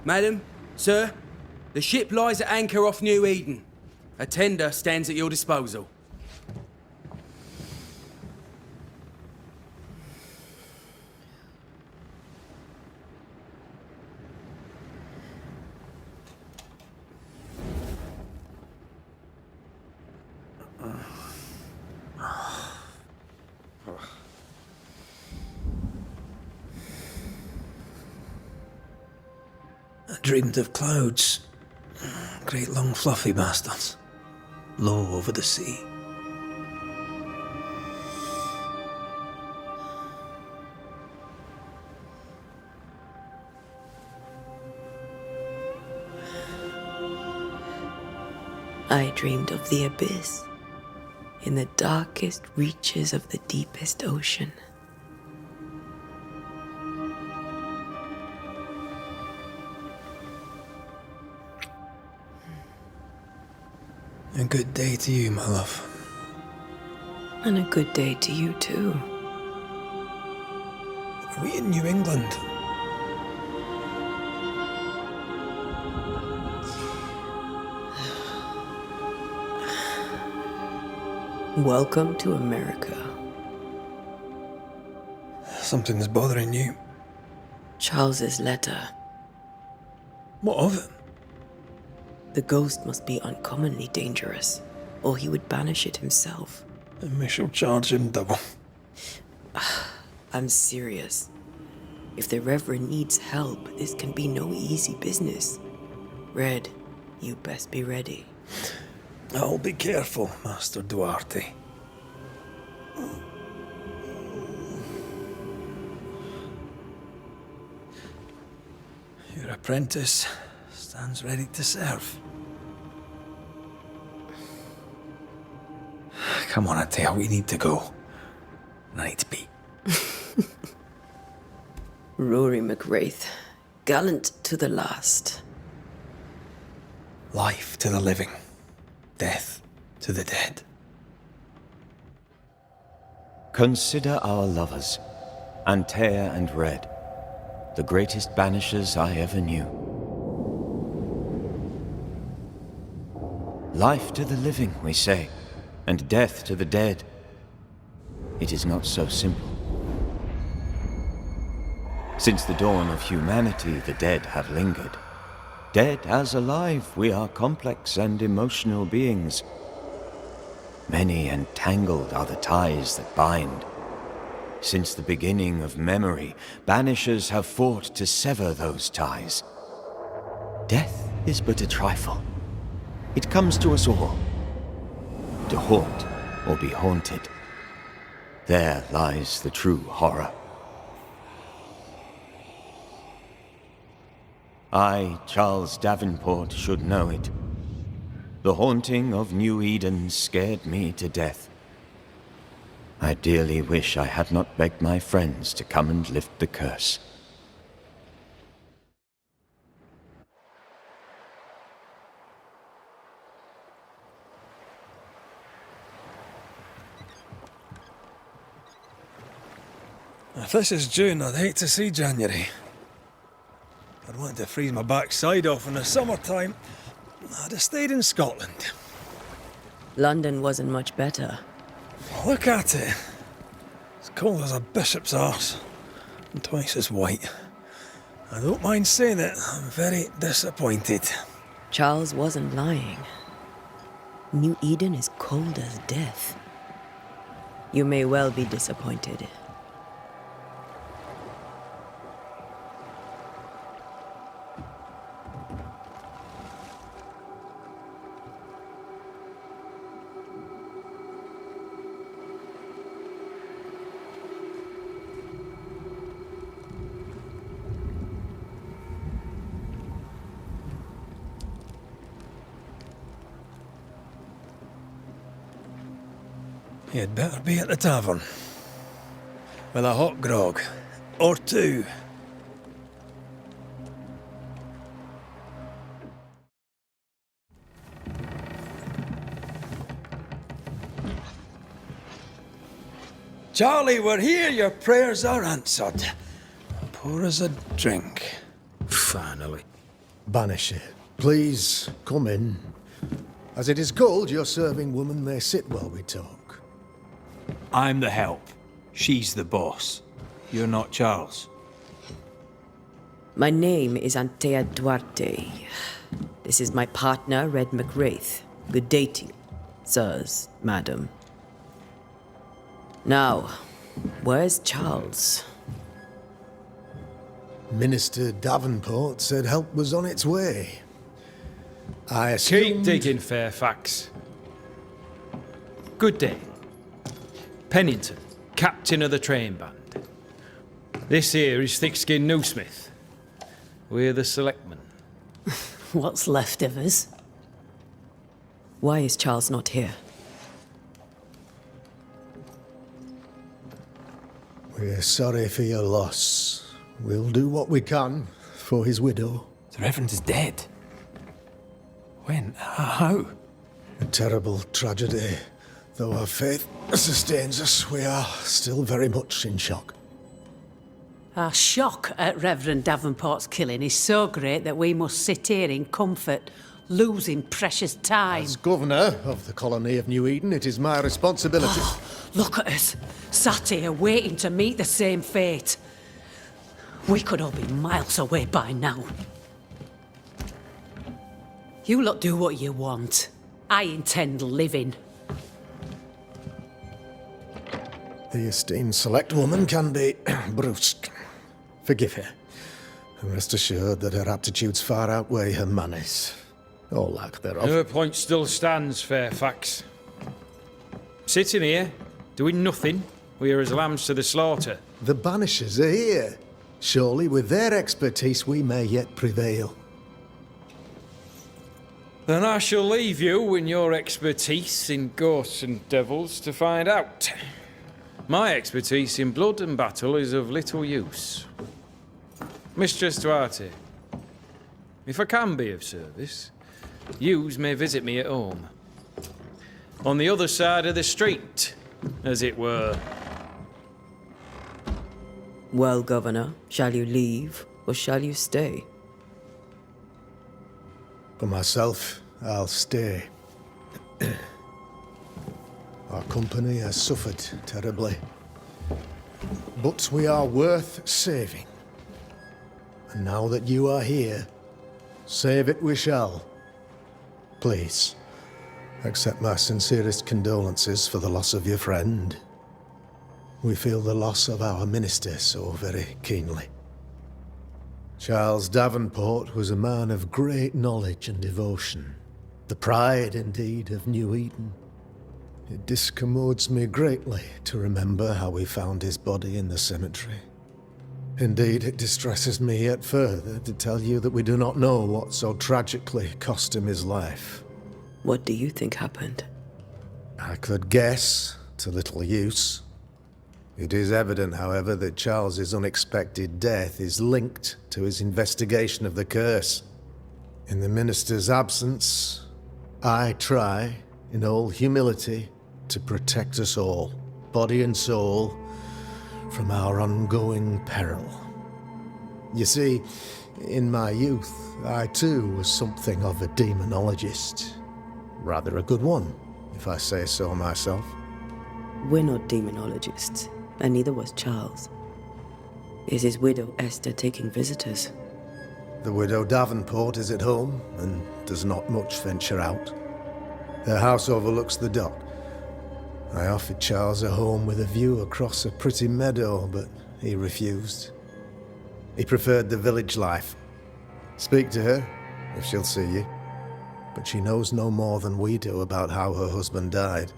Madam, sir, the ship lies at anchor off New Eden. A tender stands at your disposal. I dreamed of clouds. Great long fluffy bastards. Low over the sea. I dreamed of the abyss, in the darkest reaches of the deepest ocean. A good day to you, my love. And a good day to you too. Are we in New England? Welcome to America. Something's bothering you. Charles's letter. What of it? The ghost must be uncommonly dangerous, or he would banish it himself. And we shall charge him double. I'm serious. If the Reverend needs help, this can be no easy business. Red, you best be ready. I'll be careful, Master Duarte. Your apprentice stands ready to serve. Come on, Antea, we need to go. Night beat. Rory McWraith, gallant to the last. Life to the living, death to the dead. Consider our lovers, Antea and Red, the greatest banishers I ever knew. Life to the living, we say, and death to the dead. It is not so simple. Since the dawn of humanity, the dead have lingered. Dead as alive, we are complex and emotional beings. Many and tangled are the ties that bind. Since the beginning of memory, banishers have fought to sever those ties. Death is but a trifle. It comes to us all. To haunt or be haunted. There lies the true horror. I, Charles Davenport, should know it. The haunting of New Eden scared me to death. I dearly wish I had not begged my friends to come and lift the curse. If this is June, I'd hate to see January. I'd want to freeze my backside off in the summertime. I'd have stayed in Scotland. London wasn't much better. Look at it. As cold as a bishop's arse. And twice as white. I don't mind saying it, I'm very disappointed. Charles wasn't lying. New Eden is cold as death. You may well be disappointed. You'd better be at the tavern. With a hot grog. Or two. Charlie, we're here. Your prayers are answered. Pour us a drink. Finally. Banisher, please come in. As it is called, your serving woman may sit while we talk. I'm the help. She's the boss. You're not Charles. My name is Antea Duarte. This is my partner, Red McWraith. Good day to you, sirs, madam. Now, where's Charles? Minister Davenport said help was on its way. I Keep assumed... digging, Fairfax. Good day. Pennington, captain of the train band. This here is Thick-Skinned Newsmith. We're the selectmen. What's left of us? Why is Charles not here? We're sorry for your loss. We'll do what we can for his widow. The Reverend is dead. When? How? A terrible tragedy. Though our faith sustains us, we are still very much in shock. Our shock at Reverend Davenport's killing is so great that we must sit here in comfort, losing precious time. As governor of the colony of New Eden, it is my responsibility. Look at us, sat here waiting to meet the same fate. We could all be miles away by now. You lot do what you want. I intend living. The esteemed select woman can be brusque. Forgive her. And rest assured that her aptitudes far outweigh her manners. Or lack thereof. Her point still stands, Fairfax. Sitting here, doing nothing, we are as lambs to the slaughter. The Banishers are here. Surely with their expertise we may yet prevail. Then I shall leave you and your expertise in ghosts and devils to find out. My expertise in blood and battle is of little use. Mistress Duarte, if I can be of service, yous may visit me at home. On the other side of the street, as it were. Well, Governor, shall you leave or shall you stay? For myself, I'll stay. Our company has suffered terribly. But we are worth saving. And now that you are here, save it we shall. Please, accept my sincerest condolences for the loss of your friend. We feel the loss of our minister so very keenly. Charles Davenport was a man of great knowledge and devotion. The pride, indeed, of New Eden. It discommodes me greatly to remember how we found his body in the cemetery. Indeed, it distresses me yet further to tell you that we do not know what so tragically cost him his life. What do you think happened? I could guess, to little use. It is evident, however, that Charles's unexpected death is linked to his investigation of the curse. In the minister's absence, I try, in all humility, to protect us all, body and soul, from our ongoing peril. You see, in my youth, I too was something of a demonologist. Rather a good one, if I say so myself. We're not demonologists, and neither was Charles. Is his widow Esther taking visitors? The widow Davenport is at home, and does not much venture out. Her house overlooks the dock. I offered Charles a home with a view across a pretty meadow, but he refused. He preferred the village life. Speak to her, if she'll see you. But she knows no more than we do about how her husband died.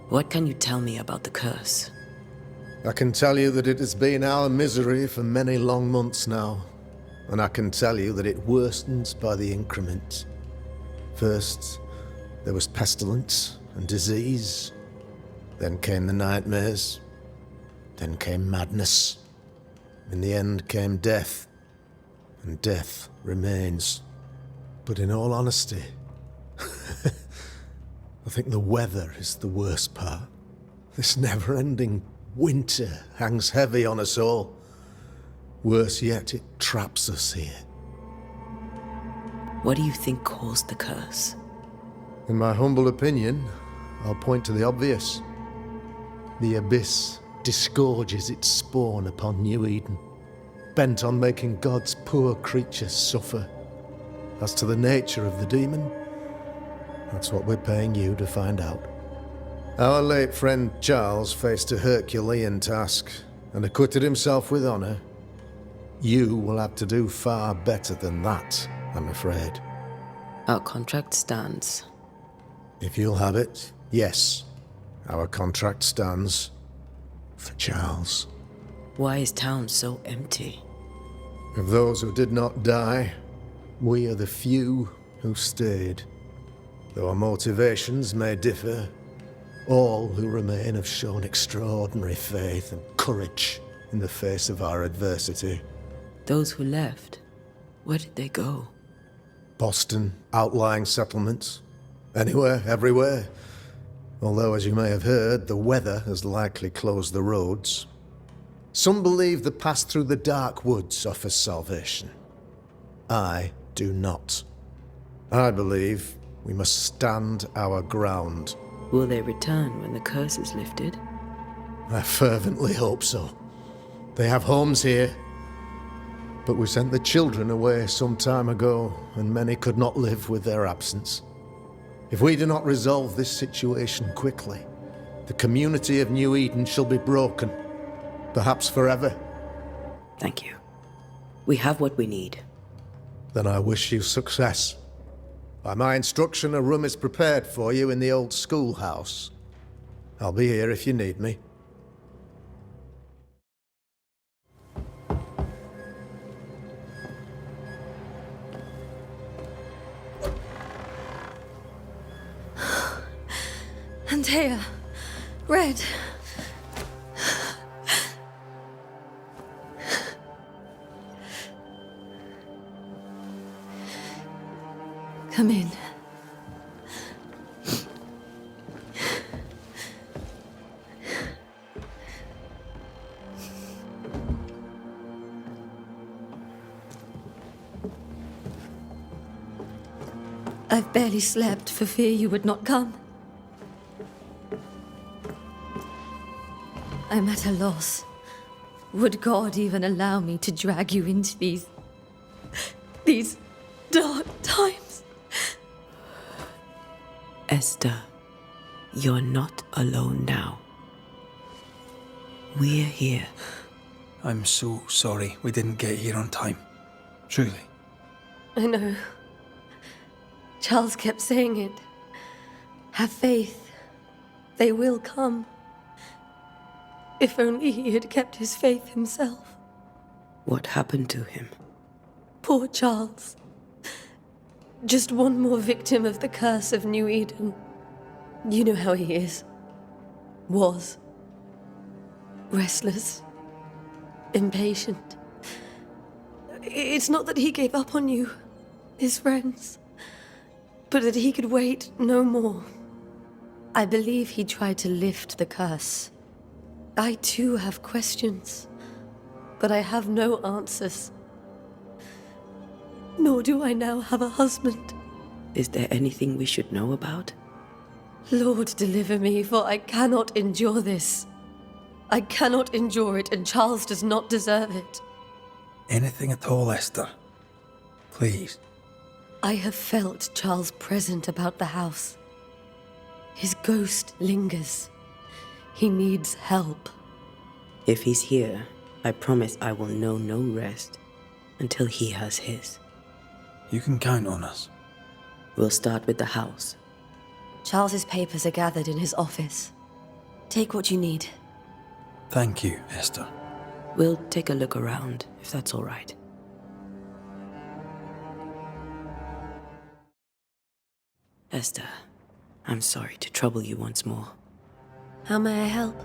What can you tell me about the curse? I can tell you that it has been our misery for many long months now. And I can tell you that it worsens by the increment. First, there was pestilence and disease. Then came the nightmares. Then came madness. In the end came death. And death remains. But in all honesty, I think the weather is the worst part. This never-ending winter hangs heavy on us all. Worse yet, it traps us here. What do you think caused the curse? In my humble opinion, I'll point to the obvious. The abyss disgorges its spawn upon New Eden, bent on making God's poor creatures suffer. As to the nature of the demon, that's what we're paying you to find out. Our late friend Charles faced a Herculean task and acquitted himself with honor. You will have to do far better than that, I'm afraid. Our contract stands. If you'll have it, yes. Our contract stands for Charles. Why is town so empty? Of those who did not die, we are the few who stayed. Though our motivations may differ, all who remain have shown extraordinary faith and courage in the face of our adversity. Those who left, where did they go? Boston, outlying settlements. Anywhere, everywhere. Although, as you may have heard, the weather has likely closed the roads. Some believe the path through the dark woods offers salvation. I do not. I believe we must stand our ground. Will they return when the curse is lifted? I fervently hope so. They have homes here. But we sent the children away some time ago, and many could not live with their absence. If we do not resolve this situation quickly, the community of New Eden shall be broken, perhaps forever. Thank you. We have what we need. Then I wish you success. By my instruction, a room is prepared for you in the old schoolhouse. I'll be here if you need me. Antea, Red. Come in. I've barely slept for fear you would not come. I'm at a loss. Would God even allow me to drag you into these dark times? Esther, you're not alone now. We're here. I'm so sorry we didn't get here on time. Truly. I know. Charles kept saying it. Have faith. They will come. If only he had kept his faith himself. What happened to him? Poor Charles. Just one more victim of the curse of New Eden. You know how he is. Was. Restless. Impatient. It's not that he gave up on you, his friends, but that he could wait no more. I believe he tried to lift the curse. I too have questions, but I have no answers. Nor do I now have a husband. Is there anything we should know about? Lord, deliver me, for I cannot endure this. I cannot endure it, and Charles does not deserve it. Anything at all, Esther. Please. I have felt Charles present about the house. His ghost lingers. He needs help. If he's here, I promise I will know no rest until he has his. You can count on us. We'll start with the house. Charles's papers are gathered in his office. Take what you need. Thank you, Esther. We'll take a look around, if that's all right. Esther, I'm sorry to trouble you once more. How may I help?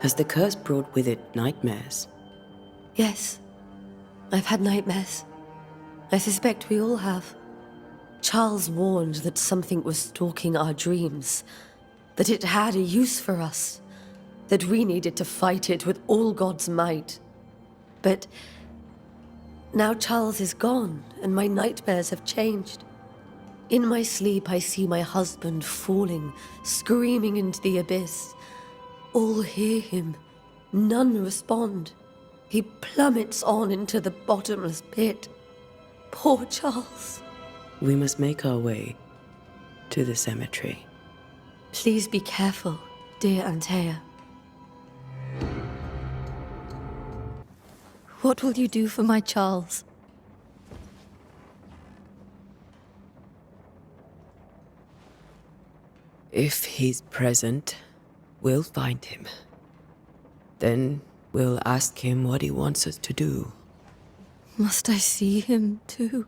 Has the curse brought with it nightmares? Yes. I've had nightmares. I suspect we all have. Charles warned that something was stalking our dreams, that it had a use for us, that we needed to fight it with all God's might. But now Charles is gone, and my nightmares have changed. In my sleep, I see my husband falling, screaming into the abyss. All hear him. None respond. He plummets on into the bottomless pit. Poor Charles. We must make our way to the cemetery. Please be careful, dear Antea. What will you do for my Charles? If he's present, we'll find him. Then we'll ask him what he wants us to do. Must I see him too?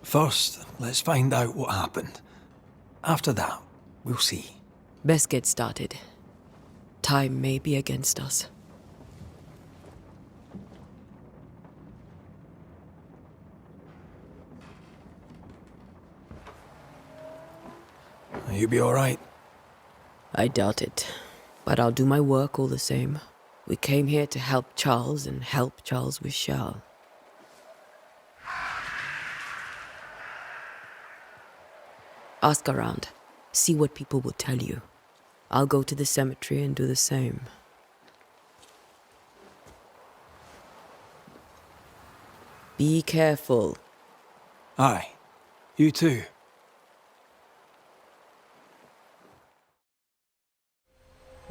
First, let's find out what happened. After that, we'll see. Best get started. Time may be against us. You be all right? I doubt it, but I'll do my work all the same. We came here to help Charles, and help Charles we shall. Ask around. See what people will tell you. I'll go to the cemetery and do the same. Be careful. Aye. You too.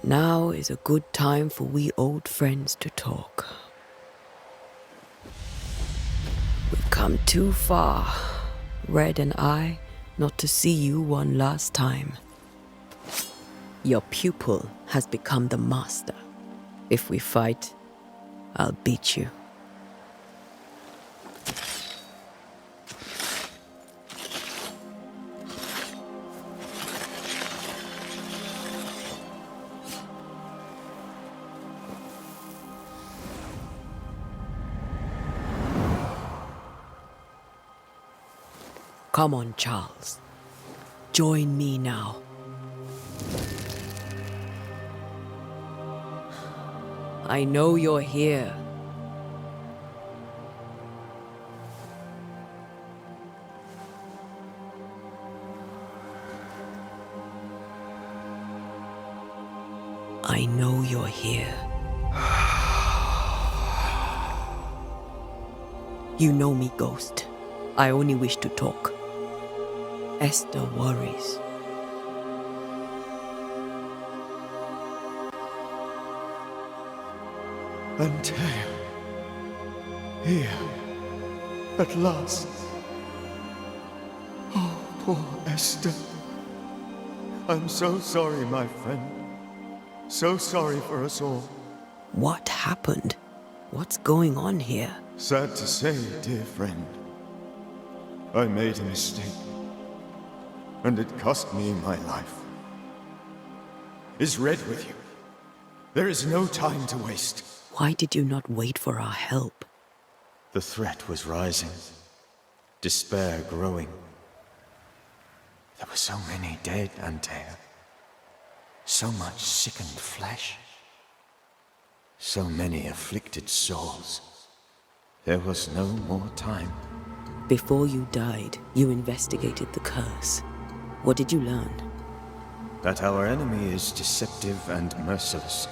Now is a good time for we old friends to talk. We've come too far, Red and I, not to see you one last time. Your pupil has become the master. If we fight, I'll beat you. Come on, Charles. Join me now. I know you're here. I know you're here. You know me, Ghost. I only wish to talk. Esther worries. Antea. Here. At last. Oh, poor Esther. I'm so sorry, my friend. So sorry for us all. What happened? What's going on here? Sad to say, dear friend. I made a mistake. And it cost me my life. Is Red with you? There is no time to waste. Why did you not wait for our help? The threat was rising. Despair growing. There were so many dead, Antea. So much sickened flesh. So many afflicted souls. There was no more time. Before you died, you investigated the curse. What did you learn? That our enemy is deceptive and merciless.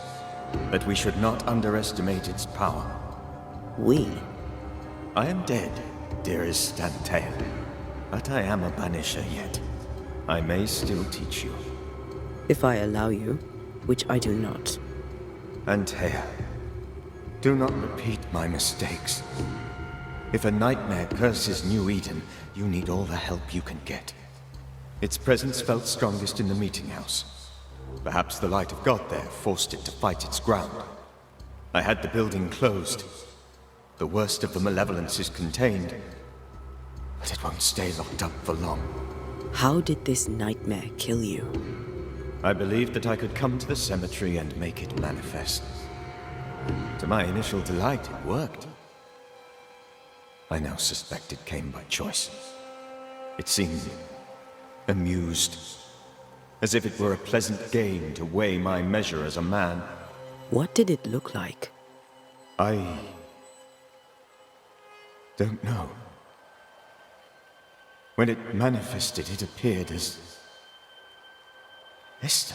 That we should not underestimate its power. We? I am dead, dearest Antea. But I am a banisher yet. I may still teach you. If I allow you, which I do not. Antea, do not repeat my mistakes. If a nightmare curses New Eden, you need all the help you can get. Its presence felt strongest in the meeting house. Perhaps the light of God there forced it to fight its ground. I had the building closed. The worst of the malevolence is contained, but it won't stay locked up for long. How did this nightmare kill you? I believed that I could come to the cemetery and make it manifest. To my initial delight, it worked. I now suspect it came by choice. It seemed amused, as if it were a pleasant game to weigh my measure as a man. What did it look like? I don't know. When it manifested, it appeared as Esther.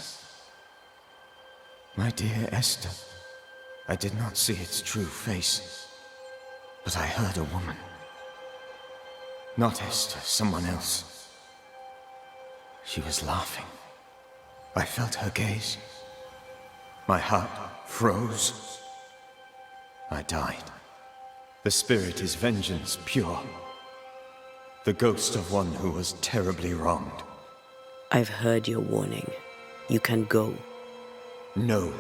My dear Esther. I did not see its true face, but I heard a woman. Not Esther, someone else. She was laughing. I felt her gaze. My heart froze. I died. The spirit is vengeance pure. The ghost of one who was terribly wronged. I've heard your warning. You can go. No,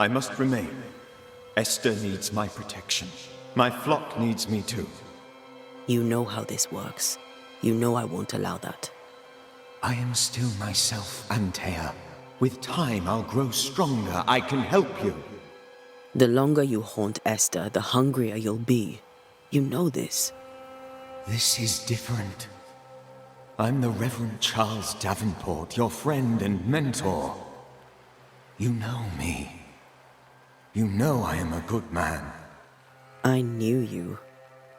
I must remain. Esther needs my protection. My flock needs me too. You know how this works. You know I won't allow that. I am still myself, Antea. With time, I'll grow stronger. I can help you. The longer you haunt Esther, the hungrier you'll be. You know this. This is different. I'm the Reverend Charles Davenport, your friend and mentor. You know me. You know I am a good man. I knew you.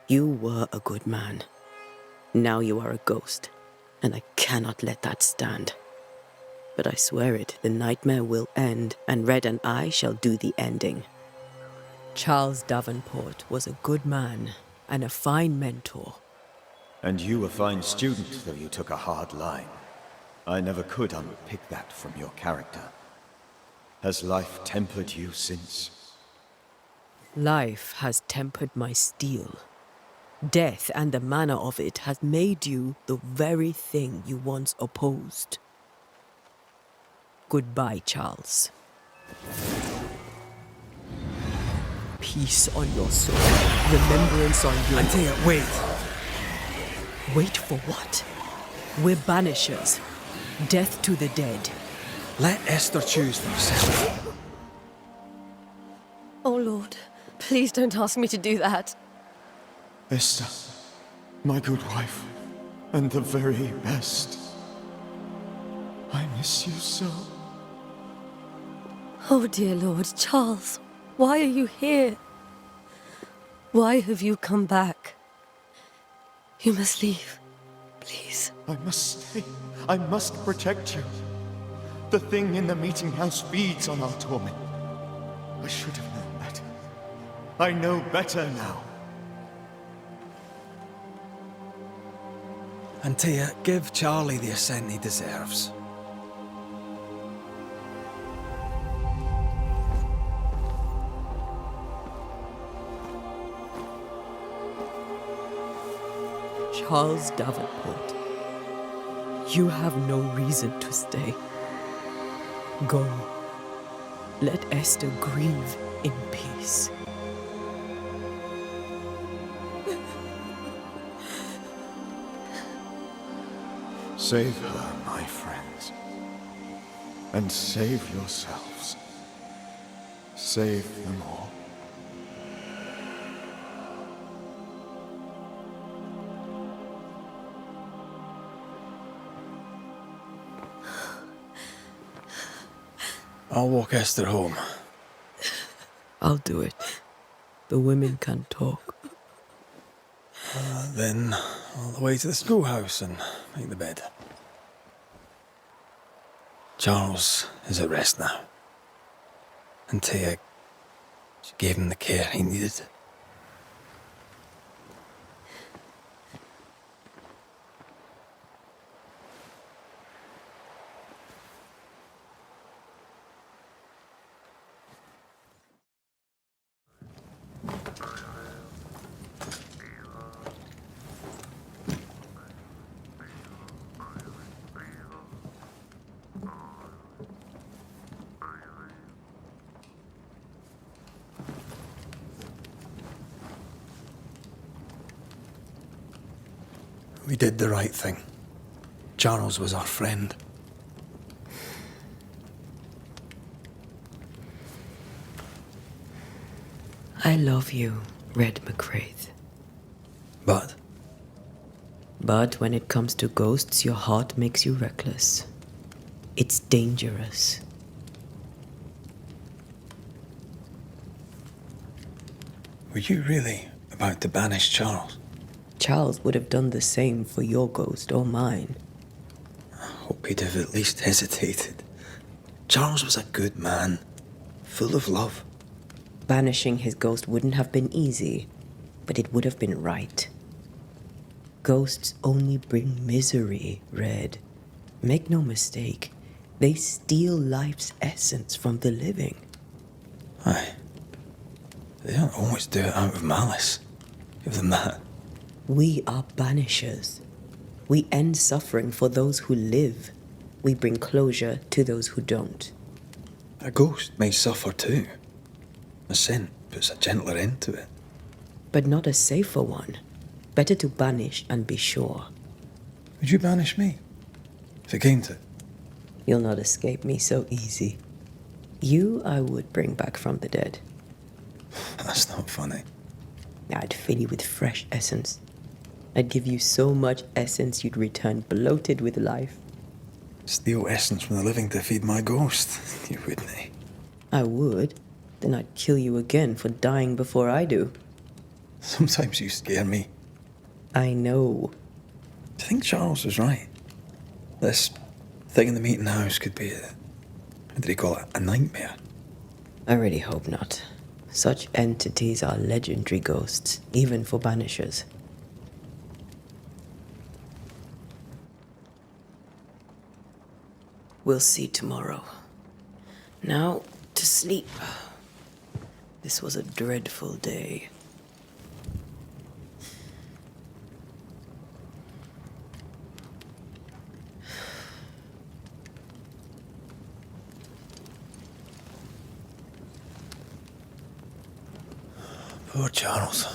You were a good man. Now you are a ghost, and I cannot let that stand. But I swear it, the nightmare will end, and Red and I shall do the ending. Charles Davenport was a good man and a fine mentor. And you a fine student, though you took a hard line. I never could unpick that from your character. Has life tempered you since? Life has tempered my steel. Death and the manner of it has made you the very thing you once opposed. Goodbye, Charles. Peace on your soul. Remembrance on your... Antea, wait. Wait for what? We're banishers. Death to the dead. Let Esther choose for herself. Oh, Lord, please don't ask me to do that. Esther, my good wife, and the very best. I miss you so. Oh, dear Lord, Charles, why are you here? Why have you come back? You must leave, please. I must stay. I must protect you. The thing in the meeting house feeds on our torment. I should have known better. I know better now. Antea, give Charlie the ascent he deserves. Charles Davenport, you have no reason to stay. Go. Let Esther grieve in peace. Save her, my friends. And save yourselves. Save them all. I'll walk Esther home. I'll do it. The women can talk. Then all the way to the schoolhouse and make the bed. Charles is at rest now. Antea, she gave him the care he needed. We did the right thing. Charles was our friend. I love you, Red McCraith. But But when it comes to ghosts, your heart makes you reckless. It's dangerous. were you really about to banish Charles? Charles would have done the same for your ghost or mine. I hope he'd have at least hesitated. Charles was a good man, full of love. Banishing his ghost wouldn't have been easy, but it would have been right. Ghosts only bring misery, Red. Make no mistake, they steal life's essence from the living. Aye. They don't always do it out of malice. Give them that. We are banishers. We end suffering for those who live. We bring closure to those who don't. A ghost may suffer too. A sin puts a gentler end to it. But not a safer one. Better to banish and be sure. Would you banish me? If it came to it? You'll not escape me so easy. You I would bring back from the dead. That's not funny. I'd fill you with fresh essence. I'd give you so much essence you'd return bloated with life. Steal essence from the living to feed my ghost. You wouldn't, eh? I would. Then I'd kill you again for dying before I do. Sometimes you scare me. I know. Do you think Charles was right? This thing in the meeting house could be how did he call it? A nightmare? I really hope not. Such entities are legendary ghosts, even for banishers. We'll see tomorrow. Now, to sleep. This was a dreadful day. Poor Charles.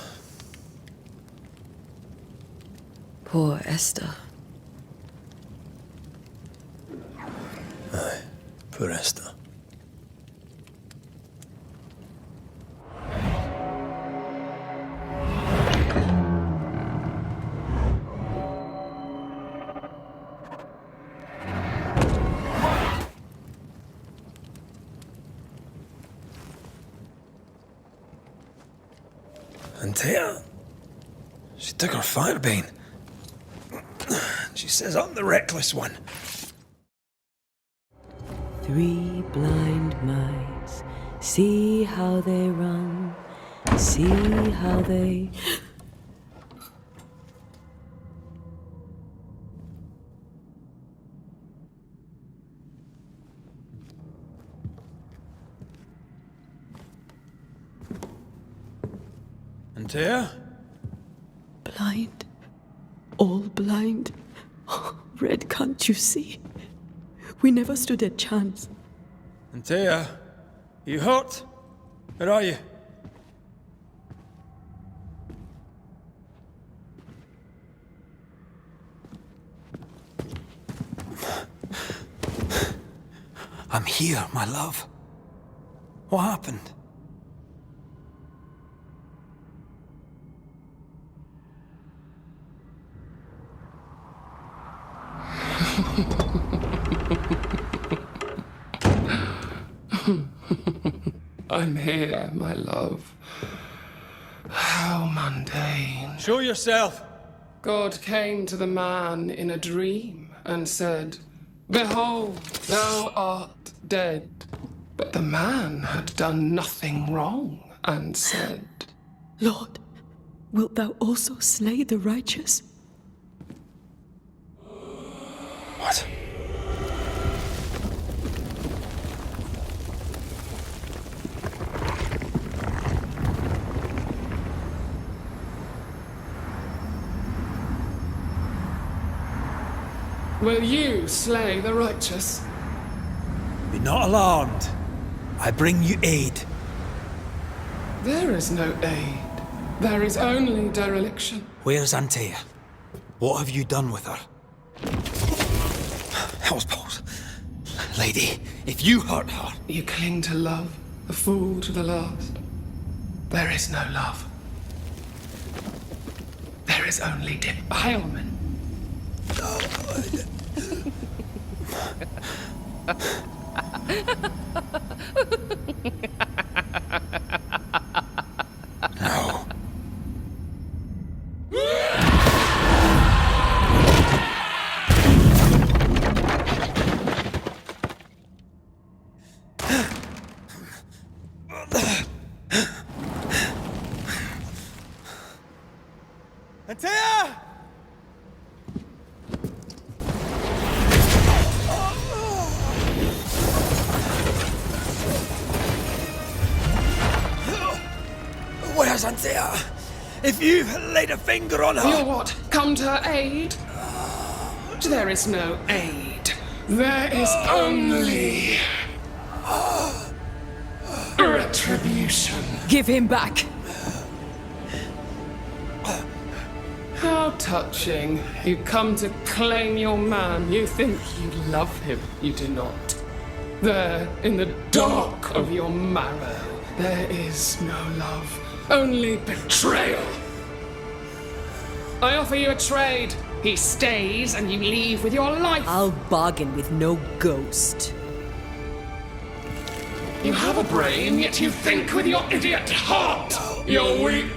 Poor Esther. Aye, poor Esther. Antea, she took her firebane. She says I'm the reckless one. 3 blind mice, see how they run, see how they... Antea? Blind. All blind. Oh, Red, can't you see? We never stood a chance. Antea, you hurt? Where are you? I'm here, my love. What happened? I'm here, my love. How mundane. Show yourself. God came to the man in a dream and said, "Behold, thou art dead." But the man had done nothing wrong and said, Lord, wilt thou also slay the righteous? What? "Will you slay the righteous?" Be not alarmed. I bring you aid. There is no aid. There is only dereliction. Where's Antea? What have you done with her? Hell's balls. Lady, if you hurt her... You cling to love, a fool to the last. There is no love. There is only defilement. No. Antea, if you've laid a finger on her... You'll what? Come to her aid? There is no aid. There is only... retribution. Give him back! How touching. You come to claim your man. You think you love him. You do not. There, in the dark of your marrow, there is no love. Only betrayal. I offer you a trade. He stays and you leave with your life. I'll bargain with no ghost. You have a brain, yet you think with your idiot heart. You're weak.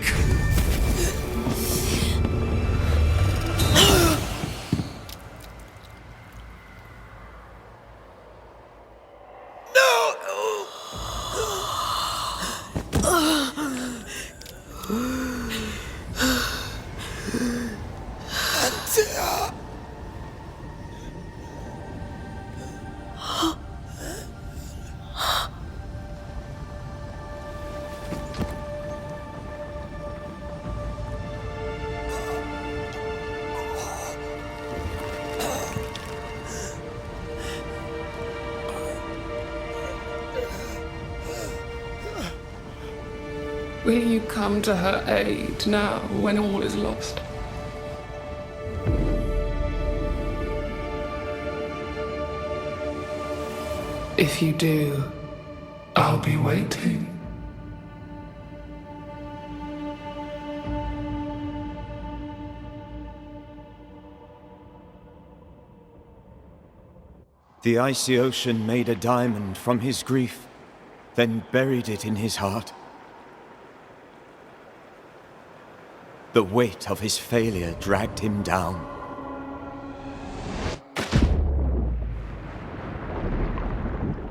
Will you come to her aid now, when all is lost? If you do, I'll be waiting. The icy ocean made a diamond from his grief, then buried it in his heart. The weight of his failure dragged him down.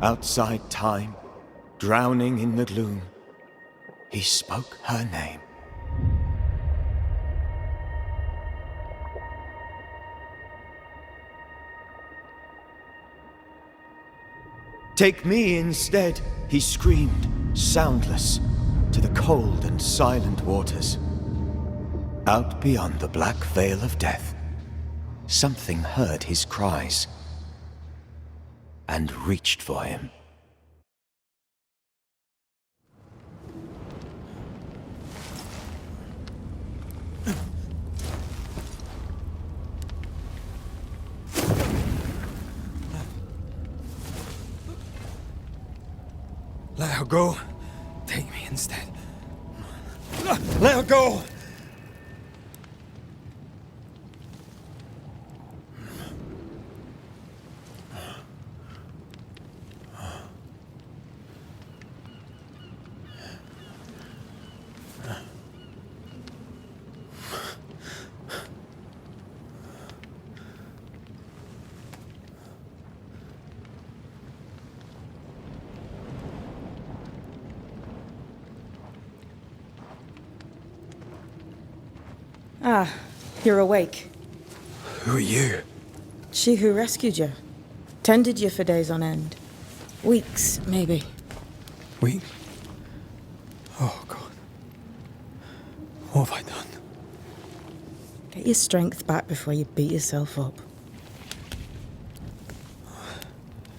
Outside time, drowning in the gloom, he spoke her name. Take me instead, he screamed, soundless, to the cold and silent waters. Out beyond the black veil of death, something heard his cries and reached for him. Let her go. Take me instead. Let her go! Ah, you're awake. Who are you? She who rescued you. Tended you for days on end. Weeks, maybe. Weak? Oh, God. What have I done? Get your strength back before you beat yourself up.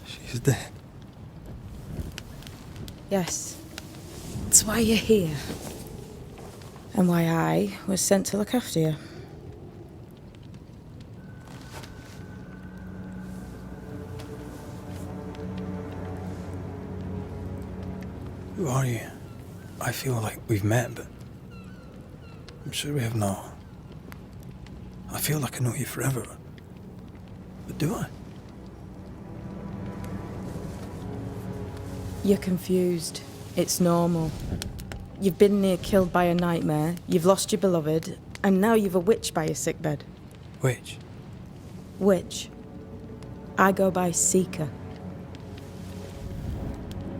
She's dead. Yes. That's why you're here. And why I was sent to look after you. Who are you? I feel like we've met, but I'm sure we have not. I feel like I know you forever. But do I? You're confused. It's normal. You've been near killed by a nightmare, you've lost your beloved, and now you've a witch by your sickbed. Which? Witch. I go by Seeker.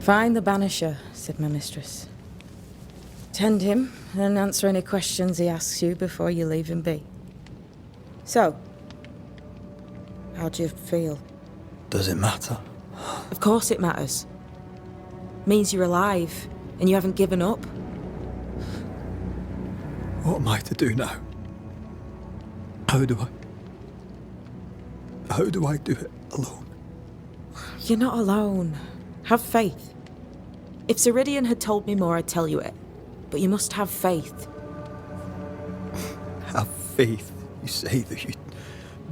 Find the Banisher, said my mistress. Tend him, and answer any questions he asks you before you leave him be. So, how do you feel? Does it matter? Of course it matters. Means you're alive, and you haven't given up. What am I to do now? How do I do it alone? You're not alone. Have faith. If Ceridian had told me more, I'd tell you it. But you must have faith. Have faith. You say that you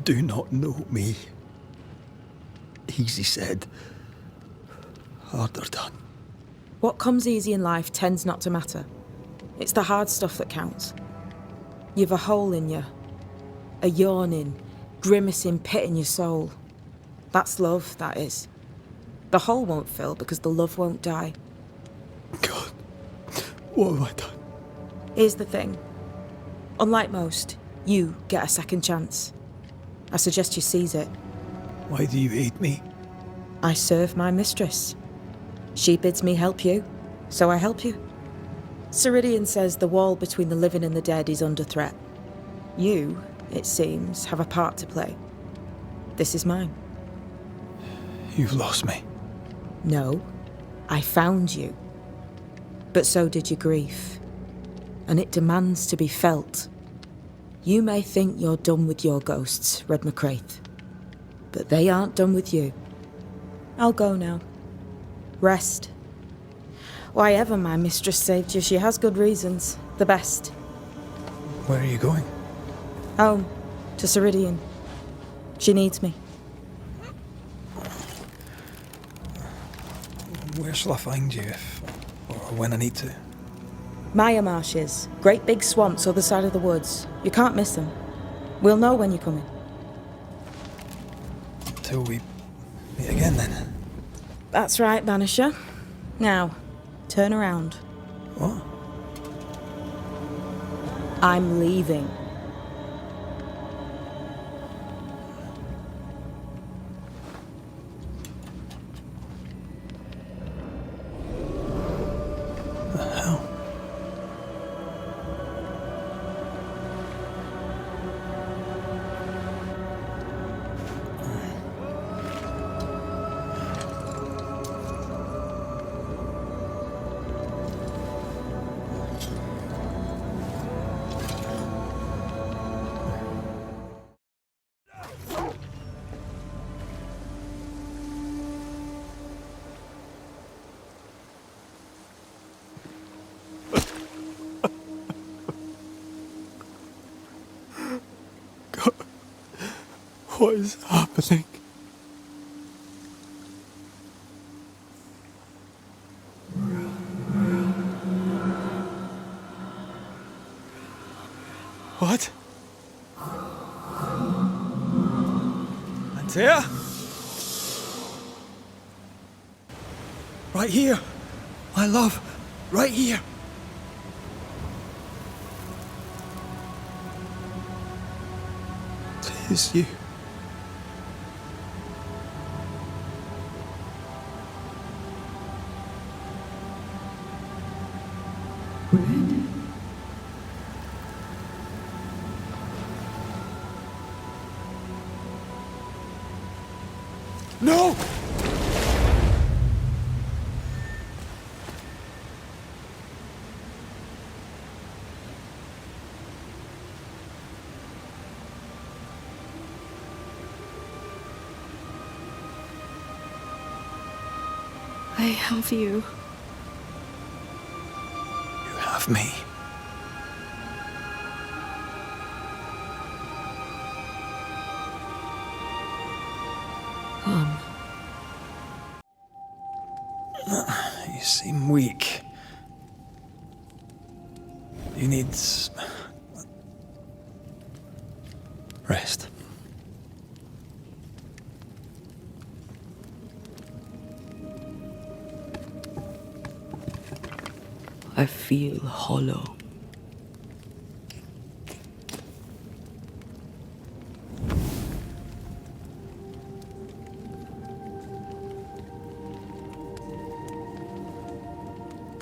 do not know me. Easy said. Harder done. What comes easy in life tends not to matter. It's the hard stuff that counts. You've a hole in you. A yawning, grimacing pit in your soul. That's love, that is. The hole won't fill because the love won't die. God, what have I done? Here's the thing. Unlike most, you get a second chance. I suggest you seize it. Why do you hate me? I serve my mistress. She bids me help you, so I help you. Ceridian says the wall between the living and the dead is under threat. You, it seems, have a part to play. This is mine. You've lost me. No, I found you. But so did your grief. And it demands to be felt. You may think you're done with your ghosts, Red McCraith. But they aren't done with you. I'll go now. Rest. Why ever my mistress saved you, she has good reasons. The best. Where are you going? Home. To Ceridian. She needs me. Where shall I find you or when I need to? Maya marshes. Great big swamps other side of the woods. You can't miss them. We'll know when you're coming. Until we meet again then. That's right, Banisher. Now, turn around. What? I'm leaving. The hell? God, what is happening? What? Antea? Right here. My love. Right here. It's you. No! I have you. You have me. Come. You seem weak. You need rest. I feel hollow.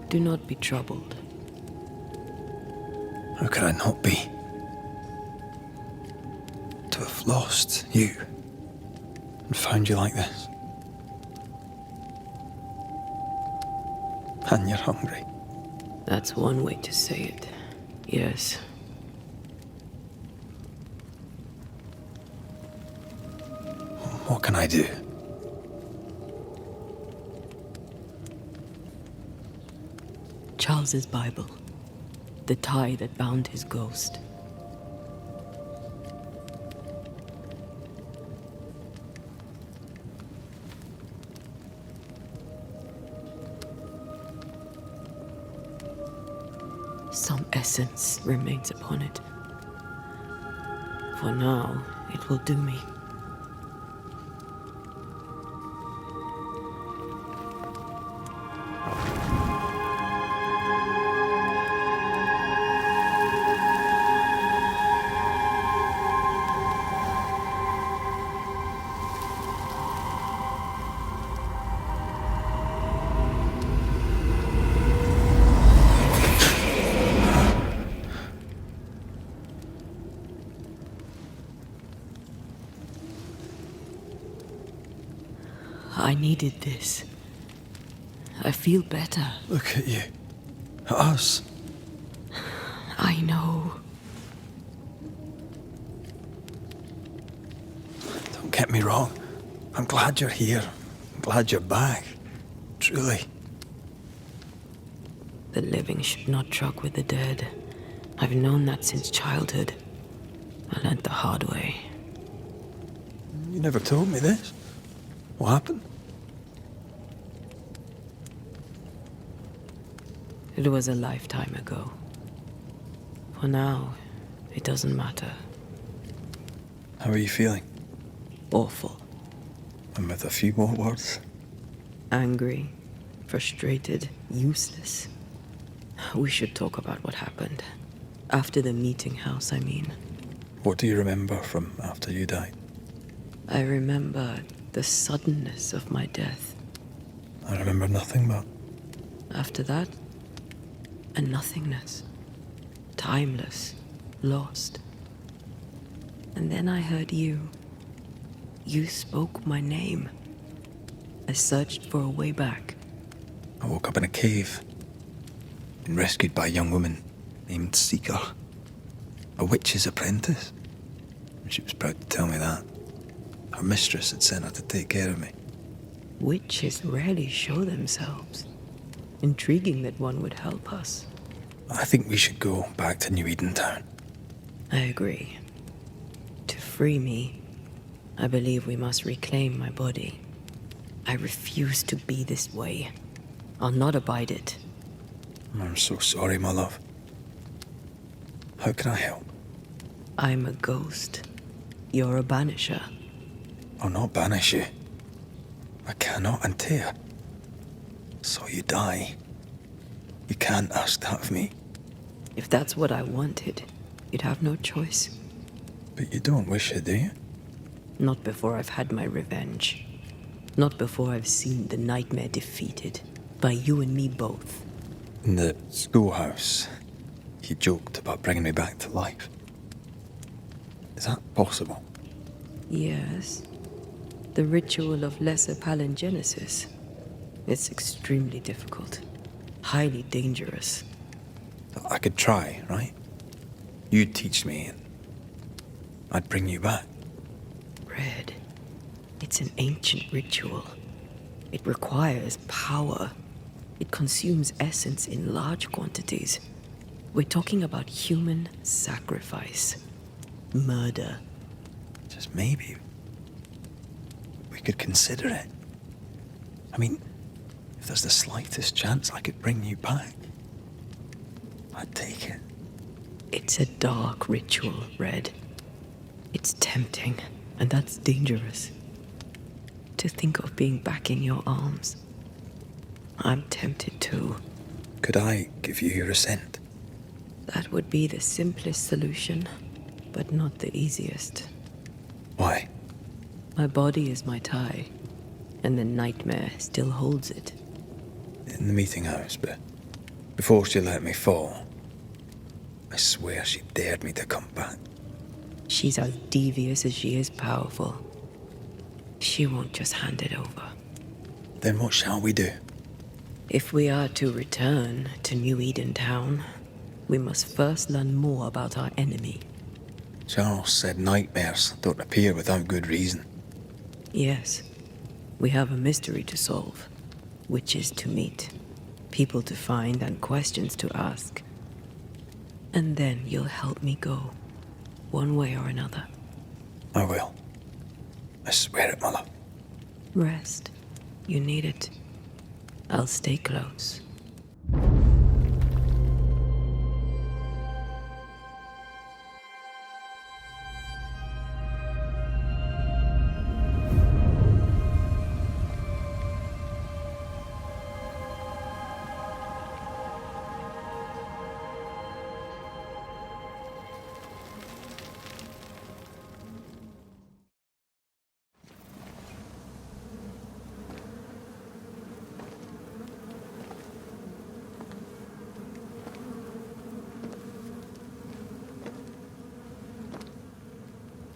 Do not be troubled. How could I not be? To have lost you and found you like this. And you're hungry. That's one way to say it. Yes, What can I do? Charles's Bible. The tie that bound his ghost. Some essence remains upon it. For now, it will do me. I needed this. I feel better. Look at you. At us. I know. Don't get me wrong. I'm glad you're here. I'm glad you're back. Truly. The living should not truck with the dead. I've known that since childhood. I learned the hard way. You never told me this. What happened? It was a lifetime ago. For now, it doesn't matter. How are you feeling? Awful. And with a few more words? Angry, frustrated, useless. We should talk about what happened. After the meeting house, I mean. What do you remember from after you died? I remember the suddenness of my death. I remember nothing but... After that, a nothingness. Timeless, lost. And then I heard you. You spoke my name. I searched for a way back. I woke up in a cave. Been rescued by a young woman named Seeker. A witch's apprentice. And she was proud to tell me that. Her mistress had sent her to take care of me. Witches rarely show themselves. Intriguing that one would help us. I think we should go back to New Eden Town. I agree. To free me, I believe we must reclaim my body. I refuse to be this way. I'll not abide it. I'm so sorry, my love. How can I help? I'm a ghost. You're a banisher. I'll not banish you. I cannot, Antea. Saw you die. You can't ask that of me. If that's what I wanted, you'd have no choice. But you don't wish it, do you? Not before I've had my revenge. Not before I've seen the nightmare defeated. By you and me both. In the schoolhouse, he joked about bringing me back to life. Is that possible? Yes. The ritual of lesser palingenesis. It's extremely difficult. Highly dangerous. I could try, right? You'd teach me and I'd bring you back. Red. It's an ancient ritual. It requires power. It consumes essence in large quantities. We're talking about human sacrifice. Murder. Just maybe we could consider it. I mean, if there's the slightest chance I could bring you back, I'd take it. It's a dark ritual, Red. It's tempting, and that's dangerous. To think of being back in your arms. I'm tempted too. Could I give you your assent? That would be the simplest solution, but not the easiest. Why? My body is my tie, and the nightmare still holds it. In the meeting house, but before she let me fall, I swear she dared me to come back. She's as devious as she is powerful. She won't just hand it over. Then what shall we do? If we are to return to New Eden Town, we must first learn more about our enemy. Charles said nightmares don't appear without good reason. Yes. We have a mystery to solve. Witches to meet. People to find and questions to ask. And then you'll help me go. One way or another. I will. I swear it, Mother. Rest. You need it. I'll stay close.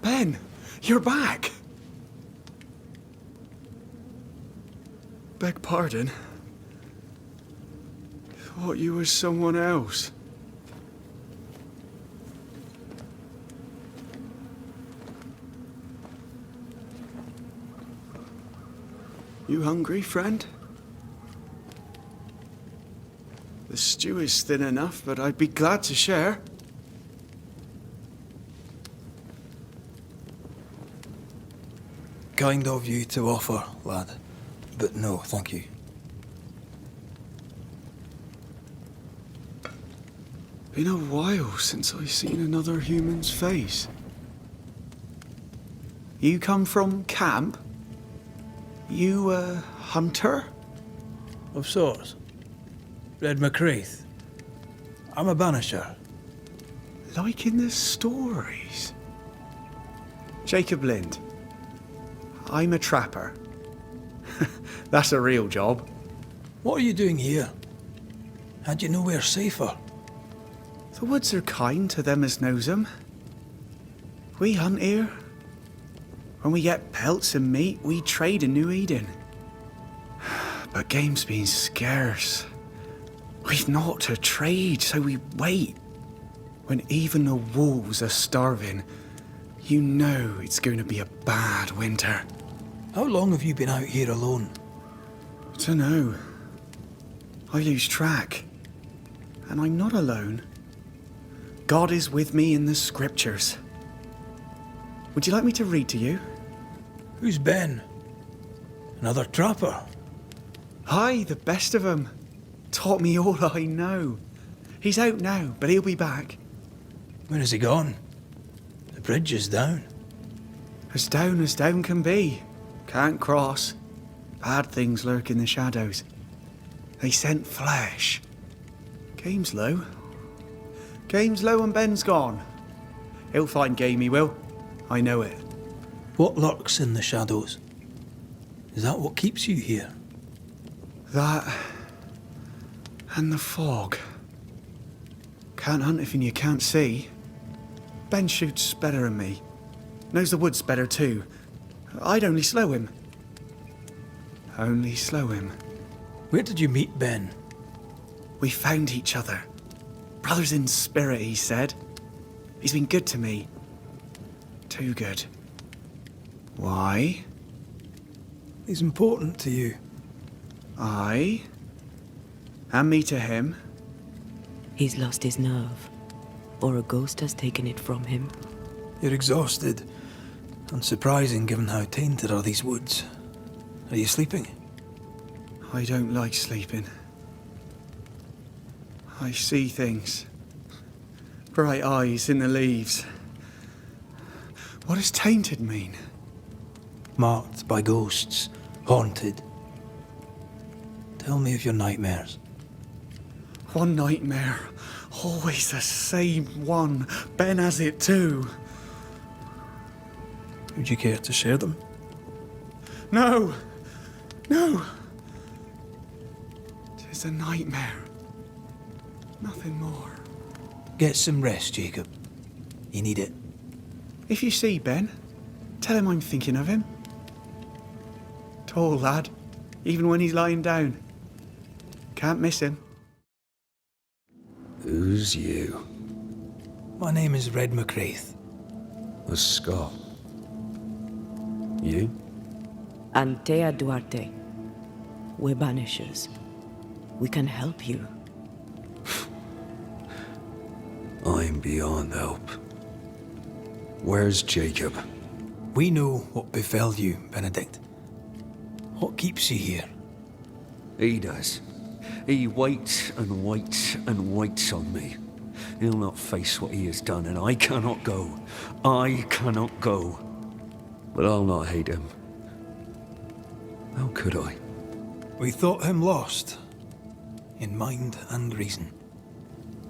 Ben, you're back! Beg pardon. Thought you was someone else. You hungry, friend? The stew is thin enough, but I'd be glad to share. Kind of you to offer, lad. But no, thank you. Been a while since I've seen another human's face. You come from camp? You a hunter? Of sorts. Red McRaith. I'm a banisher. Like in the stories. Jacob Lind. I'm a trapper. That's a real job. What are you doing here? Had you nowhere safer? The woods are kind to them as knows 'em. We hunt here. When we get pelts and meat, we trade in New Eden. But game's been scarce. We've naught to trade, so we wait. When even the wolves are starving, you know it's going to be a bad winter. How long have you been out here alone? Dunno. I lose track. And I'm not alone. God is with me in the scriptures. Would you like me to read to you? Who's Ben? Another trapper? Aye, the best of 'em. Taught me all I know. He's out now, but he'll be back. When is he gone? The bridge is down. As down can be. Can't cross. Bad things lurk in the shadows. They scent flesh. Game's low. Game's low and Ben's gone. He'll find game, he will. I know it. What lurks in the shadows? Is that what keeps you here? That and the fog. Can't hunt if you can't see. Ben shoots better than me. Knows the woods better too. I'd only slow him. Only slow him. Where did you meet Ben? We found each other. Brothers in spirit, he said. He's been good to me. Too good. Why? He's important to you. I? And me to him? He's lost his nerve. Or a ghost has taken it from him. You're exhausted. Unsurprising given how tainted are these woods. Are you sleeping? I don't like sleeping. I see things. Bright eyes in the leaves. What does tainted mean? Marked by ghosts. Haunted. Tell me of your nightmares. One nightmare. Always the same one. Ben has it too. Would you care to share them? No! No! 'Tis a nightmare. Nothing more. Get some rest, Jacob. You need it. If you see Ben, tell him I'm thinking of him. Tall lad, even when he's lying down. Can't miss him. Who's you? My name is Red McRaith. A Scot. You? Antea Duarte. We're Banishers. We can help you. I'm beyond help. Where's Jacob? We know what befell you, Benedict. What keeps you here? He does. He waits and waits and waits on me. He'll not face what he has done, and I cannot go. I cannot go. But I'll not hate him. How could I? We thought him lost. In mind and reason.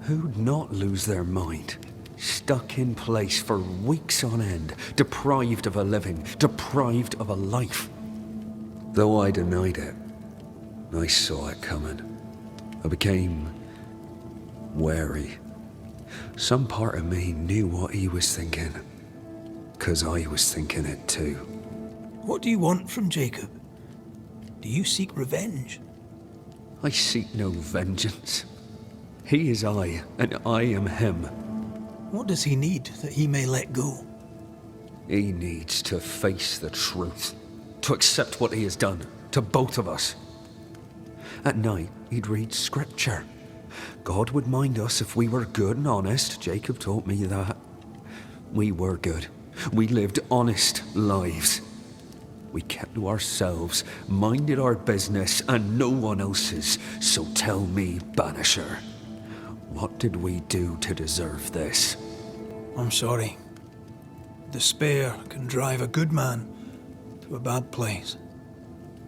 Who'd not lose their mind? Stuck in place for weeks on end, deprived of a living, deprived of a life. Though I denied it, I saw it coming. I became wary. Some part of me knew what he was thinking, 'cause I was thinking it too. What do you want from Jacob? Do you seek revenge? I seek no vengeance. He is I, and I am him. What does he need that he may let go? He needs to face the truth, to accept what he has done, to both of us. At night, he'd read scripture. God would mind us if we were good and honest. Jacob taught me that. We were good. We lived honest lives. We kept to ourselves, minded our business and no one else's. So tell me, Banisher, what did we do to deserve this? I'm sorry. Despair can drive a good man to a bad place.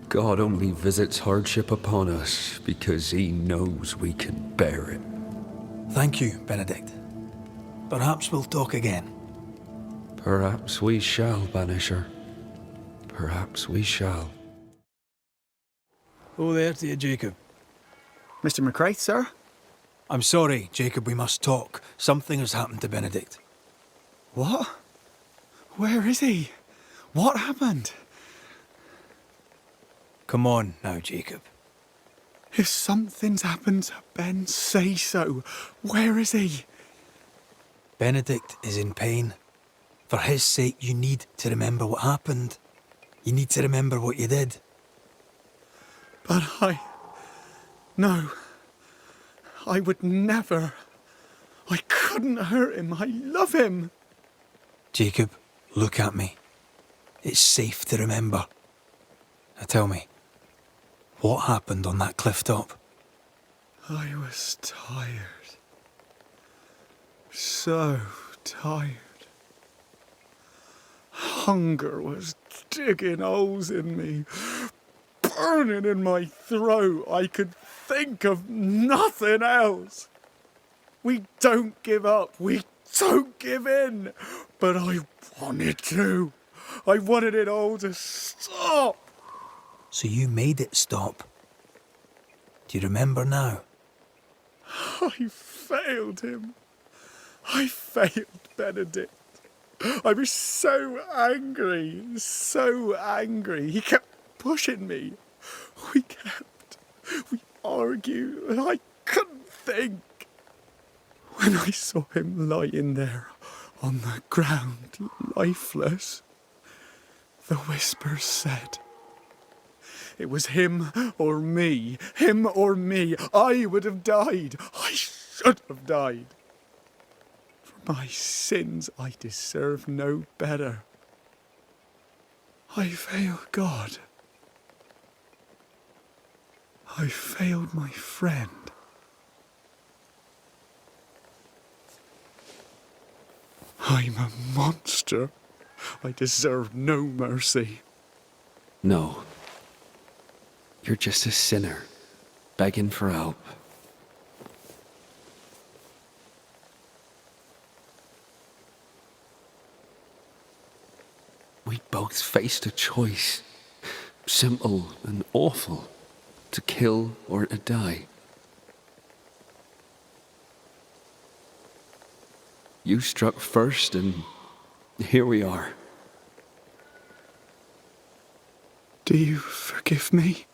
God only visits hardship upon us because he knows we can bear it. Thank you, Benedict. Perhaps we'll talk again. Perhaps we shall, Banisher. Perhaps we shall. Oh, there to you, Jacob. Mr. McCraith, sir? I'm sorry, Jacob, we must talk. Something has happened to Benedict. What? Where is he? What happened? Come on now, Jacob. If something's happened to Ben, say so. Where is he? Benedict is in pain. For his sake, you need to remember what happened. You need to remember what you did. But No. I would never. I couldn't hurt him. I love him. Jacob, look at me. It's safe to remember. Now tell me, what happened on that cliff top? I was tired. So tired. Hunger was digging holes in me, burning in my throat. I could think of nothing else. We don't give up. We don't give in. But I wanted to. I wanted it all to stop. So you made it stop. Do you remember now? I failed him. I failed Benedict. I was so angry, so angry. He kept pushing me. We argued, and I couldn't think. When I saw him lying there on the ground, lifeless, the whispers said, it was him or me, him or me. I would have died. I should have died. For my sins, I deserve no better. I failed God. I failed my friend. I'm a monster. I deserve no mercy. No. You're just a sinner, begging for help. We both faced a choice, simple and awful, to kill or to die. You struck first, and here we are. Do you forgive me?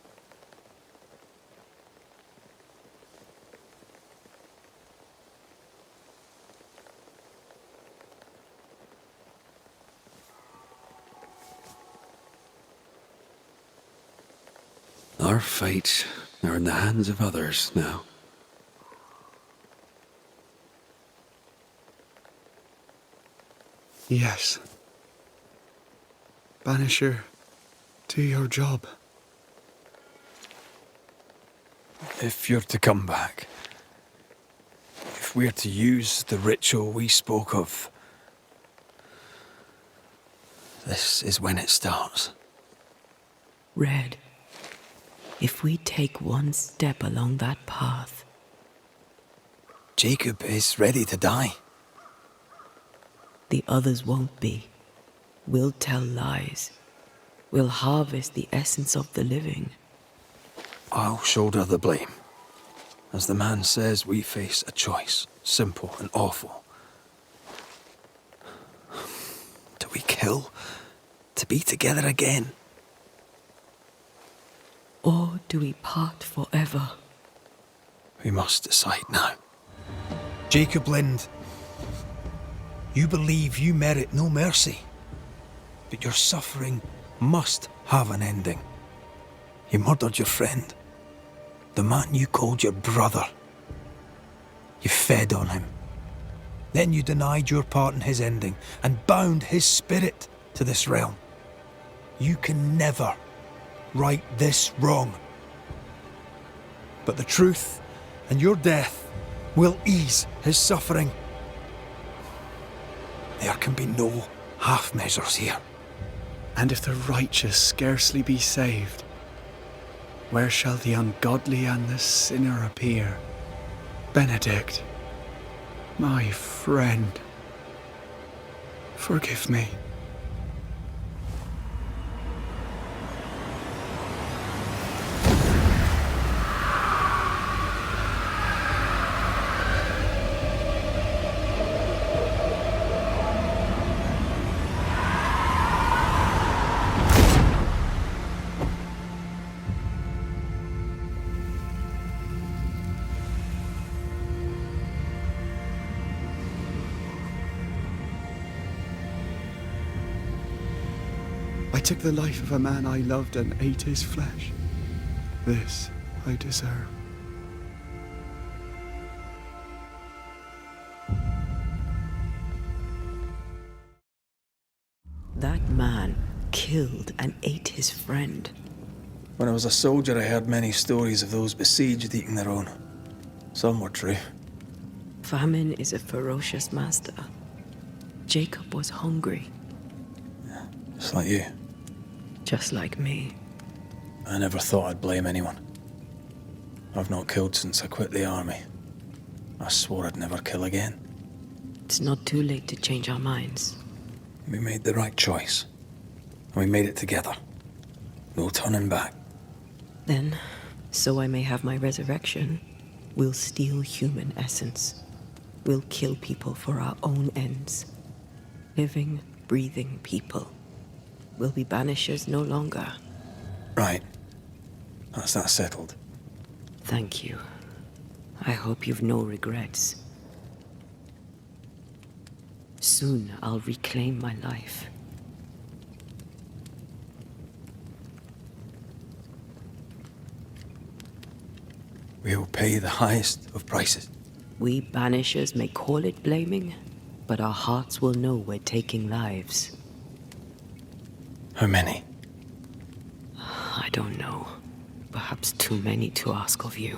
Our fates are in the hands of others now. Yes. Banisher, do your job. If you're to come back, if we're to use the ritual we spoke of, this is when it starts. Red, if we take one step along that path, Jacob is ready to die. the others won't be. We'll tell lies. We'll harvest the essence of the living. I'll shoulder the blame. As the man says, we face a choice, simple and awful. Do we kill to be together again? Or do we part forever? We must decide now. Jacob Lind, you believe you merit no mercy, but your suffering must have an ending. You murdered your friend, the man you called your brother. You fed on him. Then you denied your part in his ending and bound his spirit to this realm. You can never right this wrong. But the truth and your death will ease his suffering. There can be no half measures here. And if the righteous scarcely be saved, where shall the ungodly and the sinner appear? Benedict, my friend, forgive me. I took the life of a man I loved and ate his flesh. This I deserve. That man killed and ate his friend. When I was a soldier, I heard many stories of those besieged eating their own. Some were true. Famine is a ferocious master. Jacob was hungry. Just like you. Just like me. I never thought I'd blame anyone. I've not killed since I quit the army. I swore I'd never kill again. It's not too late to change our minds. We made the right choice. And we made it together. No turning back. Then, so I may have my resurrection, we'll steal human essence. We'll kill people for our own ends. Living, breathing people. We'll be banishers no longer. Right. That's that settled. Thank you. I hope you've no regrets. Soon I'll reclaim my life. We'll pay the highest of prices. We banishers may call it blaming, but our hearts will know we're taking lives. How many? I don't know. Perhaps too many to ask of you.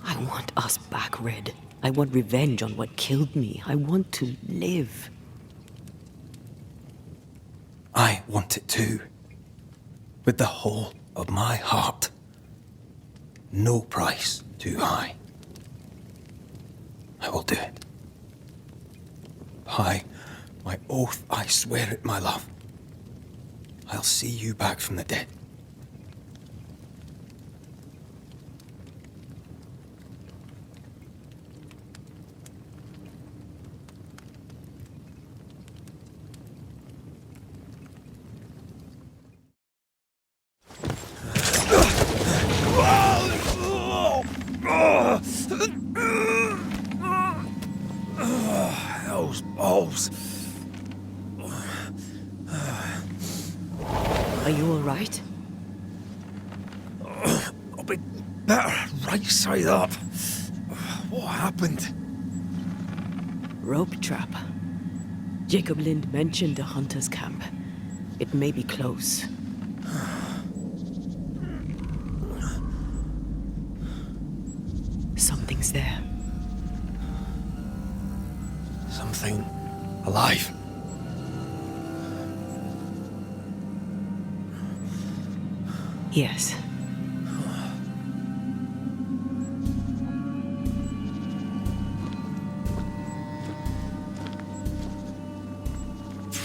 I want us back, Red. I want revenge on what killed me. I want to live. I want it too. With the whole of my heart. No price too high. I will do it. By my oath, I swear it, my love. I'll see you back from the dead. Those balls. I you all right? I'll be better right side up. What happened? Rope trap. Jacob Lind mentioned a hunter's camp. It may be close. Something's there. Something alive. Yes.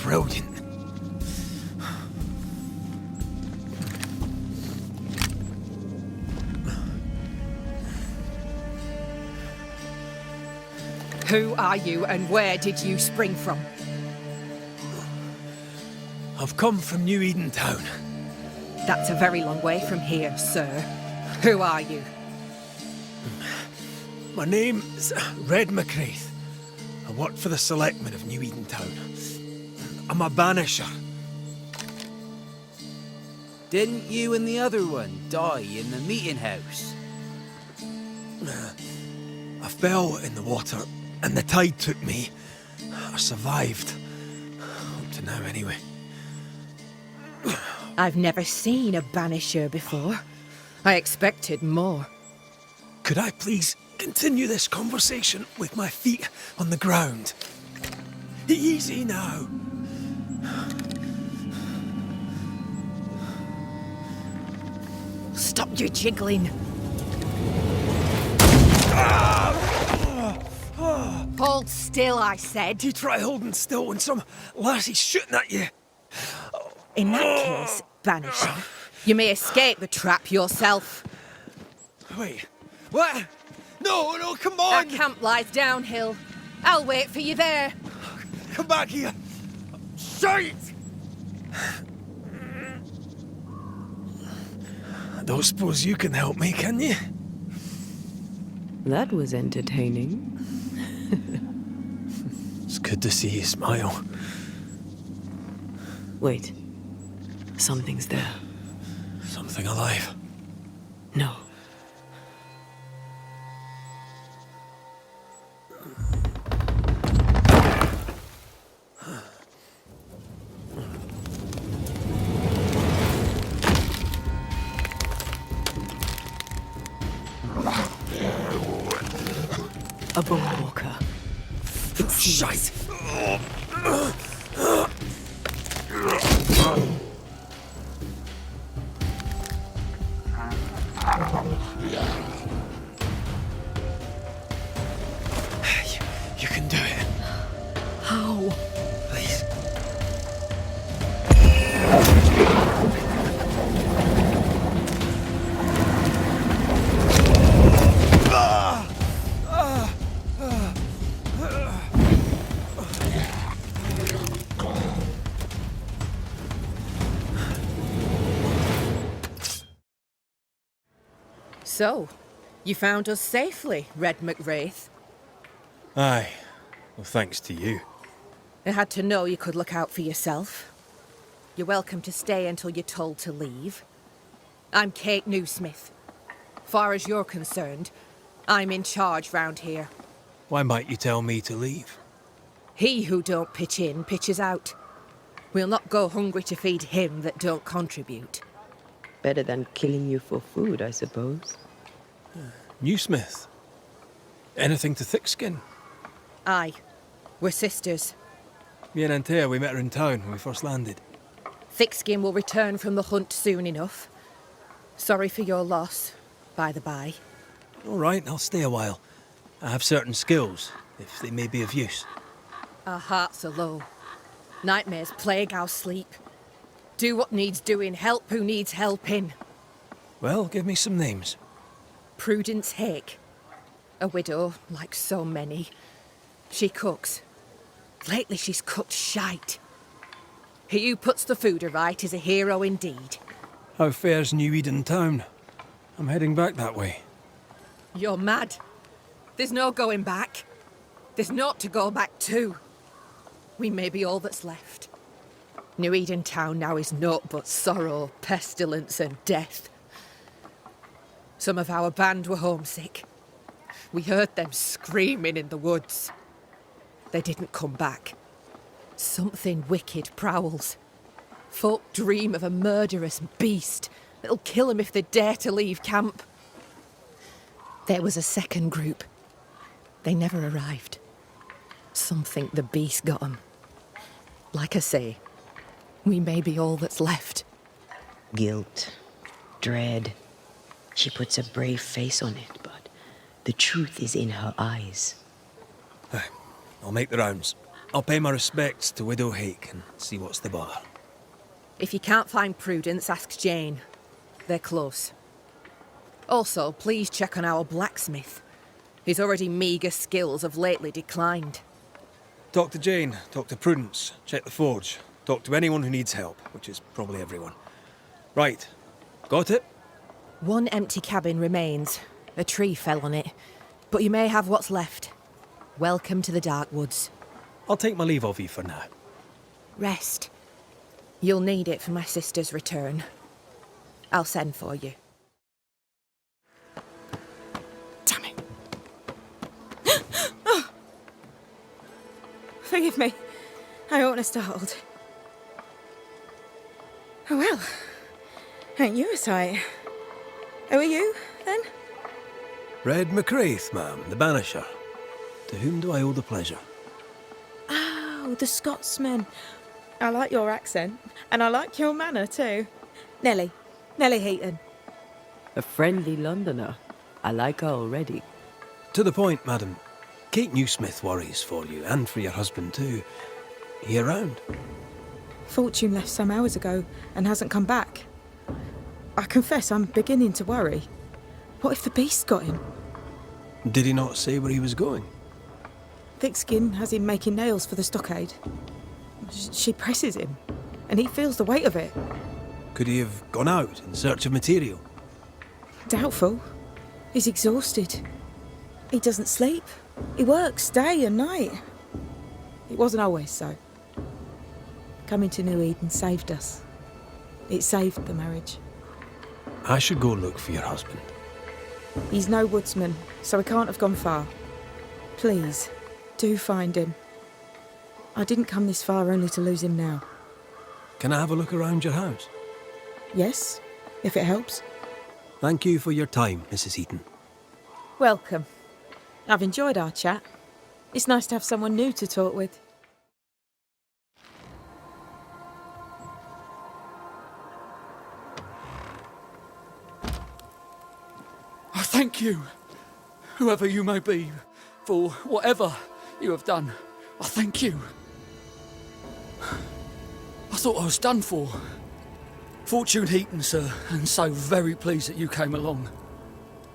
Brilliant. Who are you and where did you spring from? I've come from New Eden Town. That's a very long way from here, sir. Who are you? My name's Red McRaith. I work for the selectmen of New Eden Town. I'm a banisher. Didn't you and the other one die in the meeting house? I fell in the water and the tide took me. I survived. Up to now, anyway. I've never seen a banisher before. I expected more. Could I please continue this conversation with my feet on the ground? Easy now. Stop your jiggling. Hold still, I said. You try holding still when some lassie's shooting at you. In that case, Banisher, you may escape the trap yourself. Wait, what? No, come Our on! camp lies downhill. I'll wait for you there. Come back here! Shite! I don't suppose you can help me, can you? That was entertaining. It's good to see you smile. Wait. Something's there. Something alive. No. A bone walker. Shite! You can do it. How? Please. So, you found us safely, Red McRaith. Aye. Well, thanks to you. I had to know you could look out for yourself. You're welcome to stay until you're told to leave. I'm Kate Newsmith. Far as you're concerned, I'm in charge round here. Why might you tell me to leave? He who don't pitch in, pitches out. We'll not go hungry to feed him that don't contribute. Better than killing you for food, I suppose. Newsmith. Anything to thick-skin? Aye. We're sisters. Me and Antea, we met her in town when we first landed. Thickskin will return from the hunt soon enough. Sorry for your loss, by the by. All right, I'll stay a while. I have certain skills, if they may be of use. Our hearts are low. Nightmares plague our sleep. Do what needs doing, help who needs helping. Well, give me some names. Prudence Hake. A widow, like so many. She cooks. Lately she's cooked shite. He who puts the food aright is a hero indeed. How fare's New Eden Town? I'm heading back that way. You're mad. There's no going back. There's naught to go back to. We may be all that's left. New Eden town now is naught but sorrow, pestilence and death. Some of our band were homesick. We heard them screaming in the woods. They didn't come back. Something wicked prowls. Folk dream of a murderous beast that'll kill them if they dare to leave camp. There was a second group. They never arrived. Some think the beast got them. Like I say, we may be all that's left. Guilt, dread. She puts a brave face on it, but the truth is in her eyes. Aye, I'll make the rounds. I'll pay my respects to Widow Hake and see what's the bother. If you can't find Prudence, ask Jane. They're close. Also, please check on our blacksmith. His already meagre skills have lately declined. Talk to Jane, talk to Prudence, check the forge, talk to anyone who needs help, which is probably everyone. Right, got it? One empty cabin remains. A tree fell on it. But you may have what's left. Welcome to the Dark Woods. I'll take my leave of you for now. Rest. You'll need it for my sister's return. I'll send for you. Damn it. Oh. Forgive me. I oughtn't have startled. Oh well. Ain't you a sight? Who are you, then? Red McRaith, ma'am, the Banisher. To whom do I owe the pleasure? Oh, the Scotsman. I like your accent, and I like your manner too. Nellie Heaton. A friendly Londoner. I like her already. To the point, madam. Kate Newsmith worries for you, and for your husband too. He around? Fortune left some hours ago and hasn't come back. I confess I'm beginning to worry. What if the beast got him? Did he not say where he was going? Thick Skin has him making nails for the stockade. She presses him, and he feels the weight of it. Could he have gone out in search of material? Doubtful. He's exhausted. He doesn't sleep. He works day and night. It wasn't always so. Coming to New Eden saved us. It saved the marriage. I should go look for your husband. He's no woodsman, so he can't have gone far. Please, do find him. I didn't come this far only to lose him now. Can I have a look around your house? Yes, if it helps. Thank you for your time, Mrs. Heaton. Welcome. I've enjoyed our chat. It's nice to have someone new to talk with. I thank you, whoever you may be, for whatever you have done. I thank you. I thought I was done for. Fortune Heaton, sir, and so very pleased that you came along.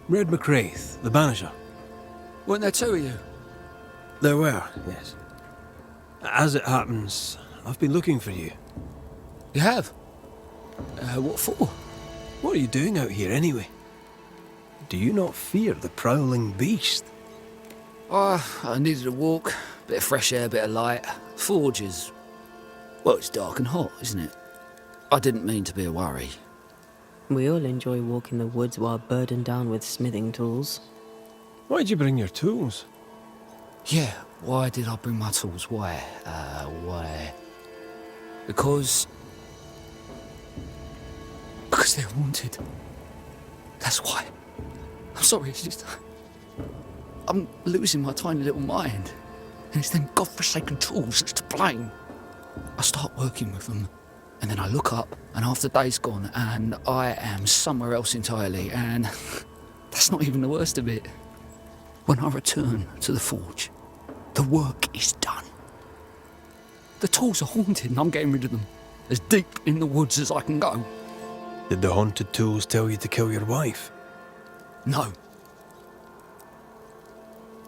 Red McRaith, the Banisher. Weren't there two of you? There were, yes. As it happens, I've been looking for you. You have? What for? What are you doing out here anyway? Do you not fear the prowling beast? I needed a walk, bit of fresh air, bit of light. Forge is... well, it's dark and hot, isn't it? I didn't mean to be a worry. We all enjoy walking the woods while burdened down with smithing tools. Why'd you bring your tools? Yeah, why did I bring my tools? Why? Because they're haunted. That's why. I'm sorry, it's just... I'm losing my tiny little mind. And it's them godforsaken tools that's to blame. I start working with them, and then I look up, and half the day's gone, and I am somewhere else entirely, and that's not even the worst of it. When I return to the forge, the work is done. The tools are haunted, and I'm getting rid of them. As deep in the woods as I can go. Did the haunted tools tell you to kill your wife? No.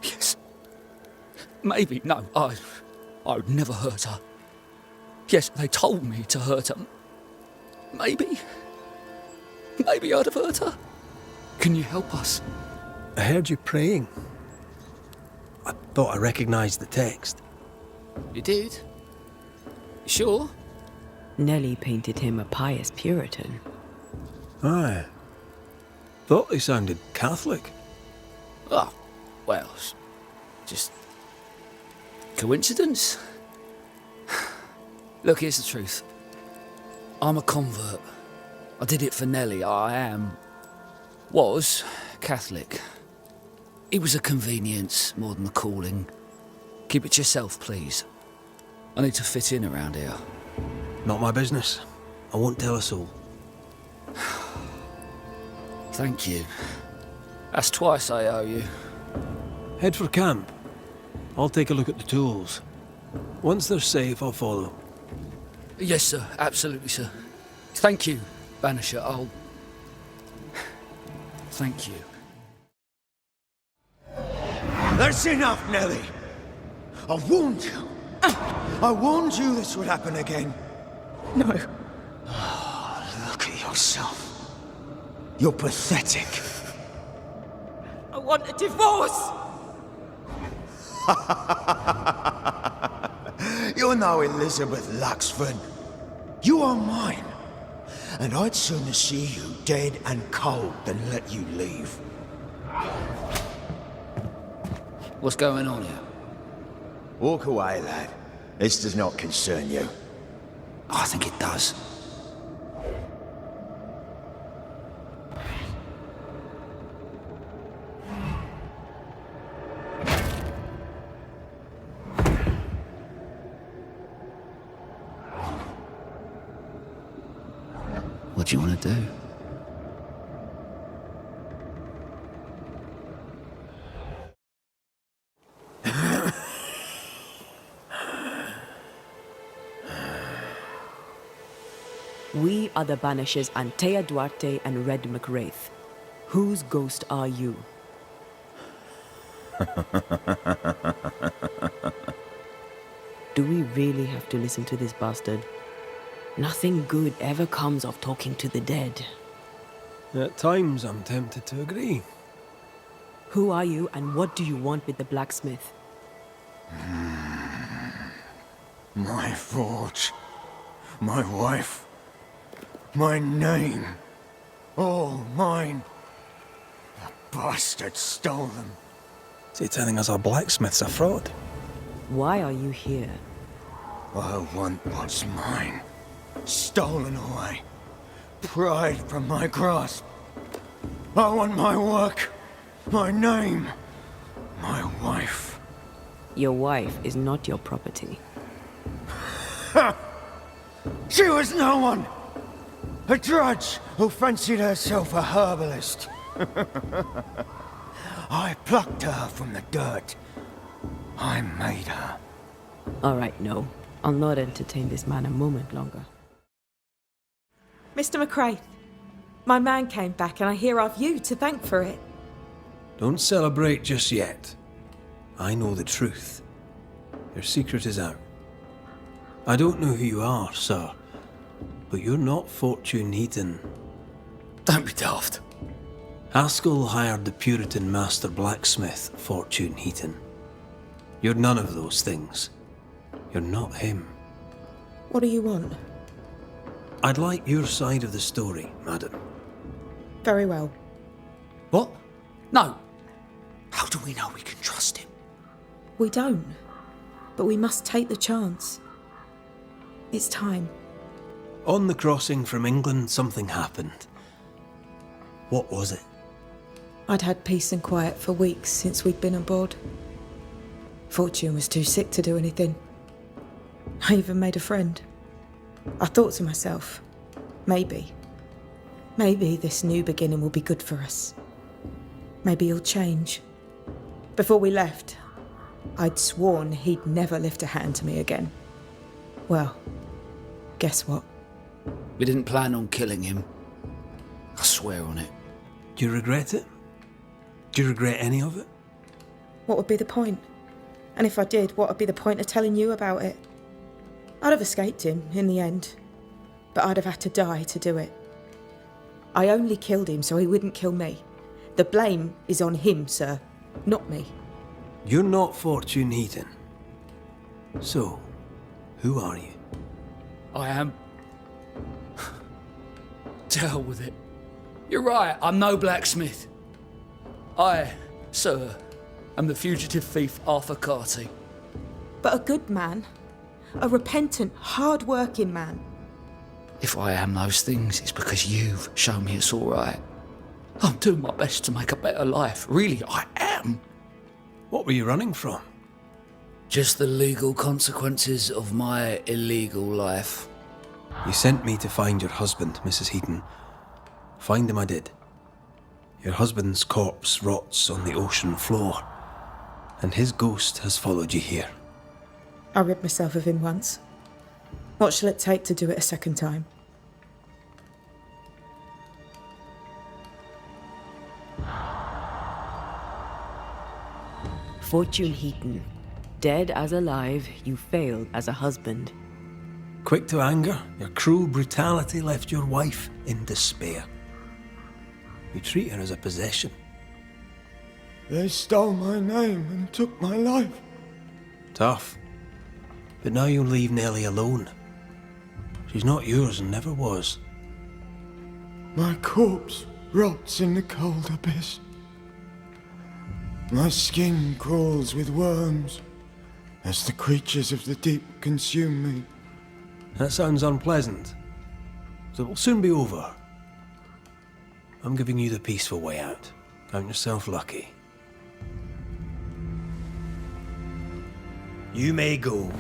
Yes. Maybe, no. I would never hurt her. Yes, they told me to hurt her. Maybe I'd have hurt her. Can you help us? I heard you praying. I thought I recognised the text. You did? You sure? Nellie painted him a pious Puritan. Aye. Thought he sounded Catholic. Oh, well, just coincidence? Look, here's the truth. I'm a convert. I did it for Nellie. Was Catholic. It was a convenience more than a calling. Keep it to yourself, please. I need to fit in around here. Not my business. I won't tell a soul. Thank you. That's twice I owe you. Head for camp. I'll take a look at the tools. Once they're safe, I'll follow. Yes, sir. Absolutely, sir. Thank you, Banisher. Thank you. That's enough, Nellie. I warned you. I warned you this would happen again. No. Look at yourself. You're pathetic. I want a divorce! You're no Elizabeth Luxford. You are mine. And I'd sooner see you dead and cold than let you leave. What's going on here? Walk away, lad. This does not concern you. I think it does. What do you want to do? We are the Banishers Antea Duarte and Red McWraith. Whose ghost are you? Do we really have to listen to this bastard? Nothing good ever comes of talking to the dead. At times, I'm tempted to agree. Who are you and what do you want with the blacksmith? My forge. My wife. My name. All mine. The bastard stole them. Is he telling us our blacksmith's a fraud? Why are you here? I want what's mine. Stolen away. Pried from my grasp. I want my work. My name. My wife. Your wife is not your property. Ha! She was no one! A drudge who fancied herself a herbalist. I plucked her from the dirt. I made her. All right, no. I'll not entertain this man a moment longer. Mr. McRae, my man came back and I hear I've you to thank for it. Don't celebrate just yet. I know the truth. Your secret is out. I don't know who you are, sir, but you're not Fortune Heaton. Don't be daft. Haskell hired the Puritan master blacksmith, Fortune Heaton. You're none of those things. You're not him. What do you want? I'd like your side of the story, madam. Very well. What? No. How do we know we can trust him? We don't. But we must take the chance. It's time. On the crossing from England, something happened. What was it? I'd had peace and quiet for weeks since we'd been aboard. Fortune was too sick to do anything. I even made a friend. I thought to myself, maybe this new beginning will be good for us. Maybe he'll change. Before we left, I'd sworn he'd never lift a hand to me again. Well, guess what? We didn't plan on killing him. I swear on it. Do you regret it? Do you regret any of it? What would be the point? And if I did, what would be the point of telling you about it? I'd have escaped him in the end, but I'd have had to die to do it. I only killed him so he wouldn't kill me. The blame is on him, sir, not me. You're not Fortune Heaton. So, who are you? I am To hell with it. You're right, I'm no blacksmith. I, sir, am the fugitive thief Arthur Carty. But a good man. A repentant, hard-working man. If I am those things, it's because you've shown me it's all right. I'm doing my best to make a better life. Really, I am. What were you running from? Just the legal consequences of my illegal life. You sent me to find your husband, Mrs. Heaton. Find him I did. Your husband's corpse rots on the ocean floor, and his ghost has followed you here. I rid myself of him once. What shall it take to do it a second time? Fortune Heaton. Dead as alive, you failed as a husband. Quick to anger, your cruel brutality left your wife in despair. You treat her as a possession. They stole my name and took my life. Tough. But now you'll leave Nellie alone. She's not yours and never was. My corpse rots in the cold abyss. My skin crawls with worms as the creatures of the deep consume me. That sounds unpleasant. So it will soon be over. I'm giving you the peaceful way out. Count yourself lucky. You may go.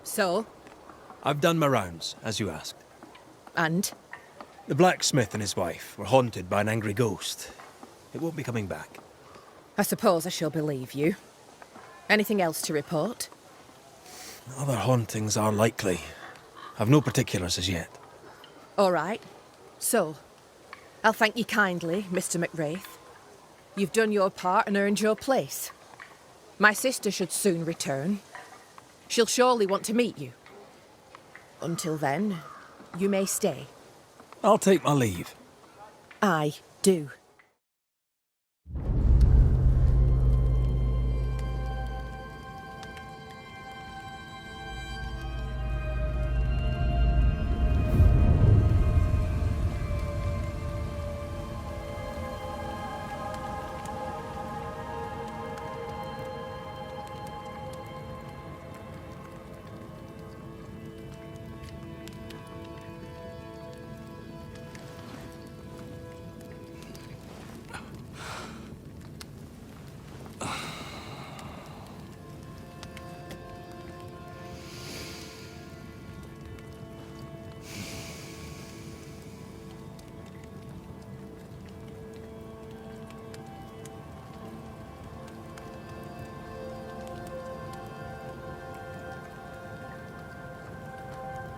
So? I've done my rounds, as you asked. And? The blacksmith and his wife were haunted by an angry ghost. It won't be coming back. I suppose I shall believe you. Anything else to report? Other hauntings are likely. I've no particulars as yet. All right. So, I'll thank you kindly, Mr. McWraith. You've done your part and earned your place. My sister should soon return. She'll surely want to meet you. Until then, you may stay. I'll take my leave. I do.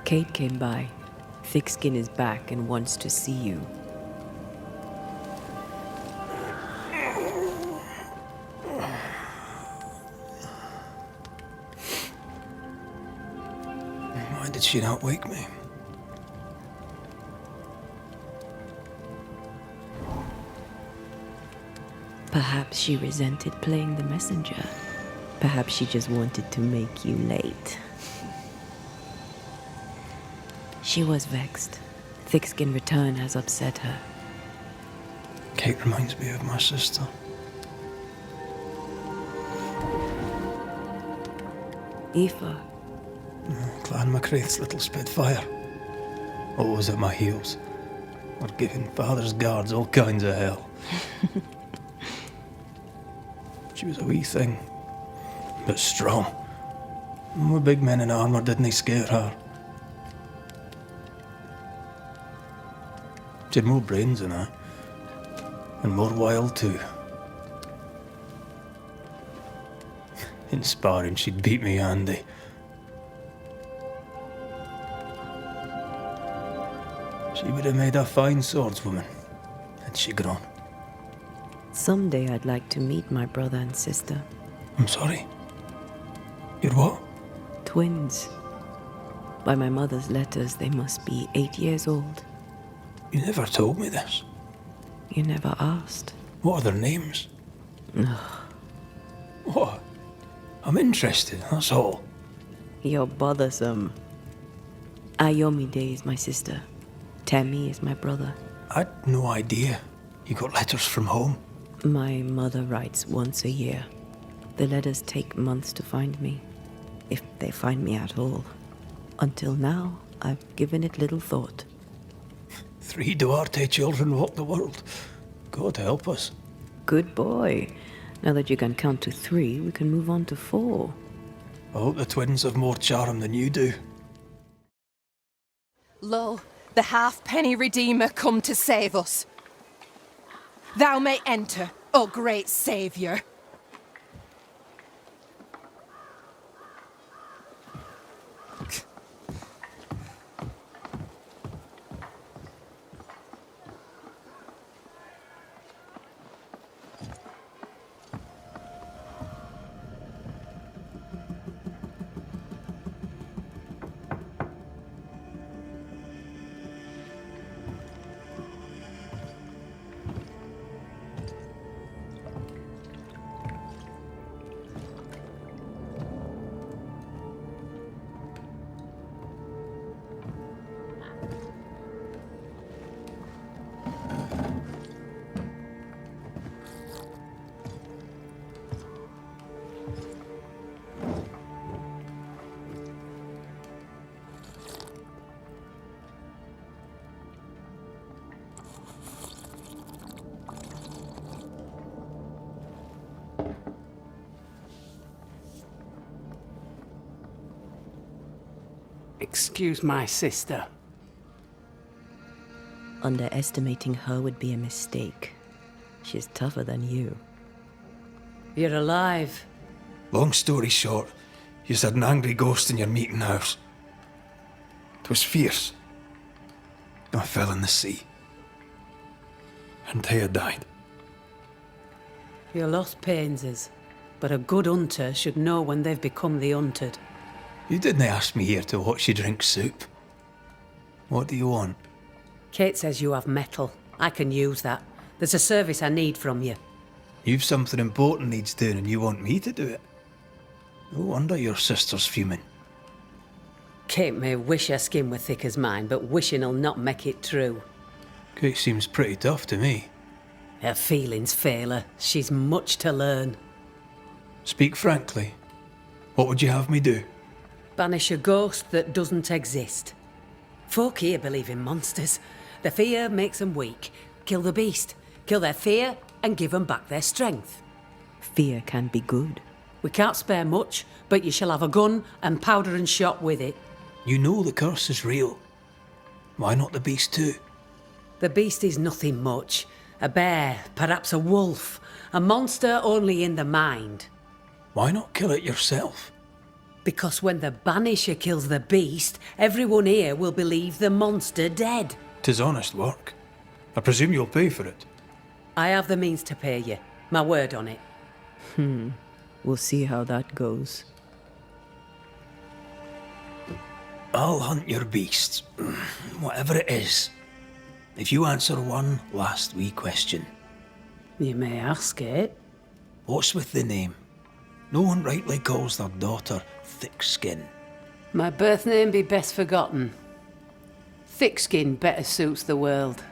Kate came by. Thickskin is back and wants to see you. Why did she not wake me? Perhaps she resented playing the messenger. Perhaps she just wanted to make you late. She was vexed. Thickskin return has upset her. Kate reminds me of my sister. Aoife. Clan MacRaith's little spitfire. Always at my heels. Or giving father's guards all kinds of hell. She was a wee thing, but strong. And with big men in armour didn't scare her. She had more brains than I, and more wild too. In sparring, she'd beat me handy. She would have made a fine swordswoman, had she grown. Someday I'd like to meet my brother and sister. I'm sorry. You're what? Twins. By my mother's letters, they must be 8 years old. You never told me this. You never asked. What are their names? What? I'm interested, that's all. You're bothersome. Ayomide is my sister. Temi is my brother. I'd no idea. You got letters from home? My mother writes once a year. The letters take months to find me, if they find me at all. Until now, I've given it little thought. 3 Duarte children walk the world. God help us. Good boy. Now that you can count to 3, we can move on to 4. I hope the twins have more charm than you do. Lo, the halfpenny Redeemer come to save us. Thou may enter, O great Saviour. Excuse my sister. Underestimating her would be a mistake. She's tougher than you. You're alive. Long story short, you had an angry ghost in your meeting house. It was fierce. I fell in the sea. Antea died. Your loss pains us, but a good hunter should know when they've become the hunted. You didn't ask me here to watch you drink soup. What do you want? Kate says you have metal. I can use that. There's a service I need from you. You've something important needs doing and you want me to do it? No wonder your sister's fuming. Kate may wish her skin were thick as mine, but wishing'll not make it true. Kate seems pretty tough to me. Her feelings fail her. She's much to learn. Speak frankly. What would you have me do? Banish a ghost that doesn't exist. Folk here believe in monsters. Their fear makes them weak. Kill the beast. Kill their fear and give them back their strength. Fear can be good. We can't spare much, but you shall have a gun and powder and shot with it. You know the curse is real. Why not the beast too? The beast is nothing much. A bear, perhaps a wolf. A monster only in the mind. Why not kill it yourself? Because when the Banisher kills the beast, everyone here will believe the monster dead. 'Tis honest work. I presume you'll pay for it. I have the means to pay you. My word on it. We'll see how that goes. I'll hunt your beast, whatever it is, if you answer one last wee question. You may ask it. What's with the name? No one rightly calls their daughter Thick Skin. My birth name be best forgotten. Thick skin better suits the world.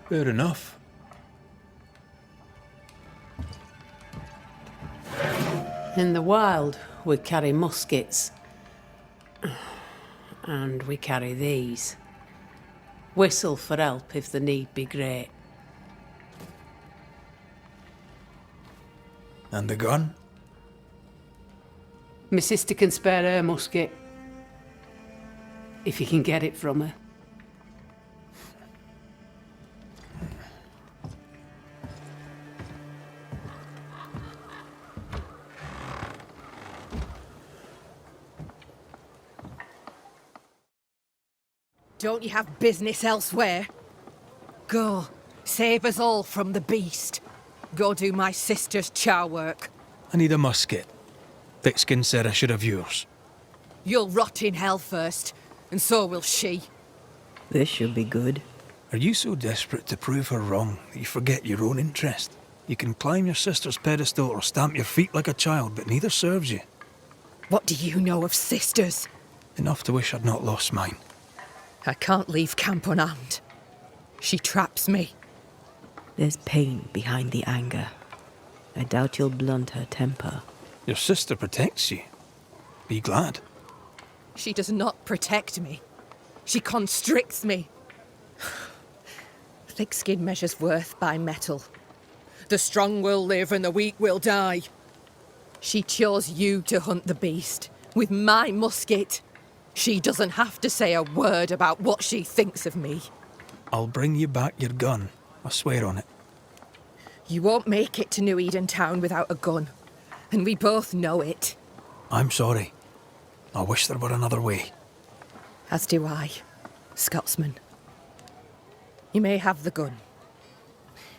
Fair enough. In the wild, we carry muskets. And we carry these. Whistle for help if the need be great. And the gun? My sister can spare her musket. If you can get it from her. Don't you have business elsewhere? Go, save us all from the beast. Go do my sister's char work. I need a musket. Thickskin said I should have yours. You'll rot in hell first, and so will she. This should be good. Are you so desperate to prove her wrong that you forget your own interest? You can climb your sister's pedestal or stamp your feet like a child, but neither serves you. What do you know of sisters? Enough to wish I'd not lost mine. I can't leave camp unarmed. She traps me. There's pain behind the anger. I doubt you'll blunt her temper. Your sister protects you. Be glad. She does not protect me. She constricts me. Thick skin measures worth by metal. The strong will live and the weak will die. She chose you to hunt the beast with my musket. She doesn't have to say a word about what she thinks of me. I'll bring you back your gun. I swear on it. You won't make it to New Eden Town without a gun, and we both know it. I'm sorry. I wish there were another way. As do I, Scotsman. You may have the gun.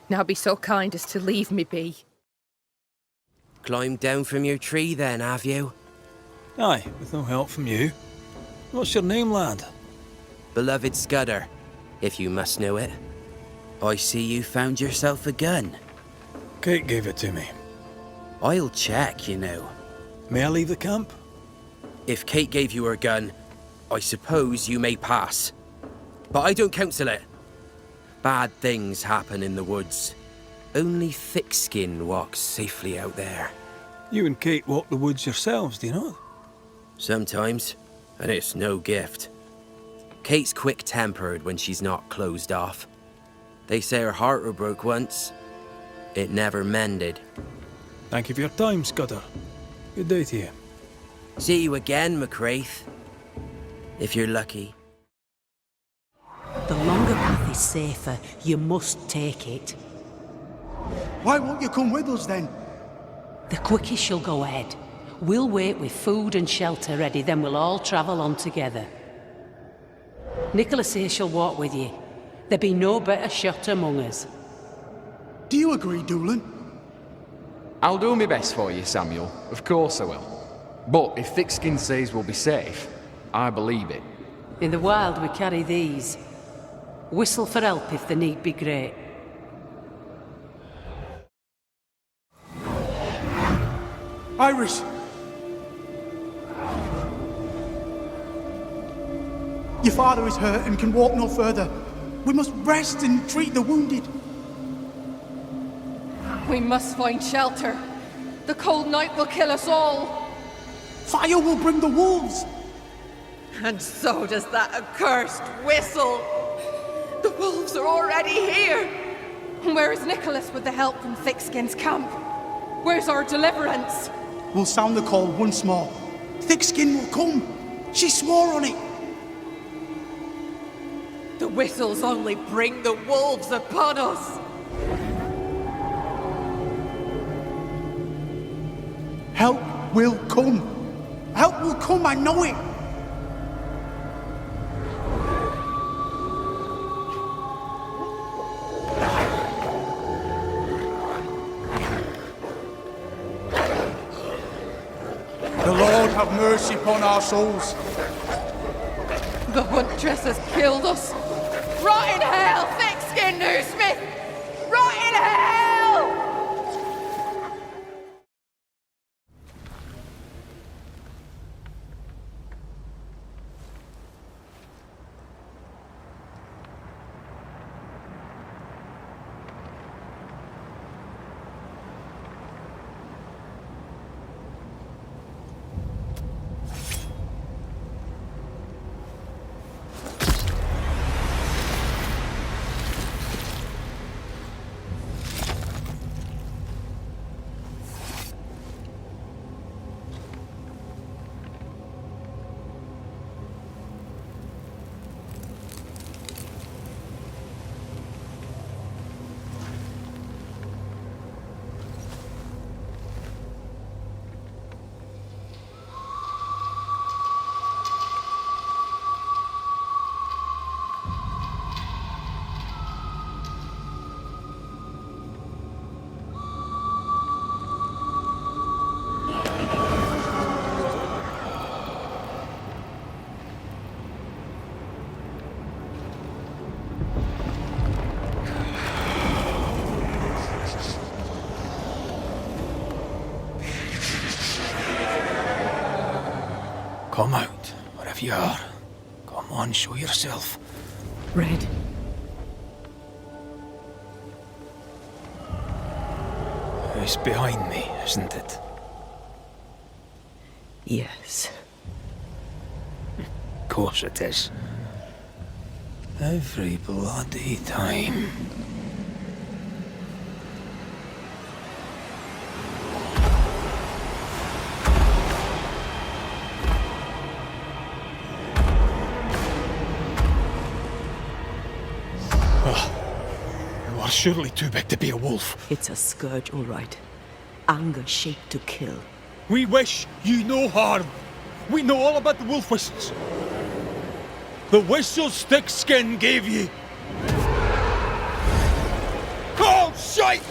Now be so kind as to leave me be. Climbed down from your tree then, have you? Aye, with no help from you. What's your name, lad? Beloved Scudder, if you must know it. I see you found yourself a gun. Kate gave it to me. I'll check, you know. May I leave the camp? If Kate gave you her gun, I suppose you may pass. But I don't counsel it. Bad things happen in the woods. Only thick-skin walks safely out there. You and Kate walk the woods yourselves, do you not? Sometimes, and it's no gift. Kate's quick-tempered when she's not closed off. They say her heart were broke once. It never mended. Thank you for your time, Scudder. Good day to you. See you again, McRaith. If you're lucky. The longer path is safer. You must take it. Why won't you come with us then? The quickest you'll go ahead. We'll wait with food and shelter ready, then we'll all travel on together. Nicholas here shall walk with you. There be no better shot among us. Do you agree, Doolan? I'll do my best for you, Samuel. Of course I will. But if Thickskin says we'll be safe, I believe it. In the wild we carry these. Whistle for help if the need be great. Irish! Your father is hurt and can walk no further. We must rest and treat the wounded. We must find shelter. The cold night will kill us all. Fire will bring the wolves. And so does that accursed whistle. The wolves are already here. Where is Nicholas with the help from Thickskin's camp? Where's our deliverance? We'll sound the call once more. Thickskin will come. She swore on it. The whistles only bring the wolves upon us. Help will come. Help will come, I know it. The Lord have mercy upon our souls. The huntress has killed us. Rot in hell, thick-skinned Newsmith! Rot in hell! Come out, wherever you are. Come on, show yourself. Red. It's behind me, isn't it? Yes. Of course it is. Every bloody time. You are surely too big to be a wolf. It's a scourge, all right. Anger shaped to kill. We wish you no harm. We know all about the wolf whistles. The whistles Thickskin gave you. Oh, shite!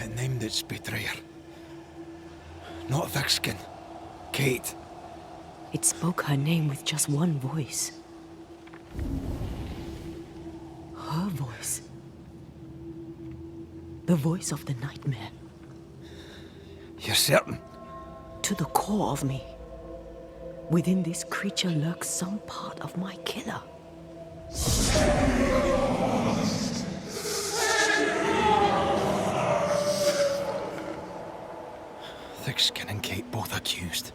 It named its betrayer. Not Thickskin. Kate. It spoke her name with just one voice. Her voice. The voice of the nightmare. You're certain? To the core of me. Within this creature lurks some part of my killer. Thickskin and Kate both accused.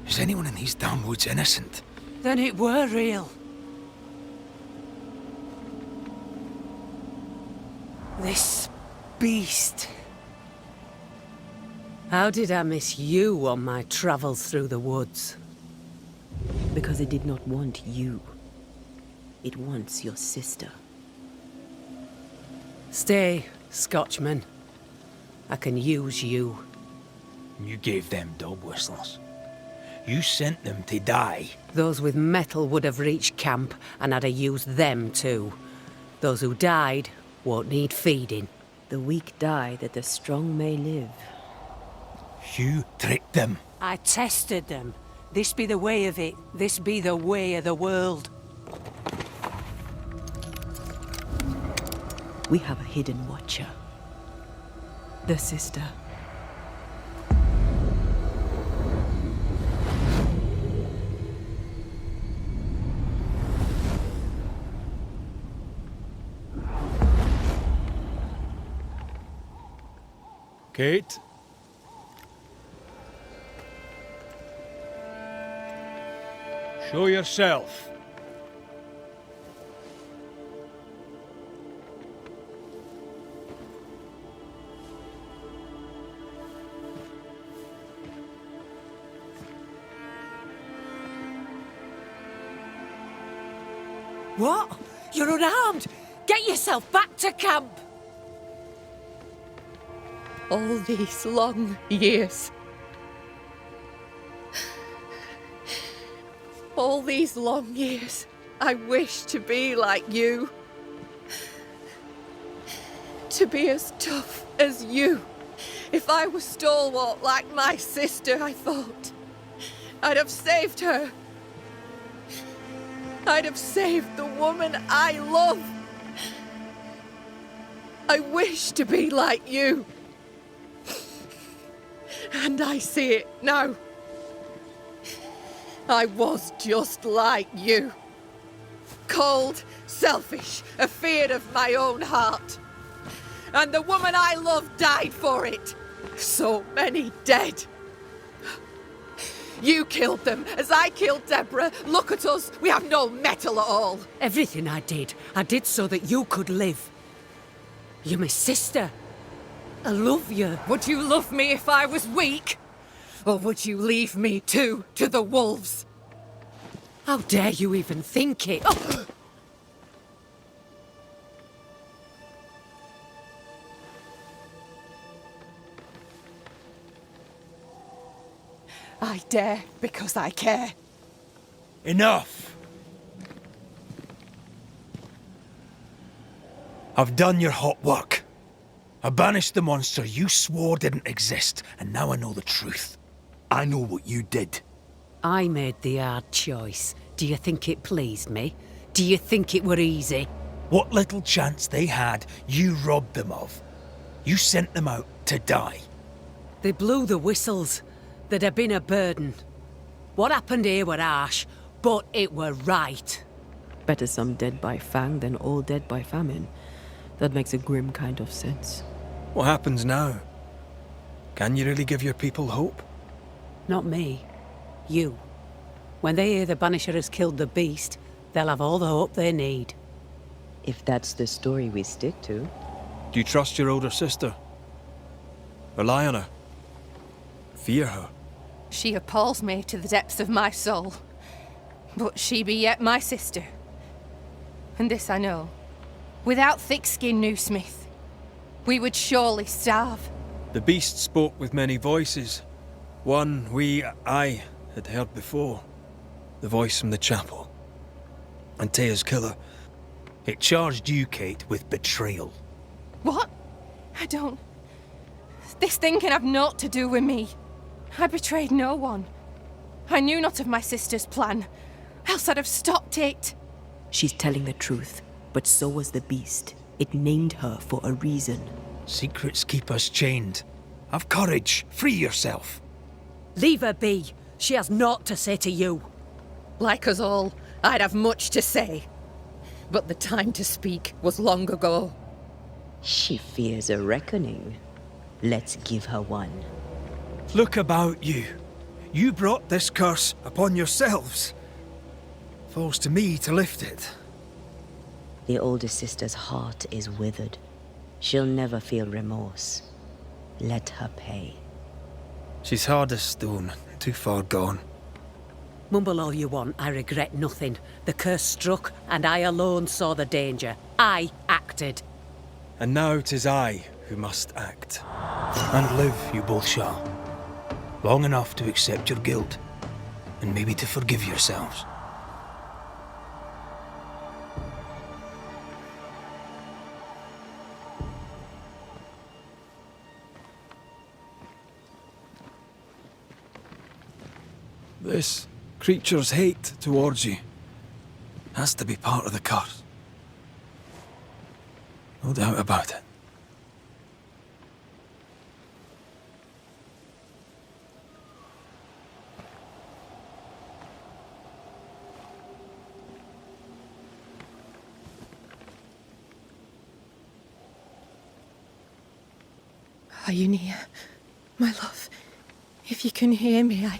Is anyone in these damn woods innocent? Then it were real. This beast. How did I miss you on my travels through the woods? Because it did not want you. It wants your sister. Stay, Scotchman. I can use you. You gave them dog whistlers. You sent them to die. Those with metal would have reached camp, and I'd have used them too. Those who died won't need feeding. The weak die that the strong may live. You tricked them. I tested them. This be the way of it. This be the way of the world. We have a hidden watcher. The sister. Kate? Show yourself. What? You're unarmed! Get yourself back to camp! All these long years. All these long years, I wish to be like you. To be as tough as you. If I was stalwart like my sister, I thought, I'd have saved her. I'd have saved the woman I love. I wish to be like you. And I see it now. I was just like you. Cold, selfish, afeard of my own heart. And the woman I loved died for it. So many dead. You killed them, as I killed Deborah. Look at us. We have no mettle at all. Everything I did so that you could live. You're my sister. I love you. Would you love me if I was weak? Or would you leave me too to the wolves? How dare you even think it? Oh! I dare because I care. Enough! I've done your hot work. I banished the monster you swore didn't exist, and now I know the truth. I know what you did. I made the hard choice. Do you think it pleased me? Do you think it were easy? What little chance they had, you robbed them of. You sent them out to die. They blew the whistles. There'd have been a burden. What happened here were harsh, but it were right. Better some dead by fang than all dead by famine. That makes a grim kind of sense. What happens now? Can you really give your people hope? Not me. You. When they hear the Banisher has killed the beast, they'll have all the hope they need. If that's the story we stick to. Do you trust your older sister? Rely on her? Fear her? She appalls me to the depths of my soul. But she be yet my sister. And this I know. Without thick-skinned Newsmith, we would surely starve. The beast spoke with many voices. One I had heard before. The voice from the chapel. Antea's killer. It charged you, Kate, with betrayal. What? I don't... This thing can have naught to do with me. I betrayed no one. I knew not of my sister's plan, else I'd have stopped it. She's telling the truth, but so was the beast. It named her for a reason. Secrets keep us chained. Have courage. Free yourself. Leave her be. She has naught to say to you. Like us all, I'd have much to say. But the time to speak was long ago. She fears a reckoning. Let's give her one. Look about you. You brought this curse upon yourselves. Falls to me to lift it. The older sister's heart is withered. She'll never feel remorse. Let her pay. She's hard as stone, too far gone. Mumble all you want, I regret nothing. The curse struck, and I alone saw the danger. I acted. And now 'tis I who must act. And live you both shall. Long enough to accept your guilt, and maybe to forgive yourselves. This creature's hate towards you has to be part of the curse. No doubt about it. Are you near, my love? If you can hear me,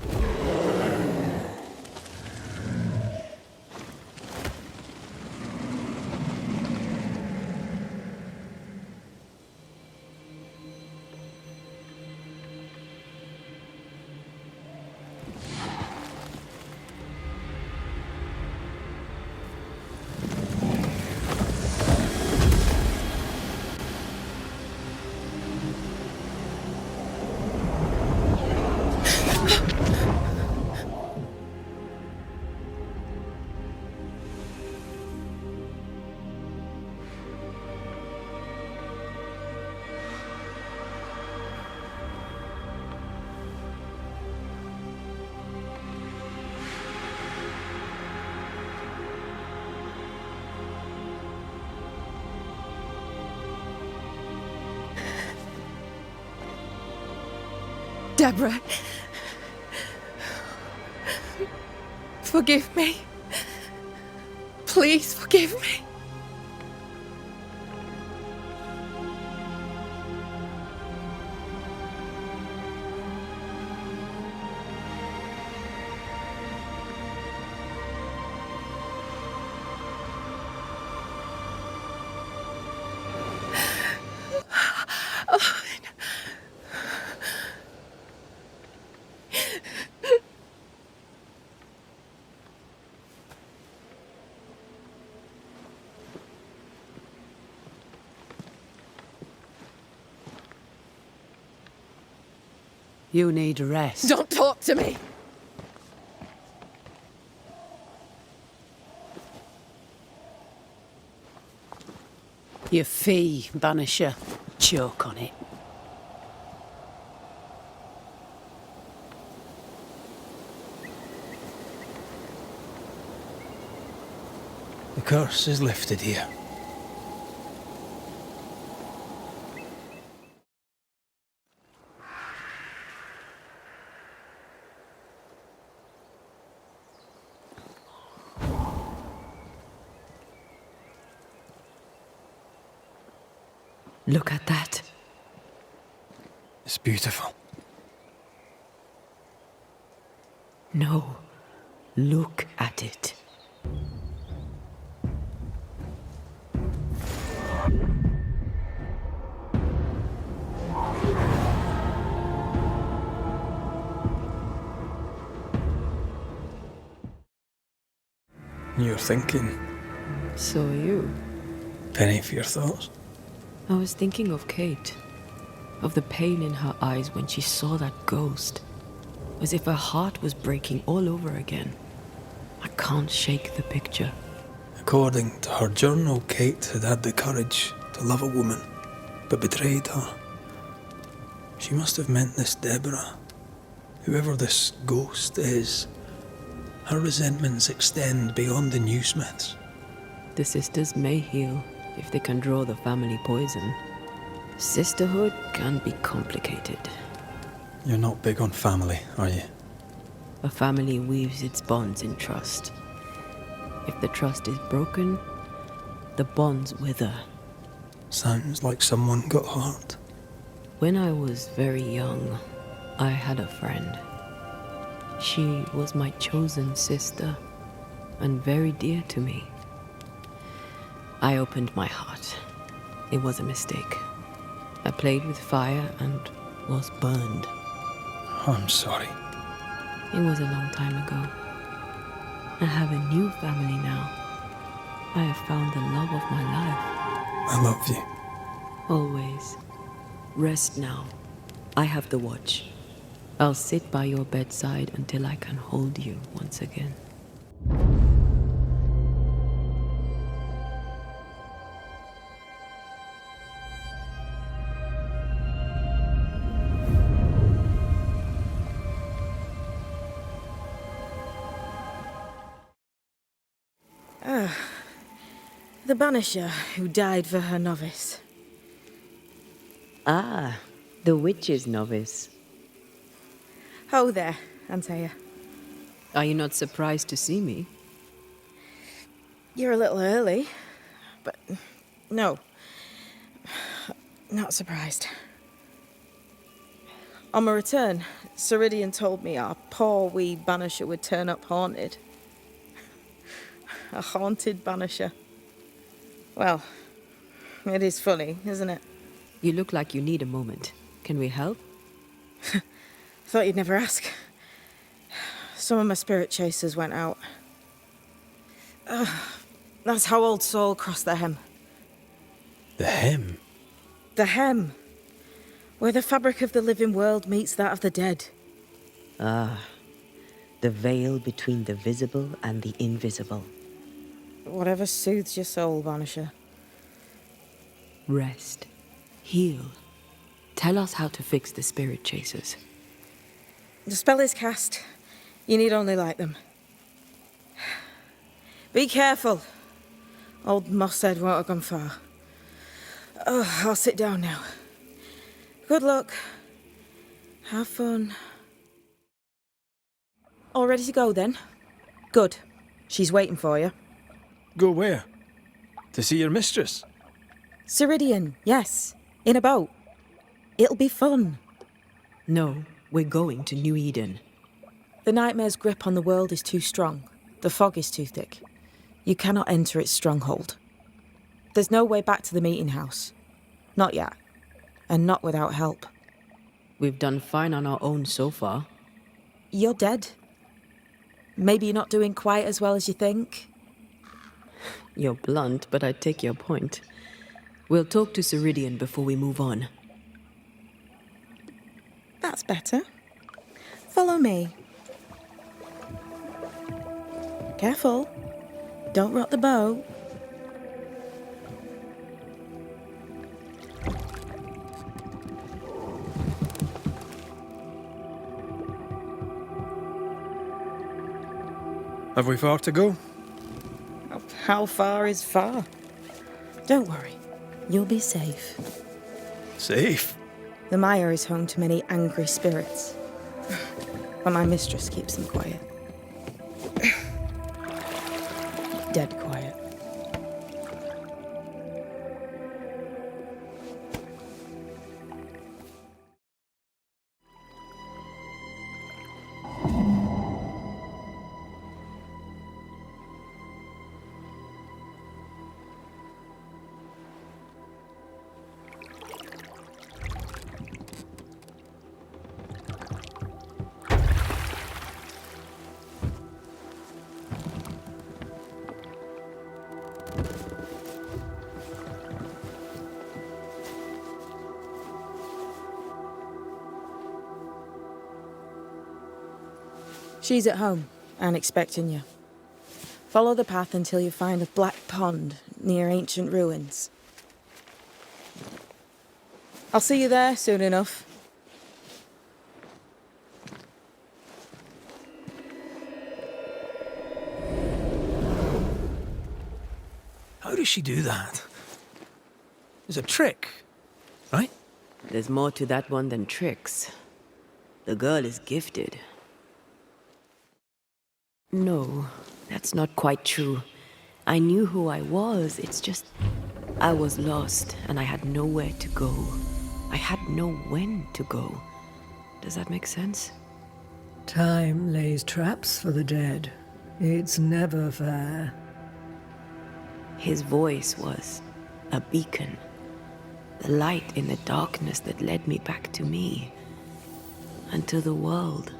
Deborah, forgive me. Please forgive me. You need rest. Don't talk to me! Your fee, Banisher. Choke on it. The curse is lifted here. Look at that. It's beautiful. No, look at it. You're thinking. So are you. Penny for your thoughts. I was thinking of Kate. Of the pain in her eyes when she saw that ghost. As if her heart was breaking all over again. I can't shake the picture. According to her journal, Kate had the courage to love a woman, but betrayed her. She must have meant this Deborah. Whoever this ghost is, her resentments extend beyond the new Smiths. The sisters may heal if they can draw the family poison. Sisterhood can be complicated. You're not big on family, are you? A family weaves its bonds in trust. If the trust is broken, the bonds wither. Sounds like someone got hurt. When I was very young, I had a friend. She was my chosen sister, and very dear to me. I opened my heart. It was a mistake. I played with fire and was burned. I'm sorry. It was a long time ago. I have a new family now. I have found the love of my life. I love you. Always. Rest now. I have the watch. I'll sit by your bedside until I can hold you once again. The Banisher who died for her novice. Ah, the witch's novice. Ho there, Antea. Are you not surprised to see me? You're a little early, but no, not surprised. On my return, Ceridian told me our poor wee Banisher would turn up haunted. A haunted Banisher. Well, it is funny, isn't it? You look like you need a moment. Can we help? Thought you'd never ask. Some of my spirit chasers went out. That's how old Saul crossed the hem. The hem? The hem. Where the fabric of the living world meets that of the dead. Ah, the veil between the visible and the invisible. Whatever soothes your soul, Banisher. Rest. Heal. Tell us how to fix the spirit chasers. The spell is cast. You need only light them. Be careful. Old Mosshead won't have gone far. Oh, I'll sit down now. Good luck. Have fun. All ready to go then? Good. She's waiting for you. Go where? To see your mistress? Ceridian, yes. In a boat. It'll be fun. No, we're going to New Eden. The nightmare's grip on the world is too strong. The fog is too thick. You cannot enter its stronghold. There's no way back to the meeting house. Not yet. And not without help. We've done fine on our own so far. You're dead. Maybe you're not doing quite as well as you think. You're blunt, but I take your point. We'll talk to Ceridian before we move on. That's better. Follow me. Careful. Don't rock the boat. Have we far to go? How far is far? Don't worry. You'll be safe. Safe? The mire is home to many angry spirits. But my mistress keeps them quiet. Dead quiet. She's at home and expecting you. Follow the path until you find a black pond near ancient ruins. I'll see you there soon enough. How does she do that? It's a trick, right? There's more to that one than tricks. The girl is gifted. No, that's not quite true. I knew who I was, it's just... I was lost, and I had nowhere to go. I had no when to go. Does that make sense? Time lays traps for the dead. It's never fair. His voice was a beacon. The light in the darkness that led me back to me. And to the world.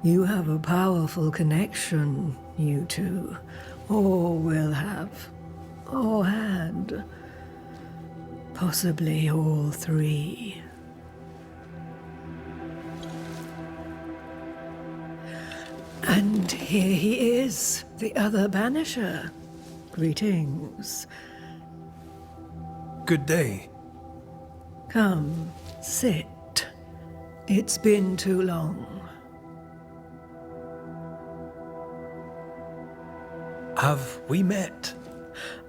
You have a powerful connection, you two. Or will have. Or had. Possibly all three. And here he is, the other Banisher. Greetings. Good day. Come, sit. It's been too long. Have we met?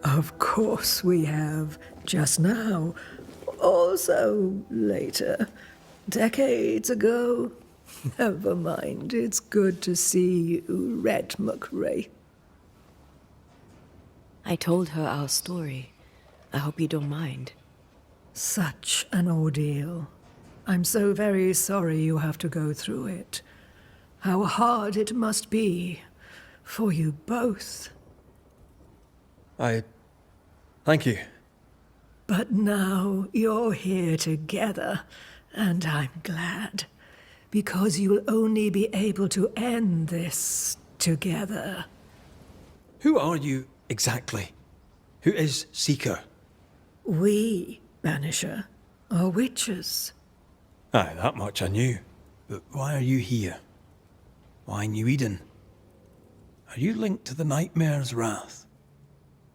Of course we have. Just now. Also later. Decades ago. Never mind. It's good to see you, Red McRae. I told her our story. I hope you don't mind. Such an ordeal. I'm so very sorry you have to go through it. How hard it must be for you both. Thank you. But now you're here together, and I'm glad. Because you'll only be able to end this together. Who are you exactly? Who is Seeker? We, Banisher, are witches. Aye, that much I knew. But why are you here? Why New Eden? Are you linked to the Nightmare's wrath?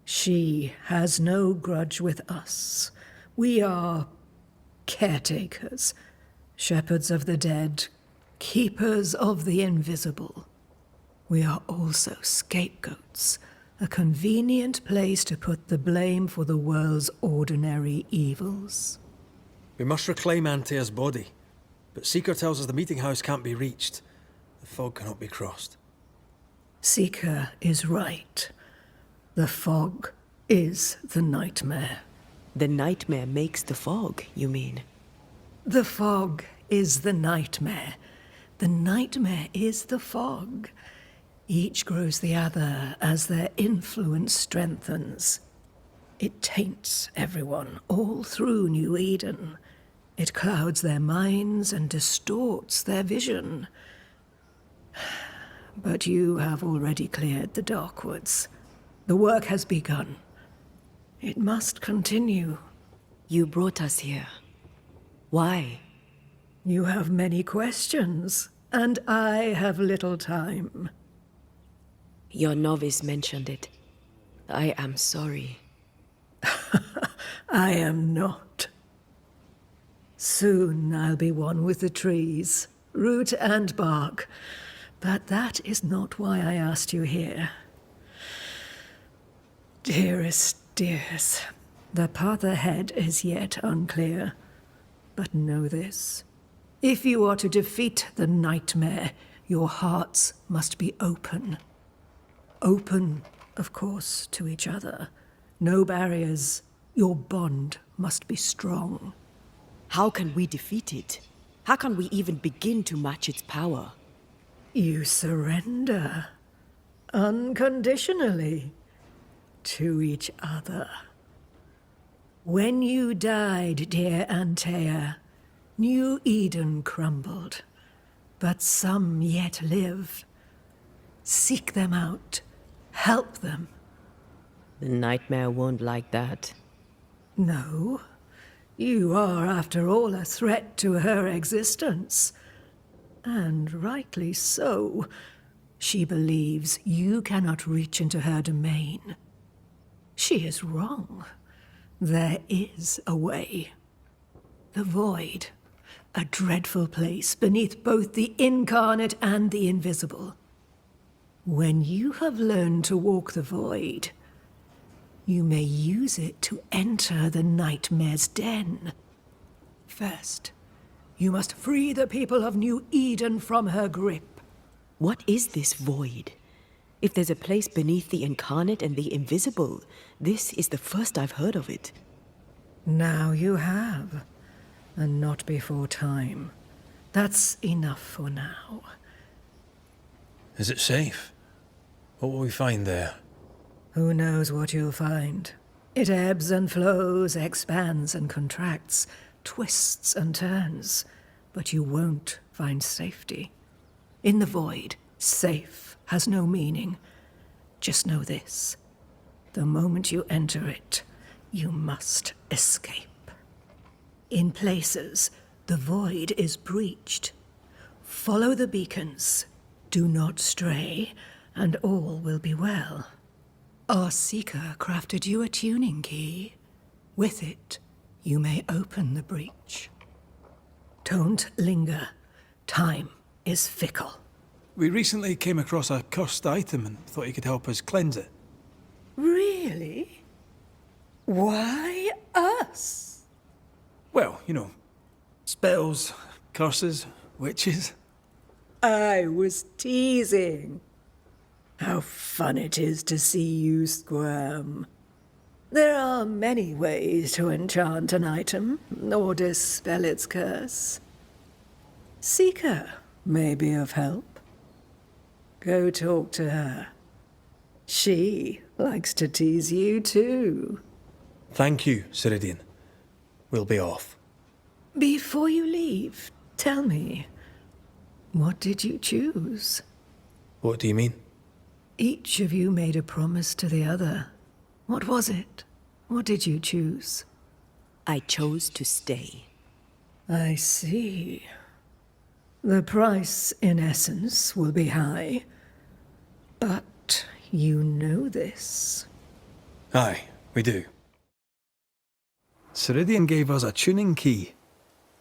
She has no grudge with us. We are caretakers, shepherds of the dead, keepers of the invisible. We are also scapegoats, a convenient place to put the blame for the world's ordinary evils. We must reclaim Antea's body, but Seeker tells us the meeting house can't be reached. The fog cannot be crossed. Seeker is right. The fog is the nightmare. The nightmare makes the fog, you mean? The fog is the nightmare. The nightmare is the fog. Each grows the other as their influence strengthens. It taints everyone all through New Eden. It clouds their minds and distorts their vision. But you have already cleared the Darkwoods. The work has begun. It must continue. You brought us here. Why? You have many questions, and I have little time. Your novice mentioned it. I am sorry. I am not. Soon I'll be one with the trees, root and bark. But that is not why I asked you here. Dearest dears, the path ahead is yet unclear. But know this. If you are to defeat the nightmare, your hearts must be open. Open, of course, to each other. No barriers. Your bond must be strong. How can we defeat it? How can we even begin to match its power? You surrender. Unconditionally. To each other. When you died, dear Antea, New Eden crumbled. But some yet live. Seek them out. Help them. The nightmare won't like that. No. You are, after all, a threat to her existence. And rightly so. She believes you cannot reach into her domain. She is wrong. There is a way. The void. A dreadful place beneath both the incarnate and the invisible. When you have learned to walk the void, you may use it to enter the nightmare's den. First, you must free the people of New Eden from her grip. What is this void? If there's a place beneath the incarnate and the invisible, this is the first I've heard of it. Now you have, and not before time. That's enough for now. Is it safe? What will we find there? Who knows what you'll find? It ebbs and flows, expands and contracts, twists and turns. But you won't find safety. In the void, safe has no meaning. Just know this. The moment you enter it, you must escape. In places, the void is breached. Follow the beacons. Do not stray, and all will be well. Our seeker crafted you a tuning key. With it, you may open the breach. Don't linger. Time is fickle. We recently came across a cursed item and thought you could help us cleanse it. Really? Why us? Well, you know, spells, curses, witches. I was teasing. How fun it is to see you squirm. There are many ways to enchant an item, or dispel its curse. Seeker may be of help. Go talk to her. She likes to tease you too. Thank you, Ciridian. We'll be off. Before you leave, tell me, what did you choose? What do you mean? Each of you made a promise to the other. What was it? What did you choose? I chose to stay. I see. The price, in essence, will be high. But you know this. Aye, we do. Ciridian gave us a tuning key.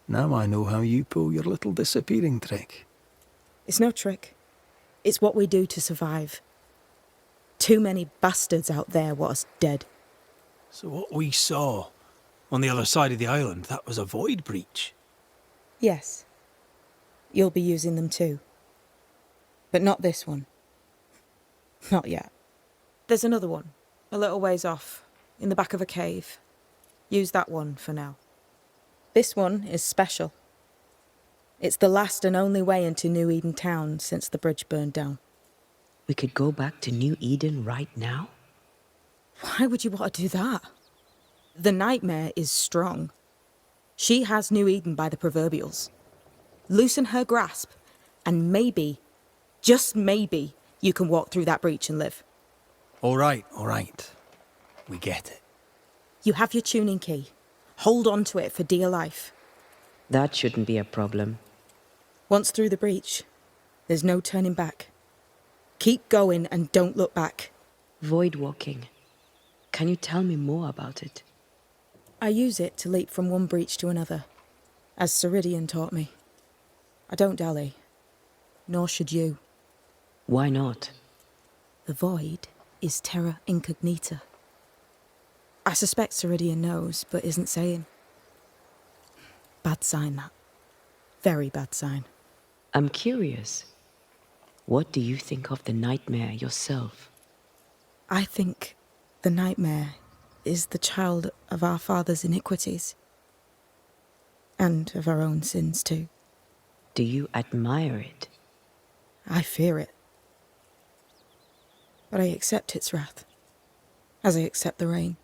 Now I know how you pull your little disappearing trick. It's no trick. It's what we do to survive. Too many bastards out there want us dead. So what we saw on the other side of the island, that was a void breach? Yes. You'll be using them too. But not this one. Not yet. There's another one, a little ways off, in the back of a cave. Use that one for now. This one is special. It's the last and only way into New Eden town since the bridge burned down. We could go back to New Eden right now? Why would you want to do that? The nightmare is strong. She has New Eden by the proverbials. Loosen her grasp, and maybe, just maybe, you can walk through that breach and live. All right. We get it. You have your tuning key. Hold on to it for dear life. That shouldn't be a problem. Once through the breach, There's no turning back. Keep going and don't look back. Void walking. Can you tell me more about it? I use it to leap from one breach to another, as Ceridian taught me. I don't dally, nor should you. Why not? The void is terra incognita. I suspect Ceridian knows, but isn't saying. Bad sign, that. Very bad sign. I'm curious. What do you think of the nightmare yourself? I think the nightmare is the child of our father's iniquities. And of our own sins, too. Do you admire it? I fear it. But I accept its wrath, as I accept the rain.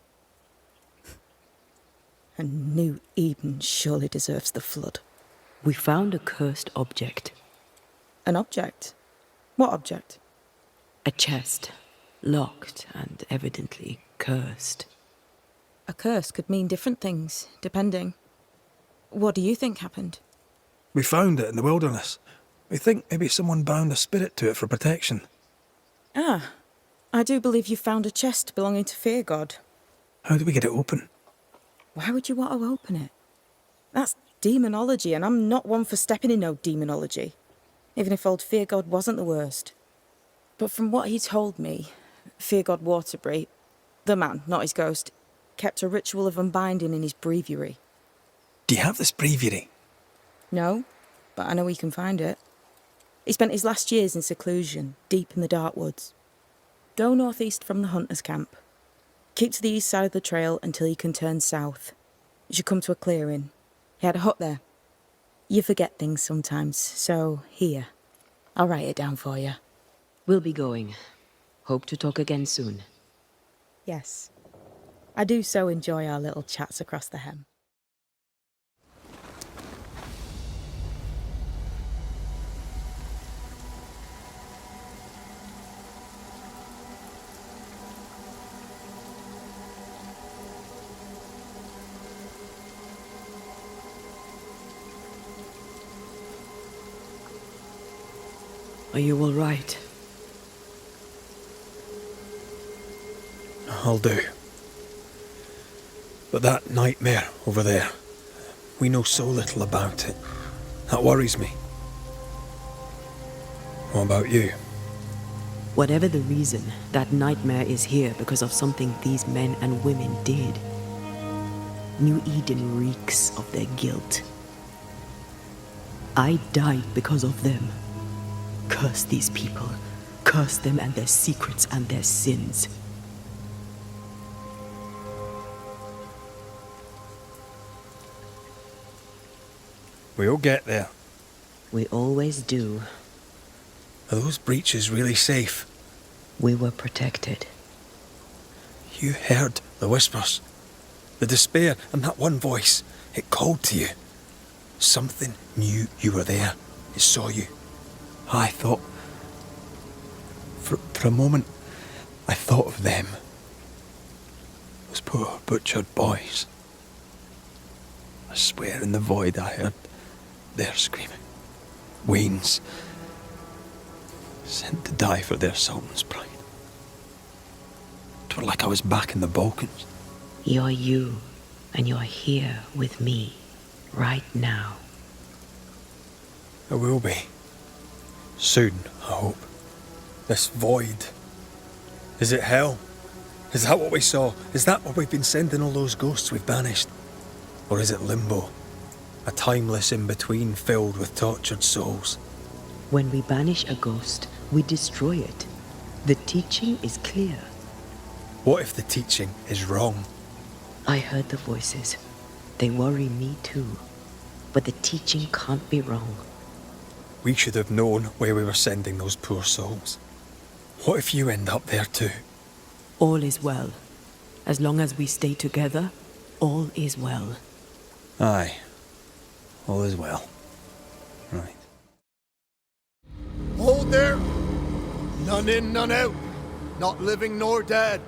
And New Eden surely deserves the flood. We found a cursed object. An object? What object? A chest, locked and evidently cursed. A curse could mean different things, depending. What do you think happened? We found it in the wilderness. We think maybe someone bound a spirit to it for protection. Ah, I do believe you found a chest belonging to Fear God. How do we get it open? Why would you want to open it? That's demonology, and I'm not one for stepping in no demonology. Even if old Fear God wasn't the worst. But from what he told me, Fear God Waterbury, the man, not his ghost, kept a ritual of unbinding in his breviary. Do you have this breviary? No, but I know he can find it. He spent his last years in seclusion, deep in the dark woods. Go northeast from the hunter's camp. Keep to the east side of the trail until you can turn south. You should come to a clearing. He had a hut there. You forget things sometimes, so here. I'll write it down for you. We'll be going. Hope to talk again soon. Yes. I do so enjoy our little chats across the hem. Are you all right? I'll do. But that nightmare over there, we know so little about it. That worries me. What about you? Whatever the reason, that nightmare is here because of something these men and women did. New Eden reeks of their guilt. I died because of them. Curse these people. Curse them and their secrets and their sins. We'll get there. We always do. Are those breaches really safe? We were protected. You heard the whispers, the despair, and that one voice. It called to you. Something knew you were there. It saw you. I thought... For a moment, I thought of them. Those poor butchered boys. I swear in the void I heard their screaming. Wains. Sent to die for their sultan's pride. It was like I was back in the Balkans. You're you, and you're here with me, right now. I will be. Soon, I hope. This void. Is it hell? Is that what we saw? Is that what we've been sending all those ghosts we've banished? Or is it limbo? A timeless in-between filled with tortured souls? When we banish a ghost, we destroy it. The teaching is clear. What if the teaching is wrong? I heard the voices. They worry me too. But the teaching can't be wrong. We should have known where we were sending those poor souls. What if you end up there too? All is well. As long as we stay together, all is well. Aye. All is well. Right. Hold there! None in, none out. Not living nor dead.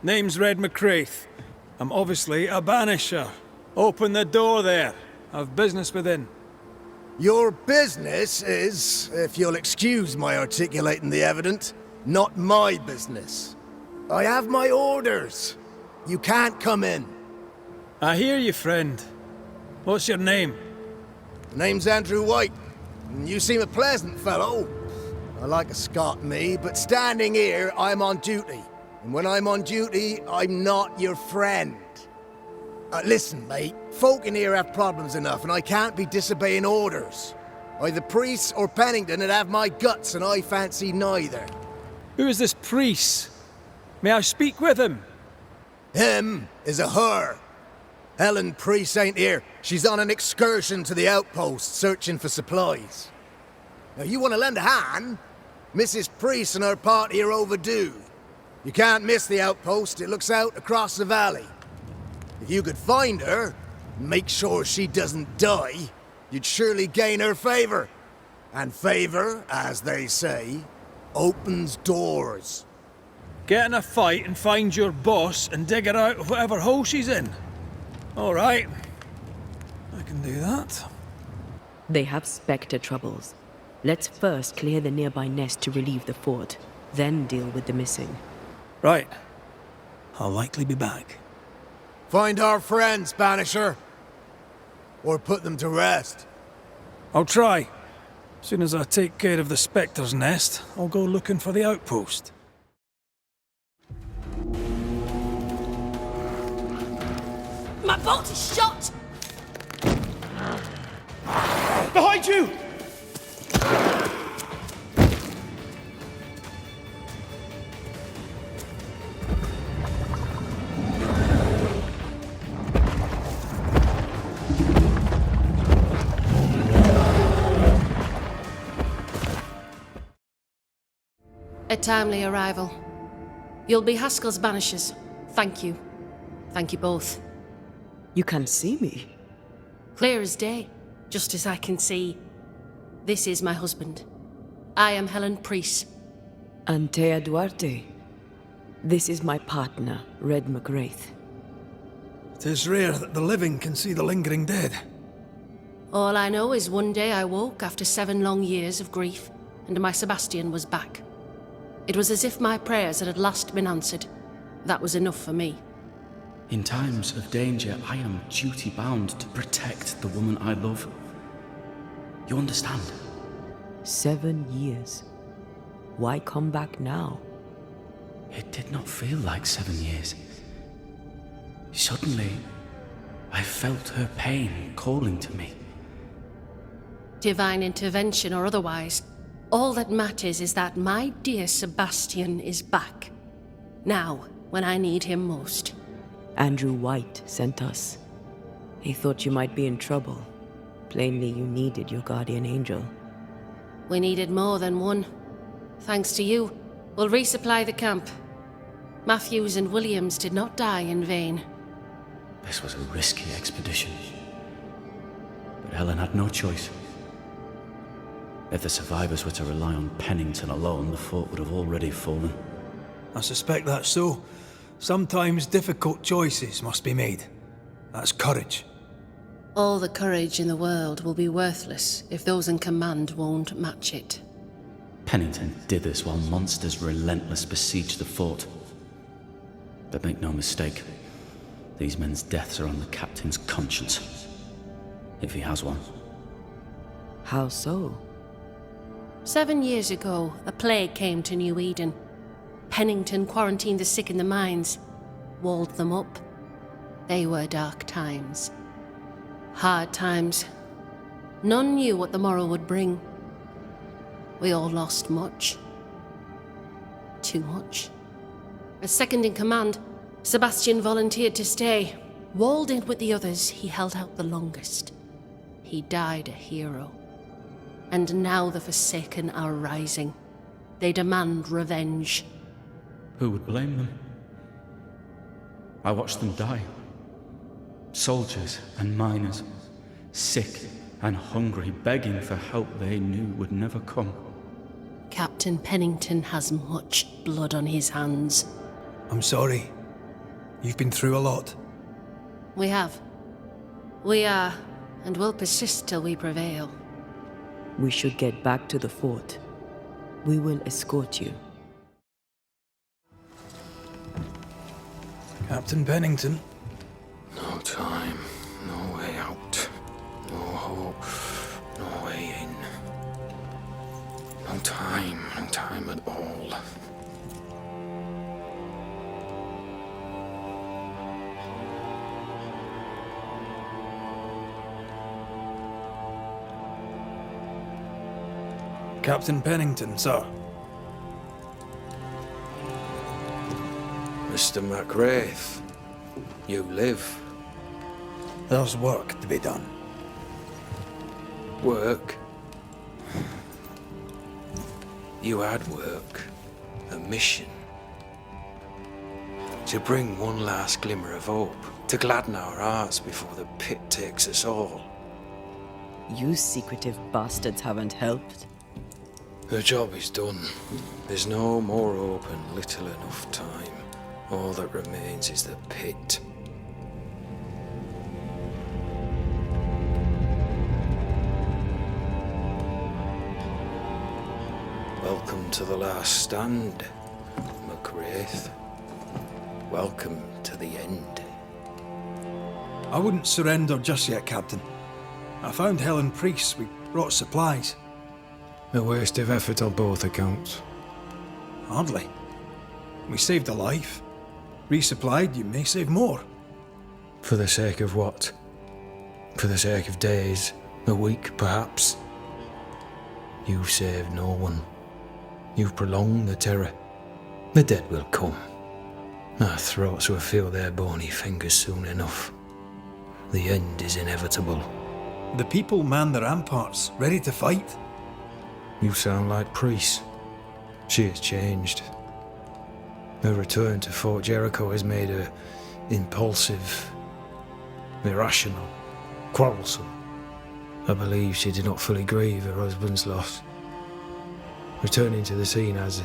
Name's Red McCraith. I'm obviously a banisher. Open the door there. I've business within. Your business is, if you'll excuse my articulating the evident, not my business. I have my orders. You can't come in. I hear you, friend. What's your name? The name's Andrew White. You seem a pleasant fellow. I like a Scot, me, but standing here, I'm on duty. And when I'm on duty, I'm not your friend. Listen, mate, folk in here have problems enough, and I can't be disobeying orders. Either Priest or Pennington would have my guts, and I fancy neither. Who is this priest? May I speak with him? Him is a her. Helen Priest ain't here. She's on an excursion to the outpost, searching for supplies. Now, you want to lend a hand? Mrs. Priest and her party are overdue. You can't miss the outpost. It looks out across the valley. If you could find her, and make sure she doesn't die, you'd surely gain her favor. And favor, as they say, opens doors. Get in a fight and find your boss and dig her out of whatever hole she's in. All right. I can do that. They have spectre troubles. Let's first clear the nearby nest to relieve the fort, then deal with the missing. Right. I'll likely be back. Find our friends, Banisher. Or put them to rest. I'll try. As soon as I take care of the spectre's nest, I'll go looking for the outpost. My bolt is shot! Behind you! A timely arrival. You'll be Haskell's Banishers. Thank you. Thank you both. You can see me? Clear as day, just as I can see. This is my husband. I am Helen Priest. Antea Duarte. This is my partner, Red McGrath. It is rare that the living can see the lingering dead. All I know is one day I woke after 7 long years of grief, and my Sebastian was back. It was as if my prayers had at last been answered. That was enough for me. In times of danger, I am duty-bound to protect the woman I love. You understand? 7 years. Why come back now? It did not feel like 7 years. Suddenly, I felt her pain calling to me. Divine intervention or otherwise, all that matters is that my dear Sebastian is back. Now, when I need him most. Andrew White sent us. He thought you might be in trouble. Plainly, you needed your guardian angel. We needed more than one. Thanks to you, we'll resupply the camp. Matthews and Williams did not die in vain. This was a risky expedition. But Helen had no choice. If the survivors were to rely on Pennington alone, the fort would have already fallen. I suspect that's so. Sometimes difficult choices must be made. That's courage. All the courage in the world will be worthless if those in command won't match it. Pennington did this while monsters relentless besieged the fort. But make no mistake, these men's deaths are on the captain's conscience. If he has one. How so? 7 years ago, a plague came to New Eden. Pennington quarantined the sick in the mines, walled them up. They were dark times. Hard times. None knew what the morrow would bring. We all lost much. Too much. As second in command, Sebastian volunteered to stay. Walled in with the others, he held out the longest. He died a hero. And now the Forsaken are rising. They demand revenge. Who would blame them? I watched them die. Soldiers and miners, sick and hungry, begging for help they knew would never come. Captain Pennington has much blood on his hands. I'm sorry. You've been through a lot. We have. We are, and will persist till we prevail. We should get back to the fort. We will escort you. Captain Pennington. No time, no way out, no hope, no way in. No time at all. Captain Pennington, sir. Mr. MacRaith, you live. There's work to be done. Work? You had work. A mission. To bring one last glimmer of hope. To gladden our hearts before the pit takes us all. You secretive bastards haven't helped. The job is done. There's no more hope and little enough time. All that remains is the pit. Welcome to the last stand, MacRaith. Welcome to the end. I wouldn't surrender just yet, Captain. I found Helen Priest. We brought supplies. A waste of effort on both accounts. Hardly. We saved a life. Resupplied, you may save more. For the sake of what? For the sake of days, a week perhaps? You've saved no one. You've prolonged the terror. The dead will come. Our throats will feel their bony fingers soon enough. The end is inevitable. The people man the ramparts, ready to fight. You sound like Priest. She has changed. Her return to Fort Jericho has made her impulsive, irrational, quarrelsome. I believe she did not fully grieve her husband's loss. Returning to the scene has,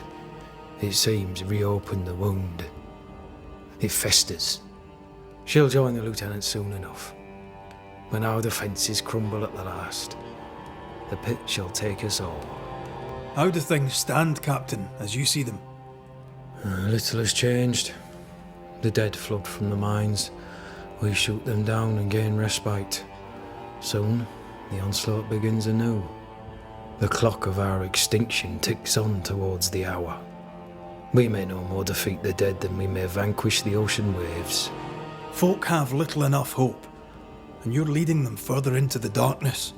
it seems, reopened the wound. It festers. She'll join the lieutenant soon enough. When our defences crumble at the last, the pit shall take us all. How do things stand, Captain, as you see them? Little has changed. The dead flood from the mines. We shoot them down and gain respite. Soon, the onslaught begins anew. The clock of our extinction ticks on towards the hour. We may no more defeat the dead than we may vanquish the ocean waves. Folk have little enough hope, and you're leading them further into the darkness.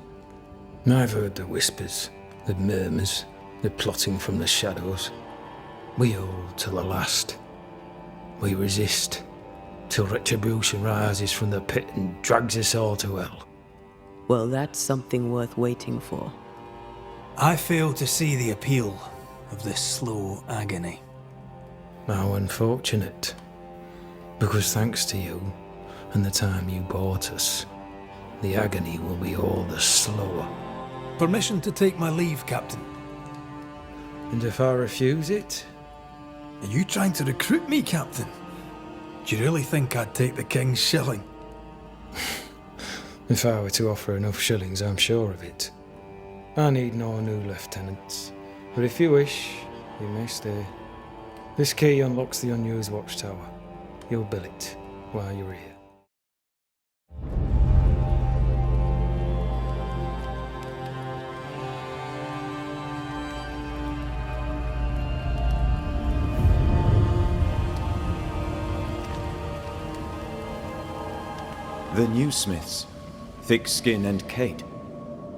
I've heard the whispers, the murmurs, the plotting from the shadows. We hold till the last. We resist, till retribution rises from the pit and drags us all to hell. Well, that's something worth waiting for. I fail to see the appeal of this slow agony. How unfortunate. Because thanks to you, and the time you bought us, the agony will be all the slower. Permission to take my leave, Captain. And if I refuse it? Are you trying to recruit me, Captain? Do you really think I'd take the King's shilling? If I were to offer enough shillings, I'm sure of it. I need no new lieutenants. But if you wish, you may stay. This key unlocks the unused watchtower. You'll bill it while you're here. The new Smiths, Thickskin and Kate,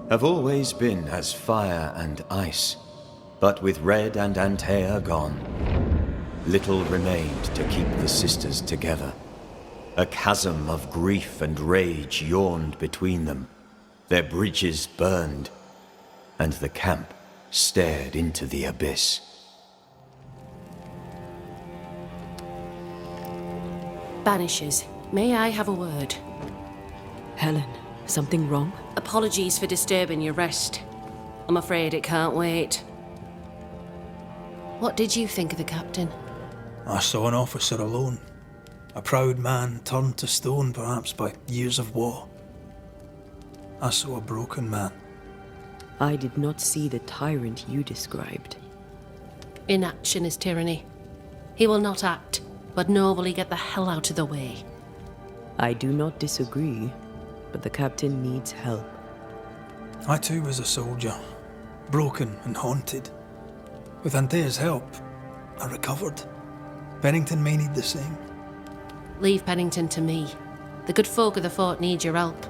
have always been as fire and ice, but with Red and Antea gone, little remained to keep the sisters together. A chasm of grief and rage yawned between them, their bridges burned, and the camp stared into the abyss. Banishers, may I have a word? Helen, something wrong? Apologies for disturbing your rest. I'm afraid it can't wait. What did you think of the captain? I saw an officer alone. A proud man turned to stone, perhaps by years of war. I saw a broken man. I did not see the tyrant you described. Inaction is tyranny. He will not act, but nobly get the hell out of the way. I do not disagree, but the captain needs help. I too was a soldier, broken and haunted. With Antea's help, I recovered. Pennington may need the same. Leave Pennington to me. The good folk of the fort need your help.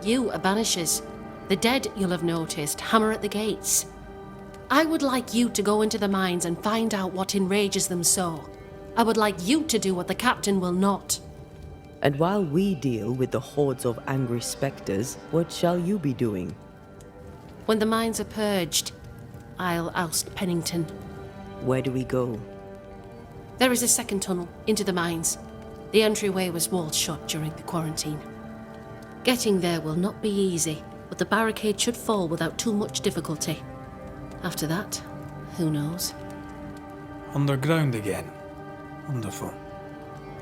You are Banishers. The dead, you'll have noticed, hammer at the gates. I would like you to go into the mines and find out what enrages them so. I would like you to do what the captain will not. And while we deal with the hordes of angry specters, what shall you be doing? When the mines are purged, I'll oust Pennington. Where do we go? There is a second tunnel into the mines. The entryway was walled shut during the quarantine. Getting there will not be easy, but the barricade should fall without too much difficulty. After that, who knows? Underground again. Wonderful.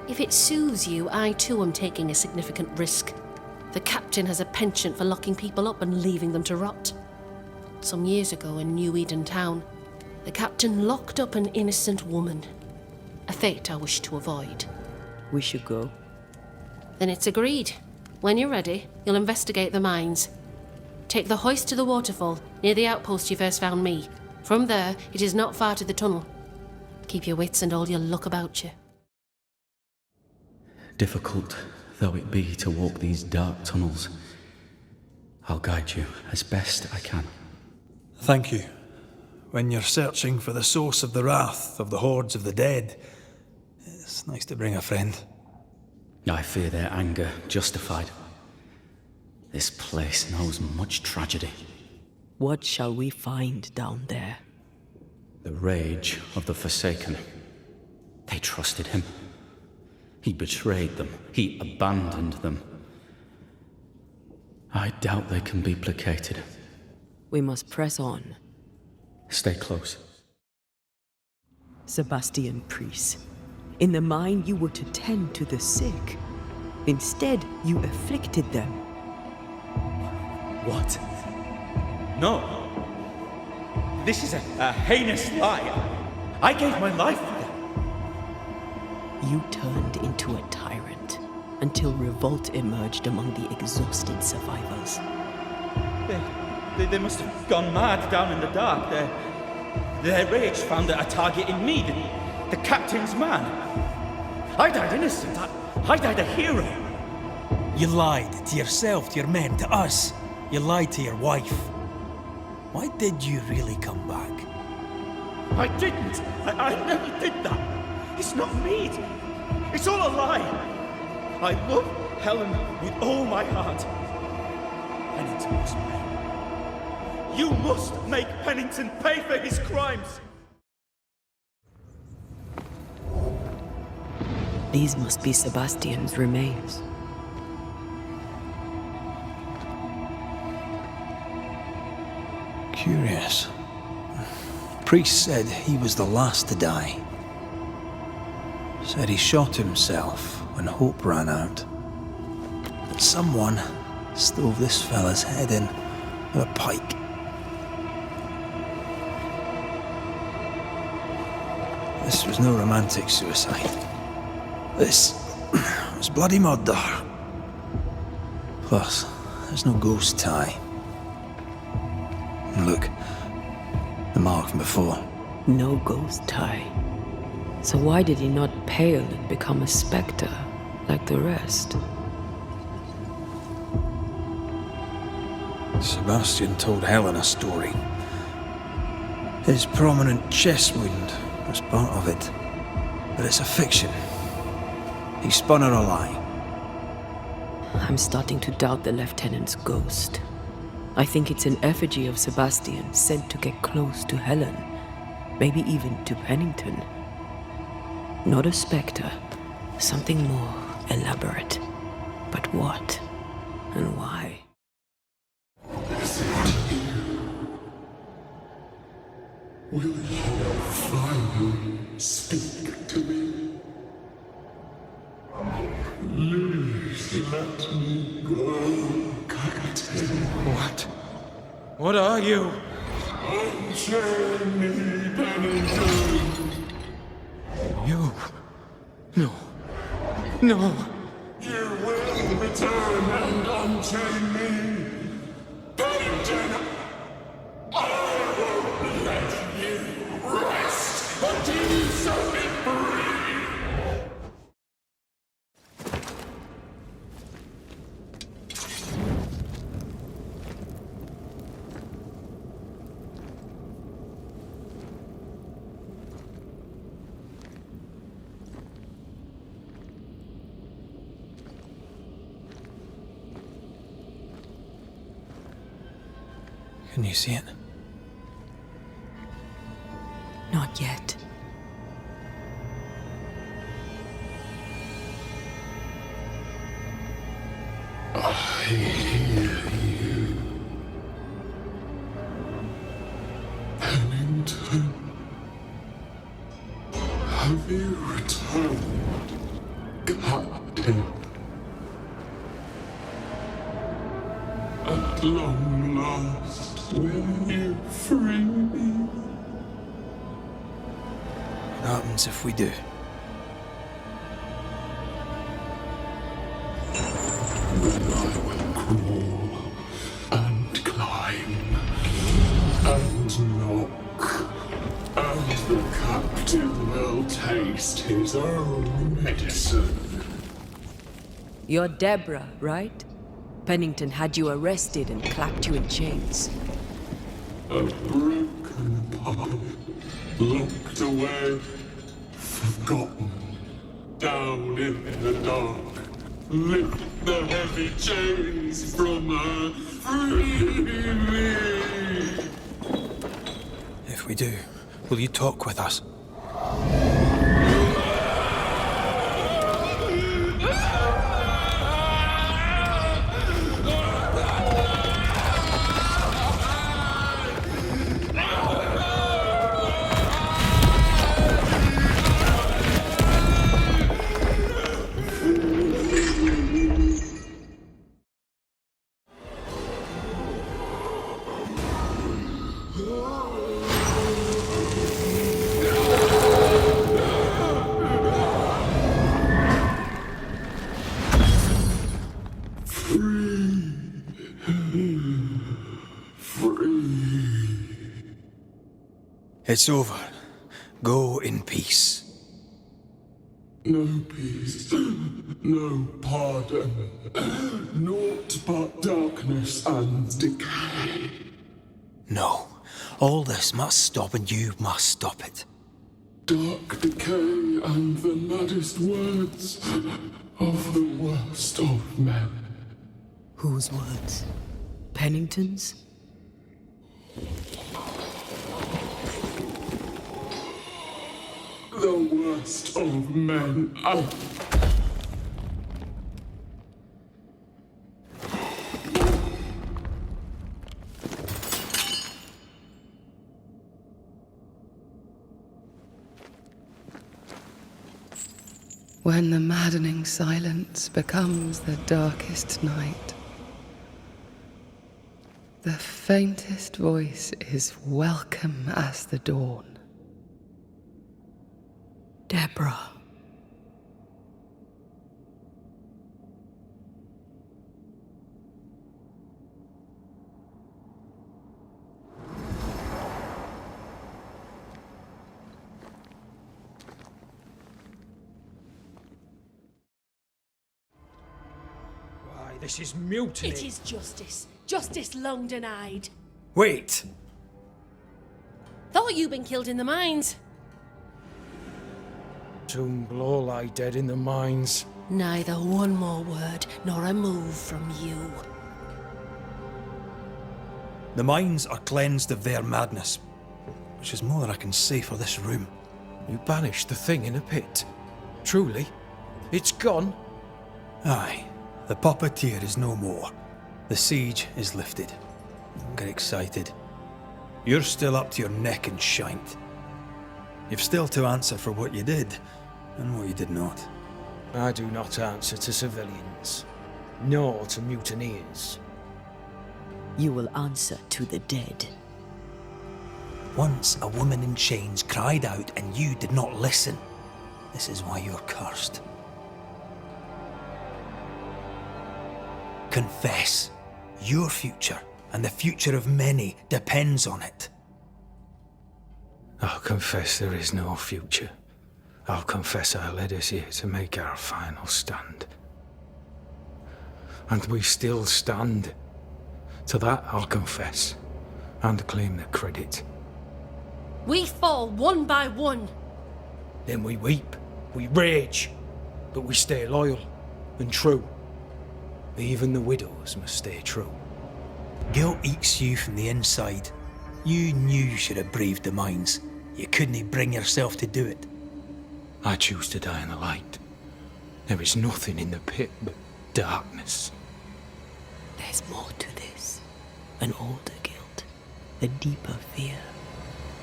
If it soothes you, I too am taking a significant risk. The captain has a penchant for locking people up and leaving them to rot. Some years ago in New Eden Town, the captain locked up an innocent woman. A fate I wish to avoid. We should go. Then it's agreed. When you're ready, you'll investigate the mines. Take the hoist to the waterfall, near the outpost you first found me. From there, it is not far to the tunnel. Keep your wits and all your luck about you. Difficult though it be to walk these dark tunnels, I'll guide you as best I can. Thank you. When you're searching for the source of the wrath of the hordes of the dead, it's nice to bring a friend. I fear their anger justified. This place knows much tragedy. What shall we find down there? The rage of the Forsaken. They trusted him. He betrayed them. He abandoned them. I doubt they can be placated. We must press on. Stay close. Sebastian Priest. In the mine you were to tend to the sick. Instead, you afflicted them. What? No. This is a heinous lie. I gave my life for them. You turned into a tyrant until revolt emerged among the exhausted survivors. They must have gone mad down in the dark. Their rage found a target in me, the captain's man. I died innocent. I died a hero. You lied to yourself, to your men, to us. You lied to your wife. Why did you really come back? I didn't. I never did that. It's not me. It's all a lie. I love Helen with all my heart. Pennington must pay. You must make Pennington pay for his crimes. These must be Sebastian's remains. Curious. Priest said he was the last to die. Said he shot himself when hope ran out. That someone stove this fella's head in with a pike. This was no romantic suicide. This was bloody murder. Plus, there's no ghost tie. And look, the mark from before. No ghost tie. So why did he not pale and become a spectre like the rest? Sebastian told Helen a story. His prominent chest wound was part of it. But it's a fiction. He spun her a lie. I'm starting to doubt the lieutenant's ghost. I think it's an effigy of Sebastian sent to get close to Helen. Maybe even to Pennington. Not a spectre. Something more elaborate. But what? And why? Will you finally speak to me? Please let me go, Captain. What? What are you? Unchain me, Pennington! You? No. No. You will return and unchain me! Pennington! I won't let you rest until you set me free! Can you see it? Not yet. I hear you. Pennington. Have you returned, Captain? At long last, will you free me? What happens if we do? Then I will crawl and climb and knock, and the captain will taste his own medicine. You're Deborah, right? Pennington had you arrested and clapped you in chains. A broken pipe, locked away, forgotten, down in the dark. Lift the heavy chains from her, free me! If we do, will you talk with us? It's over. Go in peace. No peace, no pardon, naught but darkness and decay. No. All this must stop and you must stop it. Dark decay and the maddest words of the worst of men. Whose words? Pennington's? The worst of men. When the maddening silence becomes the darkest night, the faintest voice is welcome as the dawn. Deborah. Why, this is mutiny. It is justice. Justice long denied. Wait! Thought you'd been killed in the mines. Soon will all lie dead in the mines. Neither one more word nor a move from you. The mines are cleansed of their madness, which is more than I can say for this room. You banished the thing in a pit. Truly? It's gone? Aye. The puppeteer is no more. The siege is lifted. Don't get excited. You're still up to your neck in shite. You've still to answer for what you did, and what you did not. I do not answer to civilians, nor to mutineers. You will answer to the dead. Once a woman in chains cried out and you did not listen. This is why you're cursed. Confess. Your future and the future of many depends on it. I'll confess there is no future. I'll confess I led us here to make our final stand. And we still stand. To that I'll confess, and claim the credit. We fall one by one. Then we weep, we rage, but we stay loyal and true. Even the widows must stay true. Guilt eats you from the inside. You knew you should have braved the mines. You couldn't bring yourself to do it. I choose to die in the light. There is nothing in the pit but darkness. There's more to this. An older guilt. A deeper fear.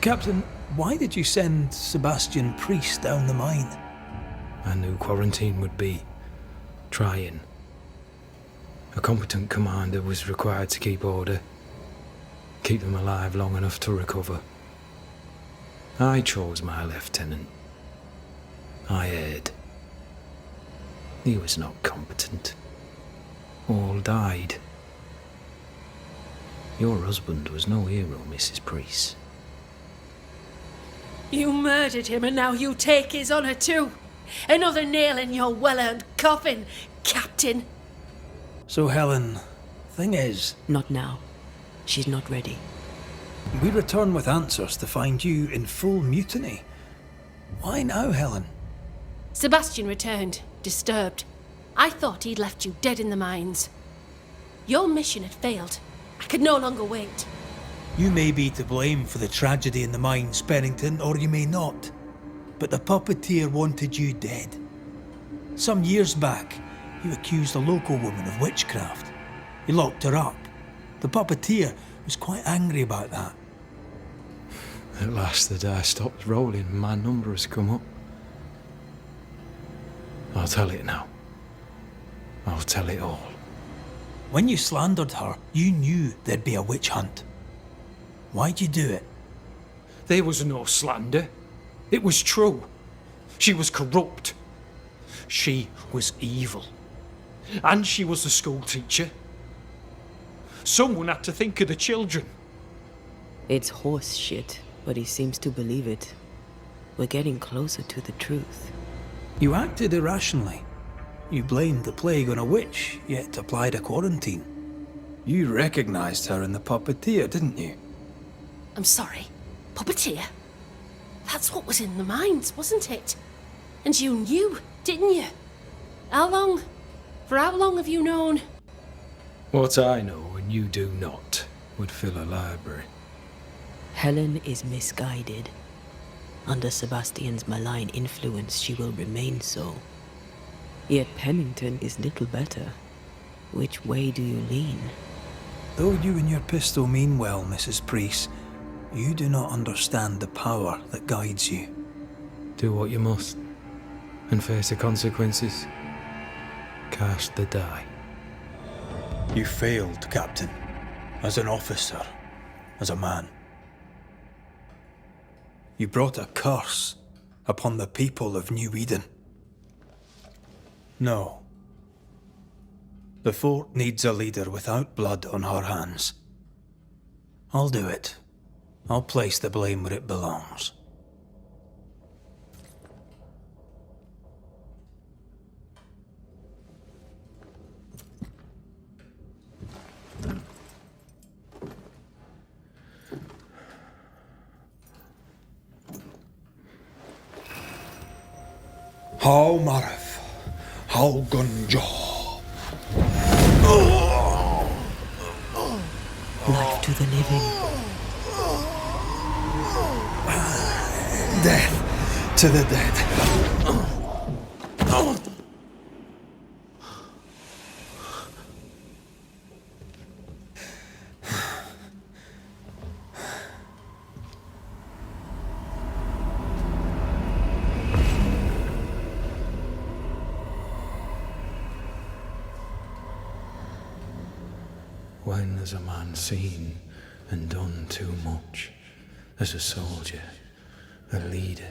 Captain, why did you send Sebastian Priest down the mine? I knew quarantine would be trying. A competent commander was required to keep order. Keep them alive long enough to recover. I chose my lieutenant. I erred. He was not competent. All died. Your husband was no hero, Mrs. Priest. You murdered him and now you take his honour too. Another nail in your well-earned coffin, Captain. So, Helen, thing is... Not now. She's not ready. We return with answers to find you in full mutiny. Why now, Helen? Sebastian returned, disturbed. I thought he'd left you dead in the mines. Your mission had failed. I could no longer wait. You may be to blame for the tragedy in the mines, Pennington, or you may not. But the puppeteer wanted you dead. Some years back, you accused a local woman of witchcraft. You locked her up. The puppeteer was quite angry about that. At last the die stopped rolling and my number has come up. I'll tell it now. I'll tell it all. When you slandered her, you knew there'd be a witch hunt. Why'd you do it? There was no slander. It was true. She was corrupt. She was evil. And she was the school teacher. Someone had to think of the children. It's horse shit, but he seems to believe it. We're getting closer to the truth. You acted irrationally. You blamed the plague on a witch, yet applied a quarantine. You recognized her in the puppeteer, didn't you? I'm sorry. Puppeteer? That's what was in the mines, wasn't it? And you knew, didn't you? How long? For how long have you known? What I know and you do not would fill a library. Helen is misguided. Under Sebastian's malign influence, she will remain so. Yet Pennington is little better. Which way do you lean? Though you and your pistol mean well, Mrs. Priest, you do not understand the power that guides you. Do what you must, and face the consequences. Cast the die. You failed, Captain. As an officer, as a man. You brought a curse upon the people of New Eden. No. The fort needs a leader without blood on her hands. I'll do it. I'll place the blame where it belongs. How Marif, how Gunjo. Life to the living. Death to the dead. when has a man seen and done too much? As a soldier, a leader,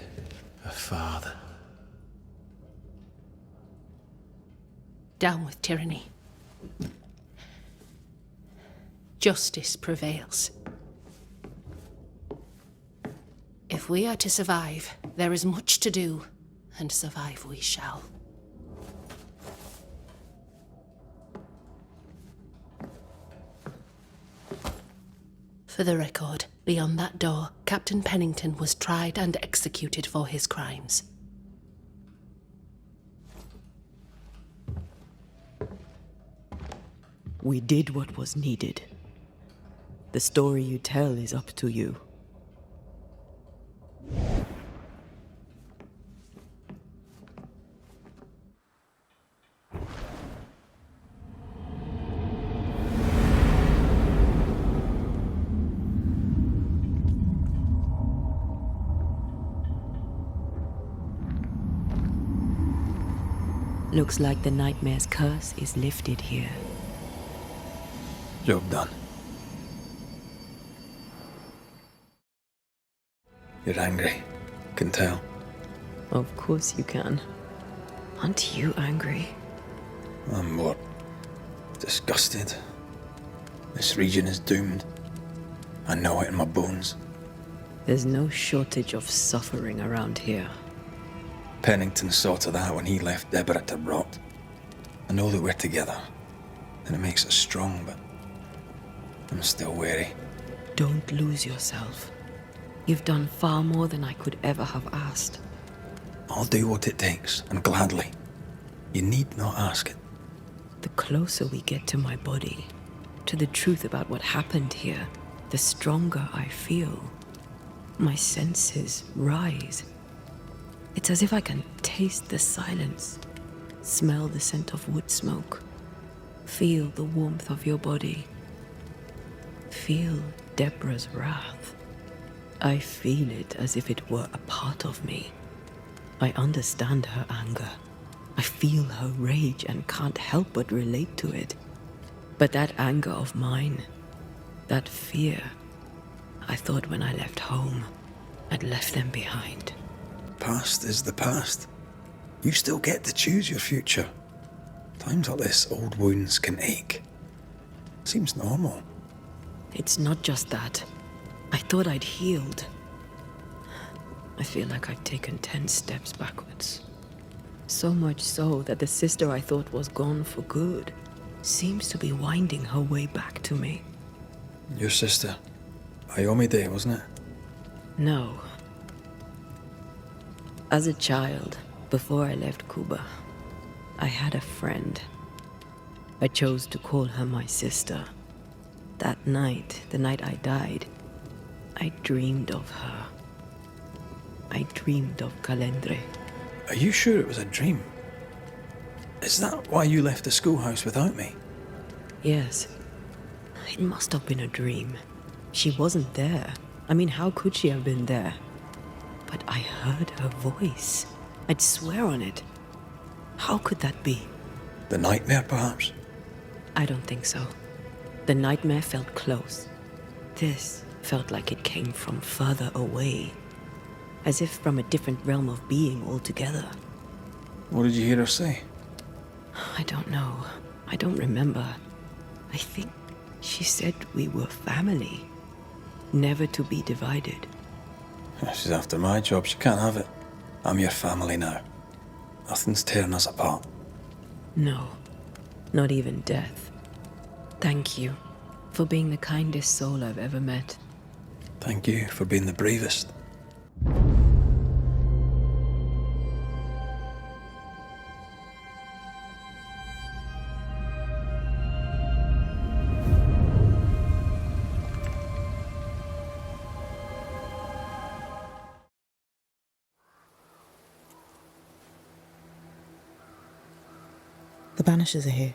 a father. Down with tyranny. Justice prevails. If we are to survive, there is much to do, and survive we shall. For the record, beyond that door, Captain Pennington was tried and executed for his crimes. We did what was needed. The story you tell is up to you. Looks like the nightmare's curse is lifted here. Job done. You're angry. Can tell. Of course you can. Aren't you angry? I'm more disgusted. This region is doomed. I know it in my bones. There's no shortage of suffering around here. Pennington sorted out when he left Deborah to rot. I know that we're together, and it makes us strong, but I'm still wary. Don't lose yourself. You've done far more than I could ever have asked. I'll do what it takes, and gladly. You need not ask it. The closer we get to my body, to the truth about what happened here, the stronger I feel. My senses rise. It's as if I can taste the silence, smell the scent of wood smoke, feel the warmth of your body, feel Deborah's wrath. I feel it as if it were a part of me. I understand her anger. I feel her rage and can't help but relate to it. But that anger of mine, that fear, I thought when I left home, I'd left them behind. Past is the past. You still get to choose your future. Times like this, old wounds can ache. Seems normal. It's not just that. I thought I'd healed. I feel like I've taken 10 steps backwards. So much so that the sister I thought was gone for good seems to be winding her way back to me. Your sister. Ayomide, wasn't it? No. As a child, before I left Cuba, I had a friend. I chose to call her my sister. That night, the night I died, I dreamed of her. I dreamed of Calendre. Are you sure it was a dream? Is that why you left the schoolhouse without me? Yes. It must have been a dream. She wasn't there. I mean, how could she have been there? But I heard her voice. I'd swear on it. How could that be? The nightmare, perhaps? I don't think so. The nightmare felt close. This felt like it came from further away. As if from a different realm of being altogether. What did you hear her say? I don't know. I don't remember. I think she said we were family. Never to be divided. She's after my job. She can't have it. I'm your family now. Nothing's tearing us apart. No. Not even death. Thank you for being the kindest soul I've ever met. Thank you for being the bravest. The Banishers are here.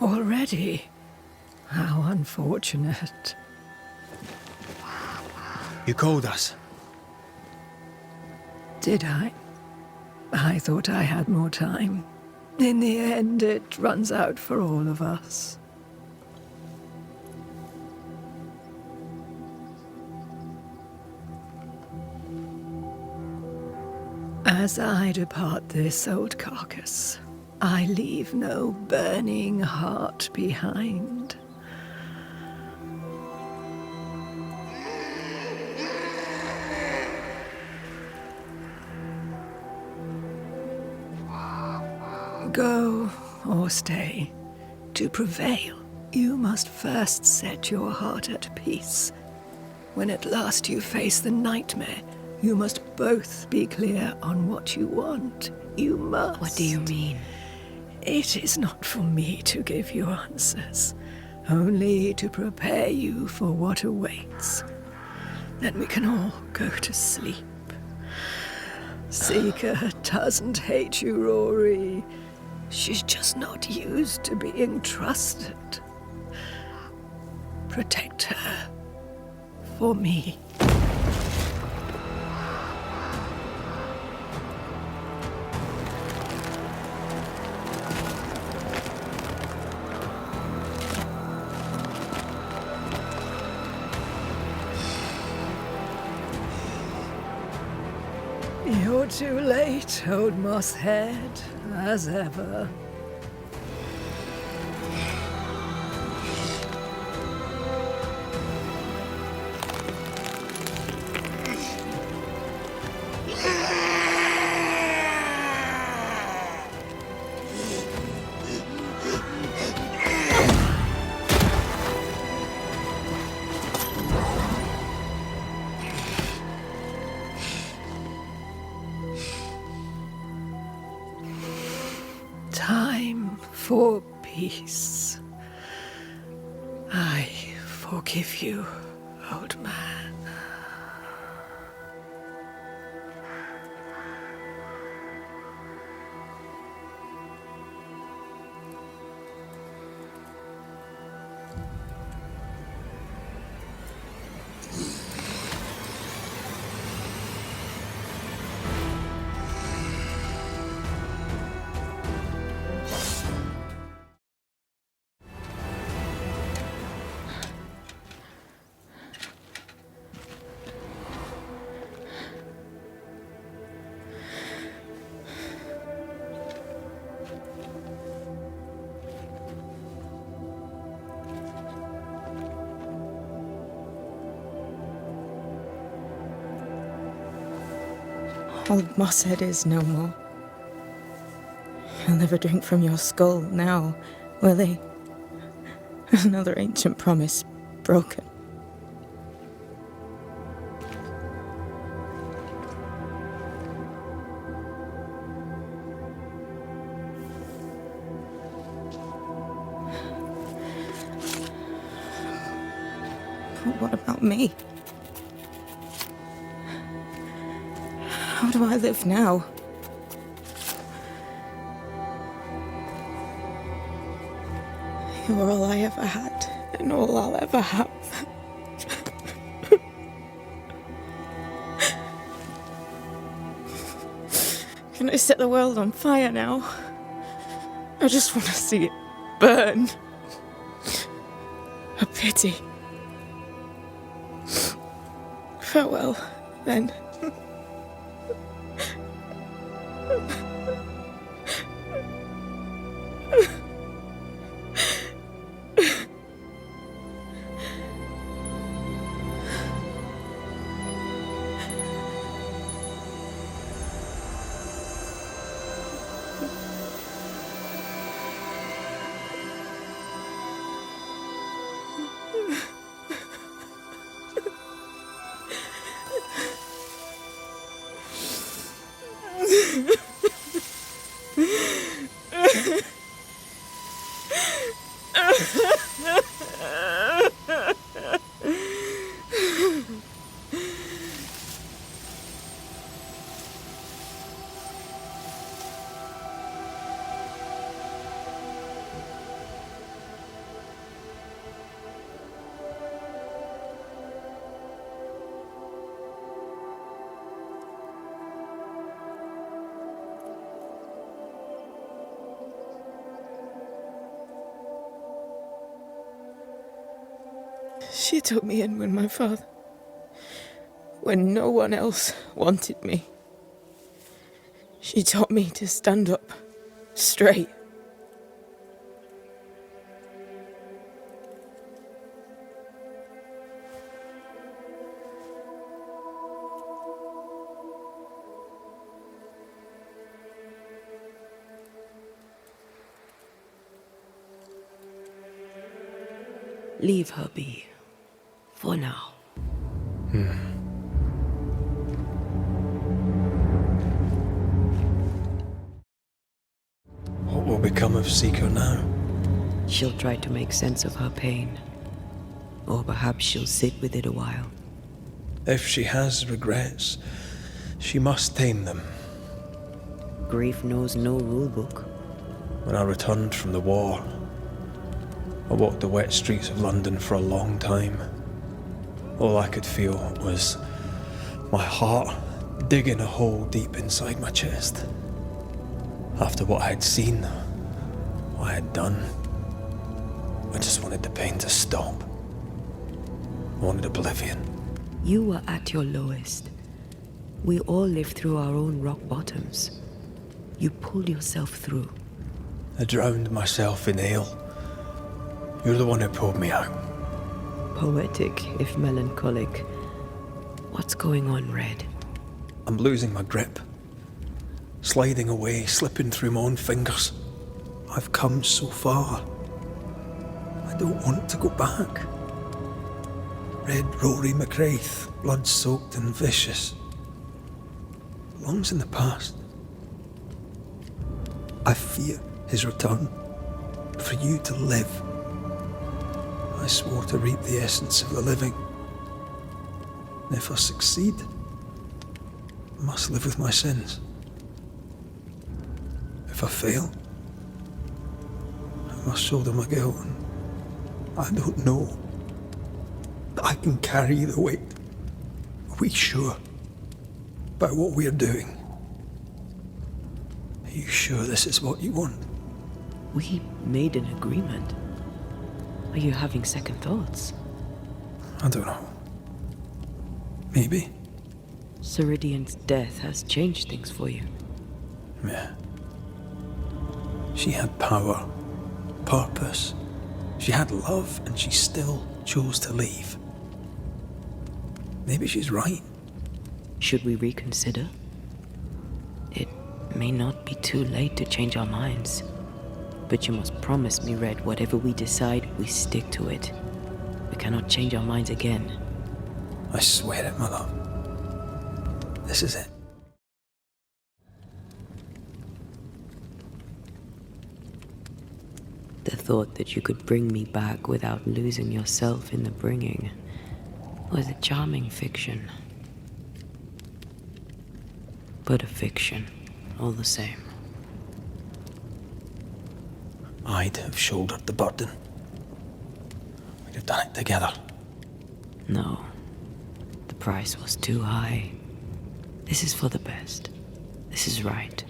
Already? How unfortunate. You called us. Did I? I thought I had more time. In the end, it runs out for all of us. As I depart this old carcass, I leave no burning heart behind. Go or stay. To prevail, you must first set your heart at peace. When at last you face the nightmare, you must both be clear on what you want. You must. What do you mean? It is not for me to give you answers, only to prepare you for what awaits. Then we can all go to sleep. Seeker doesn't hate you, Rory. She's just not used to being trusted. Protect her. For me. You're too late, old mosshead, as ever. Time for peace. I forgive you, old man. Old Mosshead is no more. He'll never drink from your skull now, will he? Another ancient promise broken. But what about me? How do I live now? You were all I ever had, and all I'll ever have. Can I set the world on fire now? I just want to see it burn. A pity. Farewell, then. She took me in when no one else wanted me. She taught me to stand up, straight. Leave her be. For now. What will become of Seeker now? She'll try to make sense of her pain. Or perhaps she'll sit with it a while. If she has regrets, she must tame them. Grief knows no rule book. When I returned from the war, I walked the wet streets of London for a long time. All I could feel was my heart digging a hole deep inside my chest. After what I had seen, what I had done, I just wanted the pain to stop. I wanted oblivion. You were at your lowest. We all live through our own rock bottoms. You pulled yourself through. I drowned myself in ale. You're the one who pulled me out. Poetic, if melancholic. What's going on, Red? I'm losing my grip. Sliding away, slipping through my own fingers. I've come so far. I don't want to go back. Red Rory McRaith, blood-soaked and vicious. Belongs in the past. I fear his return. For you to live. I swore to reap the essence of the living. And if I succeed, I must live with my sins. If I fail, I must shoulder my guilt. And I don't know that I can carry the weight. Are we sure about what we're doing? Are you sure this is what you want? We made an agreement. Are you having second thoughts? I don't know. Maybe. Ceridian's death has changed things for you. Yeah. She had power, purpose. She had love, and she still chose to leave. Maybe she's right. Should we reconsider? It may not be too late to change our minds. But you must promise me, Red, whatever we decide, we stick to it. We cannot change our minds again. I swear it, my love. This is it. The thought that you could bring me back without losing yourself in the bringing was a charming fiction. But a fiction, all the same. I'd have shouldered the burden. We'd have done it together. No. The price was too high. This is for the best. This is right.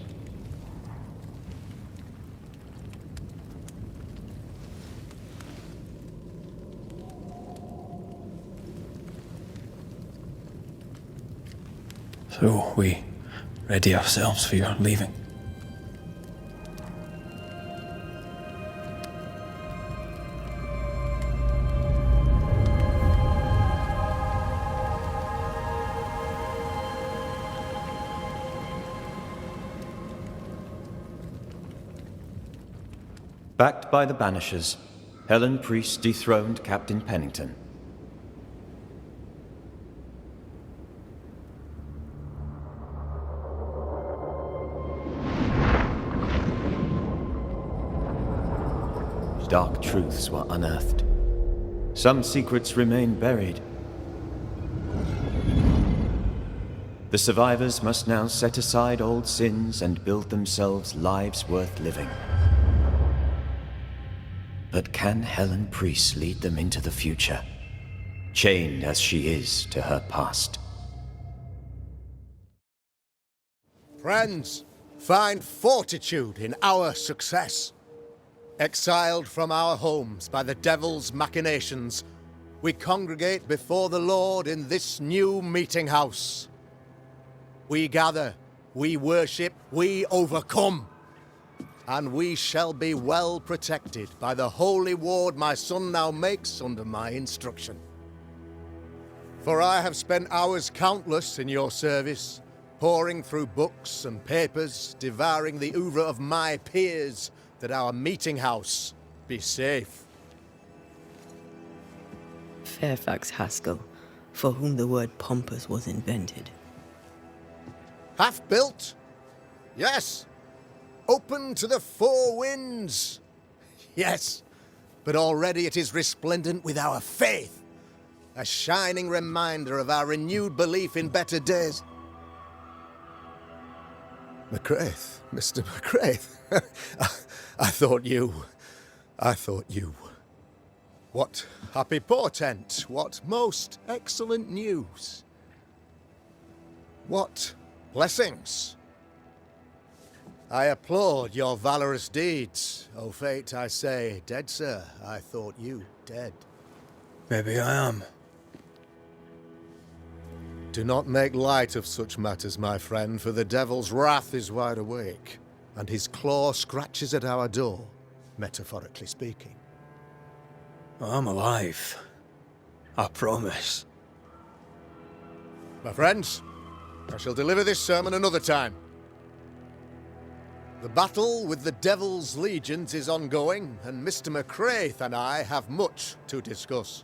So, we ready ourselves for your leaving? Backed by the Banishers, Helen Priest dethroned Captain Pennington. Dark truths were unearthed. Some secrets remain buried. The survivors must now set aside old sins and build themselves lives worth living. But can Helen Priest lead them into the future, chained as she is to her past? Friends, find fortitude in our success. Exiled from our homes by the devil's machinations, we congregate before the Lord in this new meeting house. We gather we worship, we overcome. And we shall be well protected by the holy ward my son now makes under my instruction. For I have spent hours countless in your service, poring through books and papers, devouring the oeuvre of my peers, that our meeting house be safe. Fairfax Haskell, for whom the word pompous was invented. Half built? Yes. Open to the four winds? Yes. But already it is resplendent with our faith. A shining reminder of our renewed belief in better days. McCraith, Mr. McCraith. I thought you. What happy portent, what most excellent news. What blessings. I applaud your valorous deeds. O fate, I say, dead sir, I thought you dead. Maybe I am. Do not make light of such matters, my friend, for the devil's wrath is wide awake, and his claw scratches at our door, metaphorically speaking. I'm alive. I promise. My friends, I shall deliver this sermon another time. The battle with the Devil's legions is ongoing, and Mr. McCraith and I have much to discuss.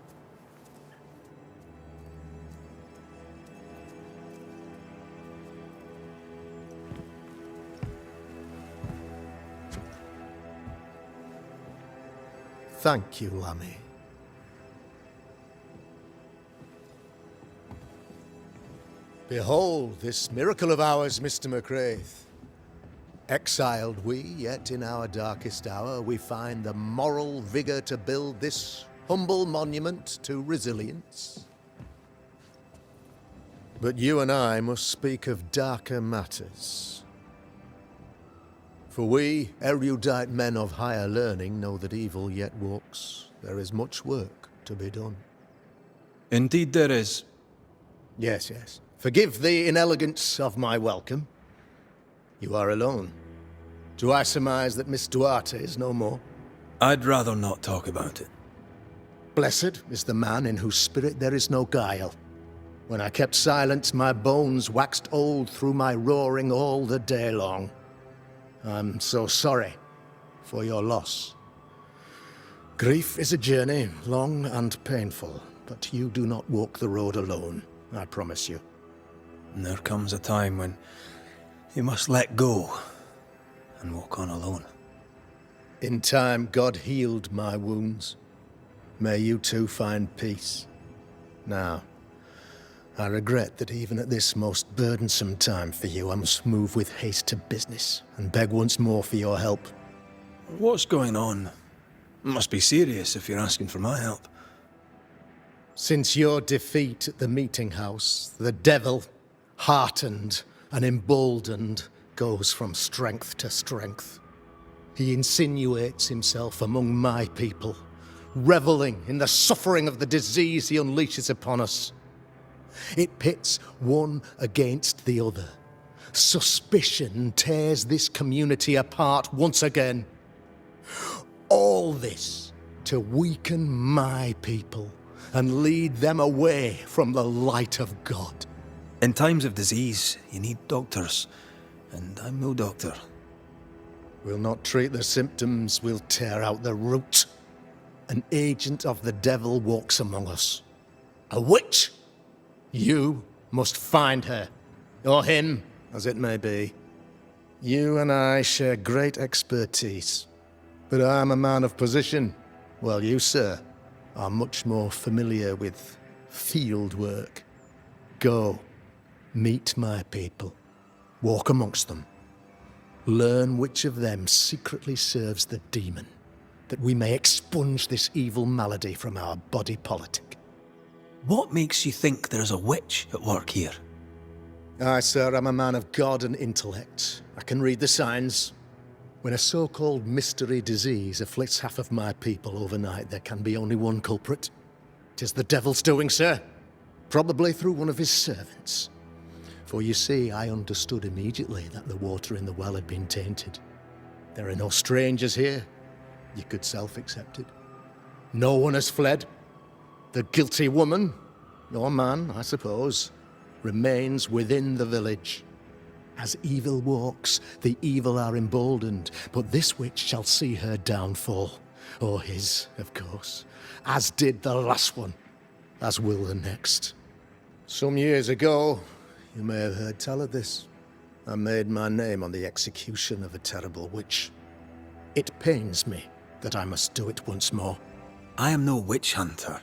Thank you, Lammy. Behold this miracle of ours, Mr. McCraith. Exiled we, yet in our darkest hour we find the moral vigor to build this humble monument to resilience. But you and I must speak of darker matters. For we, erudite men of higher learning, know that evil yet walks. There is much work to be done. Indeed there is. Yes, yes. Forgive the inelegance of my welcome. You are alone. Do I surmise that Miss Duarte is no more? I'd rather not talk about it. Blessed is the man in whose spirit there is no guile. When I kept silence, my bones waxed old through my roaring all the day long. I'm so sorry for your loss. Grief is a journey, long and painful, but you do not walk the road alone, I promise you. And there comes a time when you must let go and walk on alone. In time, God healed my wounds. May you too find peace. Now, I regret that even at this most burdensome time for you, I must move with haste to business and beg once more for your help. What's going on? It must be serious if you're asking for my help. Since your defeat at the meeting house, the devil, heartened and emboldened, goes from strength to strength. He insinuates himself among my people, reveling in the suffering of the disease he unleashes upon us. It pits one against the other. Suspicion tears this community apart once again. All this to weaken my people and lead them away from the light of God. In times of disease, you need doctors, and I'm no doctor. We'll not treat the symptoms, we'll tear out the root. An agent of the devil walks among us. A witch! You must find her, or him, as it may be. You and I share great expertise, but I'm a man of position, while you, sir, are much more familiar with field work. Go, meet my people, walk amongst them, learn which of them secretly serves the demon, that we may expunge this evil malady from our body politic. What makes you think there's a witch at work here? Aye, sir, I'm a man of God and intellect. I can read the signs. When a so-called mystery disease afflicts half of my people overnight, there can be only one culprit. 'Tis the devil's doing, sir. Probably through one of his servants. For you see, I understood immediately that the water in the well had been tainted. There are no strangers here. You could self-accept it. No one has fled. The guilty woman, or man, I suppose, remains within the village. As evil walks, the evil are emboldened, but this witch shall see her downfall. Or his, of course. As did the last one. As will the next. Some years ago, you may have heard tell of this. I made my name on the execution of a terrible witch. It pains me that I must do it once more. I am no witch hunter.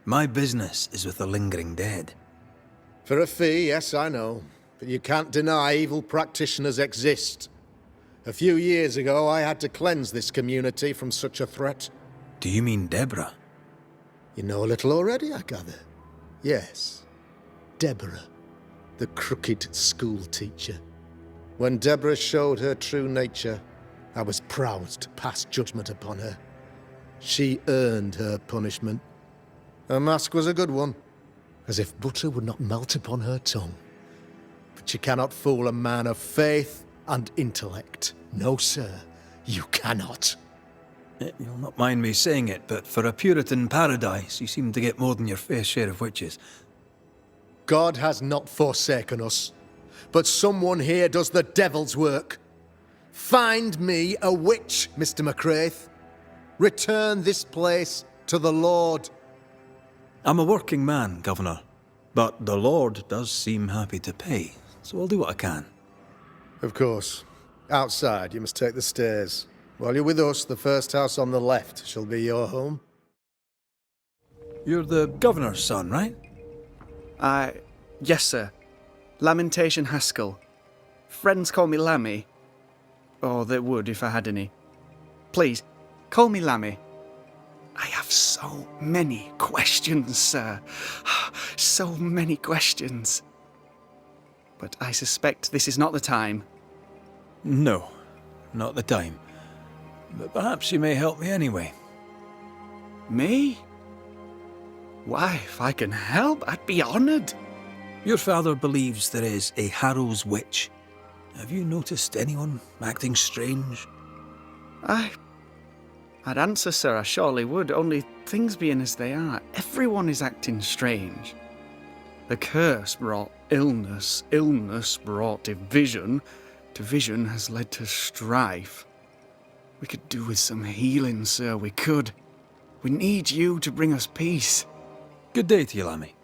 My business is with the lingering dead. For a fee, yes, I know. But you can't deny evil practitioners exist. A few years ago, I had to cleanse this community from such a threat. Do you mean Deborah? You know a little already, I gather. Yes. Deborah, the crooked school teacher. When Deborah showed her true nature, I was proud to pass judgment upon her. She earned her punishment. Her mask was a good one, as if butter would not melt upon her tongue. But you cannot fool a man of faith and intellect. No, sir, you cannot. You'll not mind me saying it, but for a Puritan paradise, you seem to get more than your fair share of witches. God has not forsaken us, but someone here does the devil's work. Find me a witch, Mr. McCraith. Return this place to the Lord. I'm a working man, Governor, but the Lord does seem happy to pay, so I'll do what I can. Of course. Outside, you must take the stairs. While you're with us, the first house on the left shall be your home. You're the Governor's son, right? Yes, sir. Lamentation Haskell. Friends call me Lammy. Or they would if I had any. Please, call me Lammy. I have so many questions, sir. So many questions. But I suspect this is not the time. No, not the time. But perhaps you may help me anyway. Me? Why, if I can help, I'd be honoured. Your father believes there is a Harrow's witch. Have you noticed anyone acting strange? I'd answer, sir, I surely would, only things being as they are, everyone is acting strange. The curse brought illness, illness brought division, division has led to strife. We could do with some healing, sir, we could. We need you to bring us peace. Good day to you, Lammy.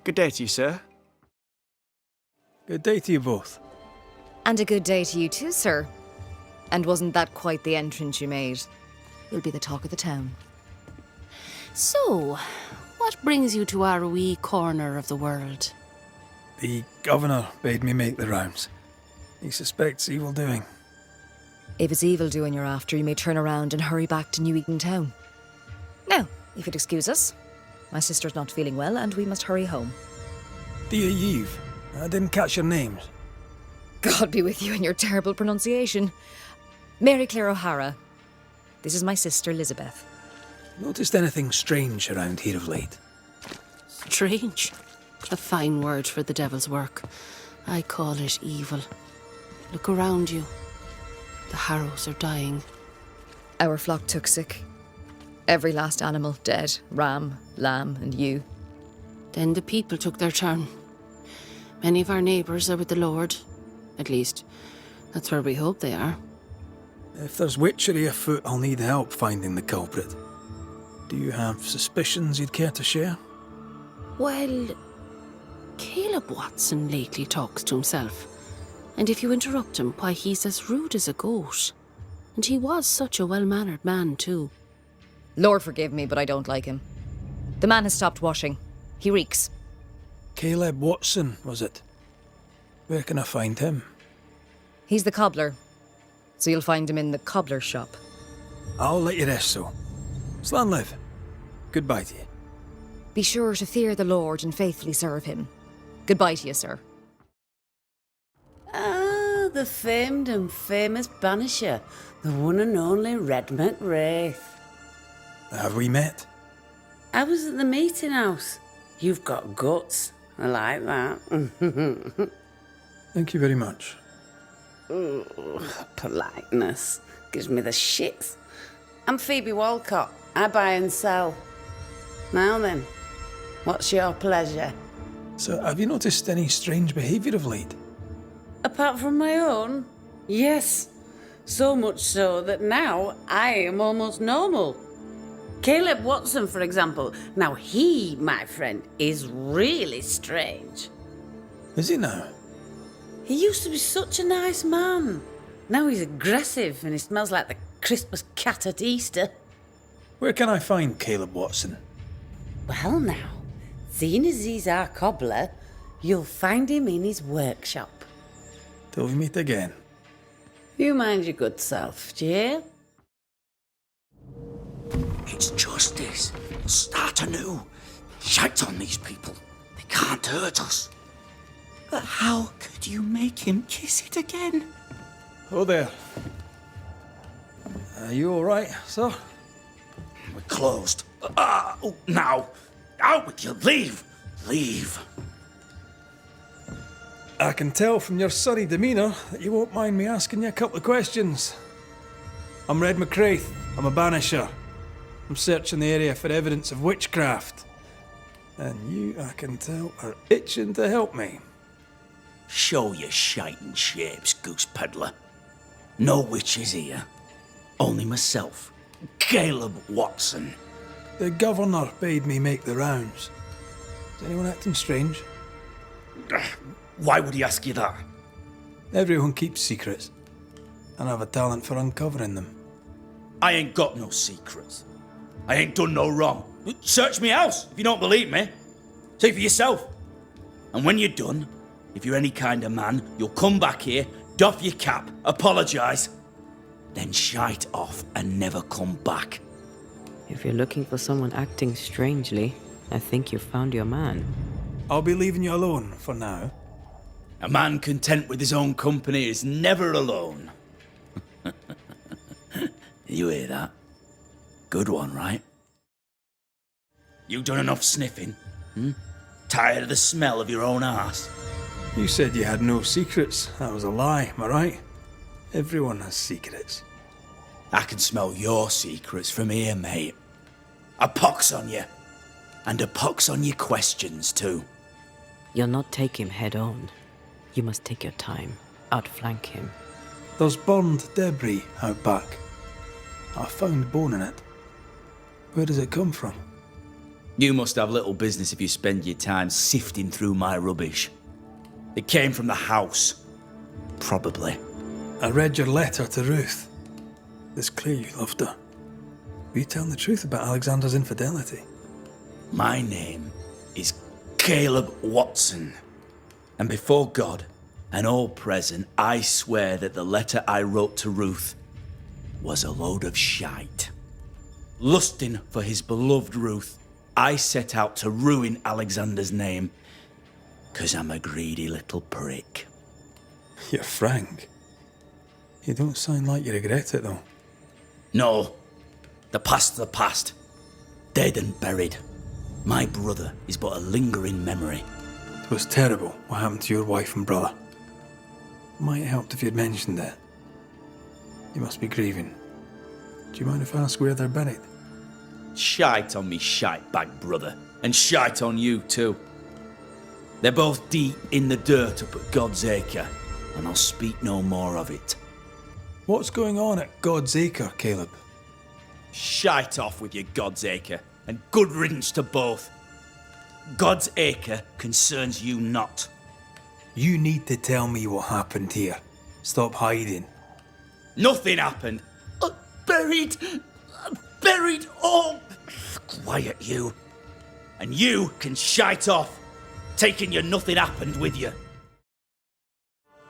Good day to you, sir. Good day to you both. And a good day to you too, sir. And wasn't that quite the entrance you made? You'll be the talk of the town. So, what brings you to our wee corner of the world? The Governor bade me make the rounds. He suspects evil doing. If it's evil doing you're after, you may turn around and hurry back to New Eden Town. Now, if you'd excuse us, my sister's not feeling well and we must hurry home. Dear Yves, I didn't catch your names. God be with you and your terrible pronunciation. Mary Claire O'Hara. This is my sister, Elizabeth. Noticed anything strange around here of late? Strange? A fine word for the devil's work. I call it evil. Look around you. The Harrows are dying. Our flock took sick. Every last animal dead. Ram, lamb, and ewe. Then the people took their turn. Many of our neighbours are with the Lord. At least, that's where we hope they are. If there's witchery afoot, I'll need help finding the culprit. Do you have suspicions you'd care to share? Well, Caleb Watson lately talks to himself. And if you interrupt him, why, he's as rude as a goat. And he was such a well-mannered man, too. Lord forgive me, but I don't like him. The man has stopped washing. He reeks. Caleb Watson, was it? Where can I find him? He's the cobbler. So you'll find him in the cobbler's shop. I'll let you rest, so. Slan live. Goodbye to you. Be sure to fear the Lord and faithfully serve him. Goodbye to you, sir. Ah, the famed and famous Banisher, the one and only Red Raith. Have we met? I was at the meeting house. You've got guts. I like that. Thank you very much. Ooh, politeness gives me the shits. I'm Phoebe Walcott. I buy and sell. Now then, what's your pleasure? So, have you noticed any strange behaviour of late? Apart from my own? Yes. So much so that now I am almost normal. Caleb Watson, for example. Now he, my friend, is really strange. Is he now? He used to be such a nice man. Now he's aggressive and he smells like the Christmas cat at Easter. Where can I find Caleb Watson? Well now, seeing as he's our cobbler, you'll find him in his workshop. Till we meet again. You mind your good self, do you hear? It's justice. Start anew. Shite on these people. They can't hurt us. But how could you make him kiss it again? Oh there. Are you alright, sir? We're closed. Now. Out with you. Leave. Leave. I can tell from your sunny demeanour that you won't mind me asking you a couple of questions. I'm Red McCraith. I'm a banisher. I'm searching the area for evidence of witchcraft. And you, I can tell, are itching to help me. Show your shiting shapes, goose peddler. No witches here. Only myself, Caleb Watson. The governor bade me make the rounds. Is anyone acting strange? Why would he ask you that? Everyone keeps secrets, and I have a talent for uncovering them. I ain't got no secrets. I ain't done no wrong. Search me house if you don't believe me. See for yourself. And when you're done, if you're any kind of man, you'll come back here, doff your cap, apologise, then shite off and never come back. If you're looking for someone acting strangely, I think you found your man. I'll be leaving you alone for now. A man content with his own company is never alone. You hear that? Good one, right? You done enough sniffing? Tired of the smell of your own arse? You said you had no secrets. That was a lie, am I right? Everyone has secrets. I can smell your secrets from here, mate. A pox on you. And a pox on your questions, too. You'll not take him head on. You must take your time, outflank him. There's burned debris out back. I found bone in it. Where does it come from? You must have little business if you spend your time sifting through my rubbish. It came from the house. Probably. I read your letter to Ruth. It's clear you loved her. Were you telling the truth about Alexander's infidelity? My name is Caleb Watson. And before God and all present, I swear that the letter I wrote to Ruth was a load of shite. Lusting for his beloved Ruth, I set out to ruin Alexander's name, 'cause I'm a greedy little prick. You're frank. You don't sound like you regret it, though. No. The past's the past. Dead and buried. My brother is but a lingering memory. It was terrible what happened to your wife and brother. Might have helped if you'd mentioned it. You must be grieving. Do you mind if I ask where they're buried? Shite on me shite bag brother. And shite on you too. They're both deep in the dirt up at God's Acre, and I'll speak no more of it. What's going on at God's Acre, Caleb? Shite off with your God's Acre, and good riddance to both. God's Acre concerns you not. You need to tell me what happened here. Stop hiding. Nothing happened. Buried. Buried all. Quiet, you. And you can shite off, taking your nothing happened with you.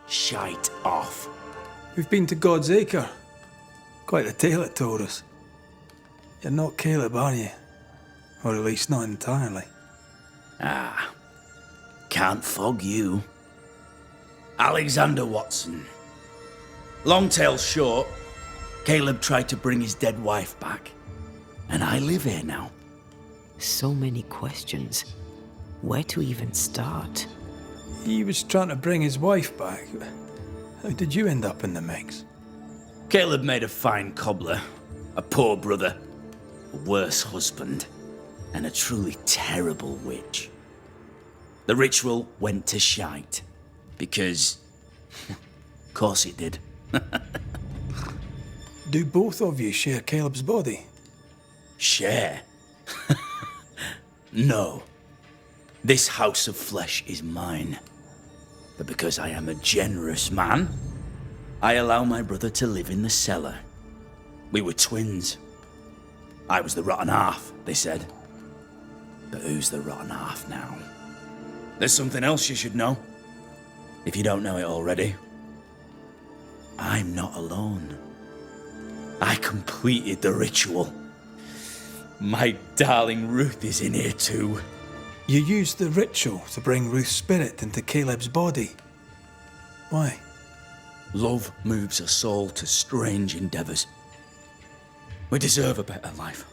Shite off. We've been to God's Acre. Quite a tale it told us. You're not Caleb, are you? Or at least not entirely. Ah, can't fog you. Alexander Watson. Long tale short, Caleb tried to bring his dead wife back. And I live here now. So many questions. Where to even start? He was trying to bring his wife back. How did you end up in the mix? Caleb made a fine cobbler, a poor brother, a worse husband, and a truly terrible witch. The ritual went to shite, because... of course it did. Do both of you share Caleb's body? Share? No. This house of flesh is mine. But because I am a generous man, I allow my brother to live in the cellar. We were twins. I was the rotten half, they said. But who's the rotten half now? There's something else you should know. If you don't know it already. I'm not alone. I completed the ritual. My darling Ruth is in here too. You used the ritual to bring Ruth's spirit into Caleb's body. Why? Love moves a soul to strange endeavours. We deserve a better life.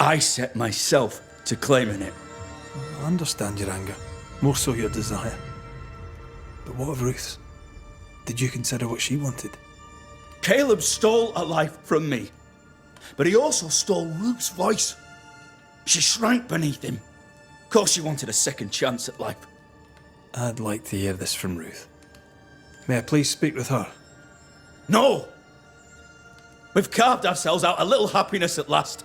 I set myself to claiming it. I understand your anger, more so your desire. But what of Ruth's? Did you consider what she wanted? Caleb stole a life from me, but he also stole Ruth's voice. She shrank beneath him. Of course she wanted a second chance at life. I'd like to hear this from Ruth. May I please speak with her? No! We've carved ourselves out a little happiness at last.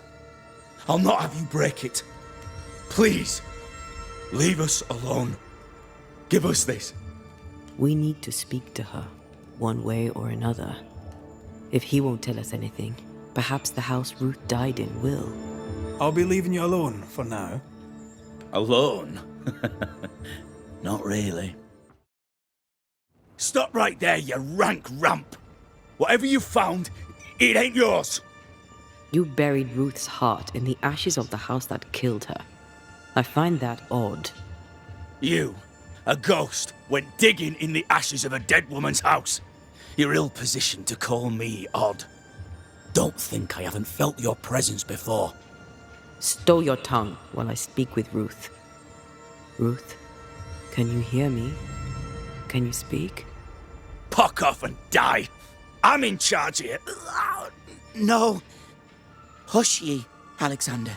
I'll not have you break it. Please, leave us alone. Give us this. We need to speak to her, one way or another. If he won't tell us anything, perhaps the house Ruth died in will. I'll be leaving you alone for now. Alone? Not really. Stop right there, you rank ramp. Whatever you found, it ain't yours. You buried Ruth's heart in the ashes of the house that killed her. I find that odd. You, a ghost, went digging in the ashes of a dead woman's house. You're ill-positioned to call me odd. Don't think I haven't felt your presence before. Stow your tongue while I speak with Ruth. Ruth, can you hear me? Can you speak? Puck off and die. I'm in charge here. No. Hush ye, Alexander.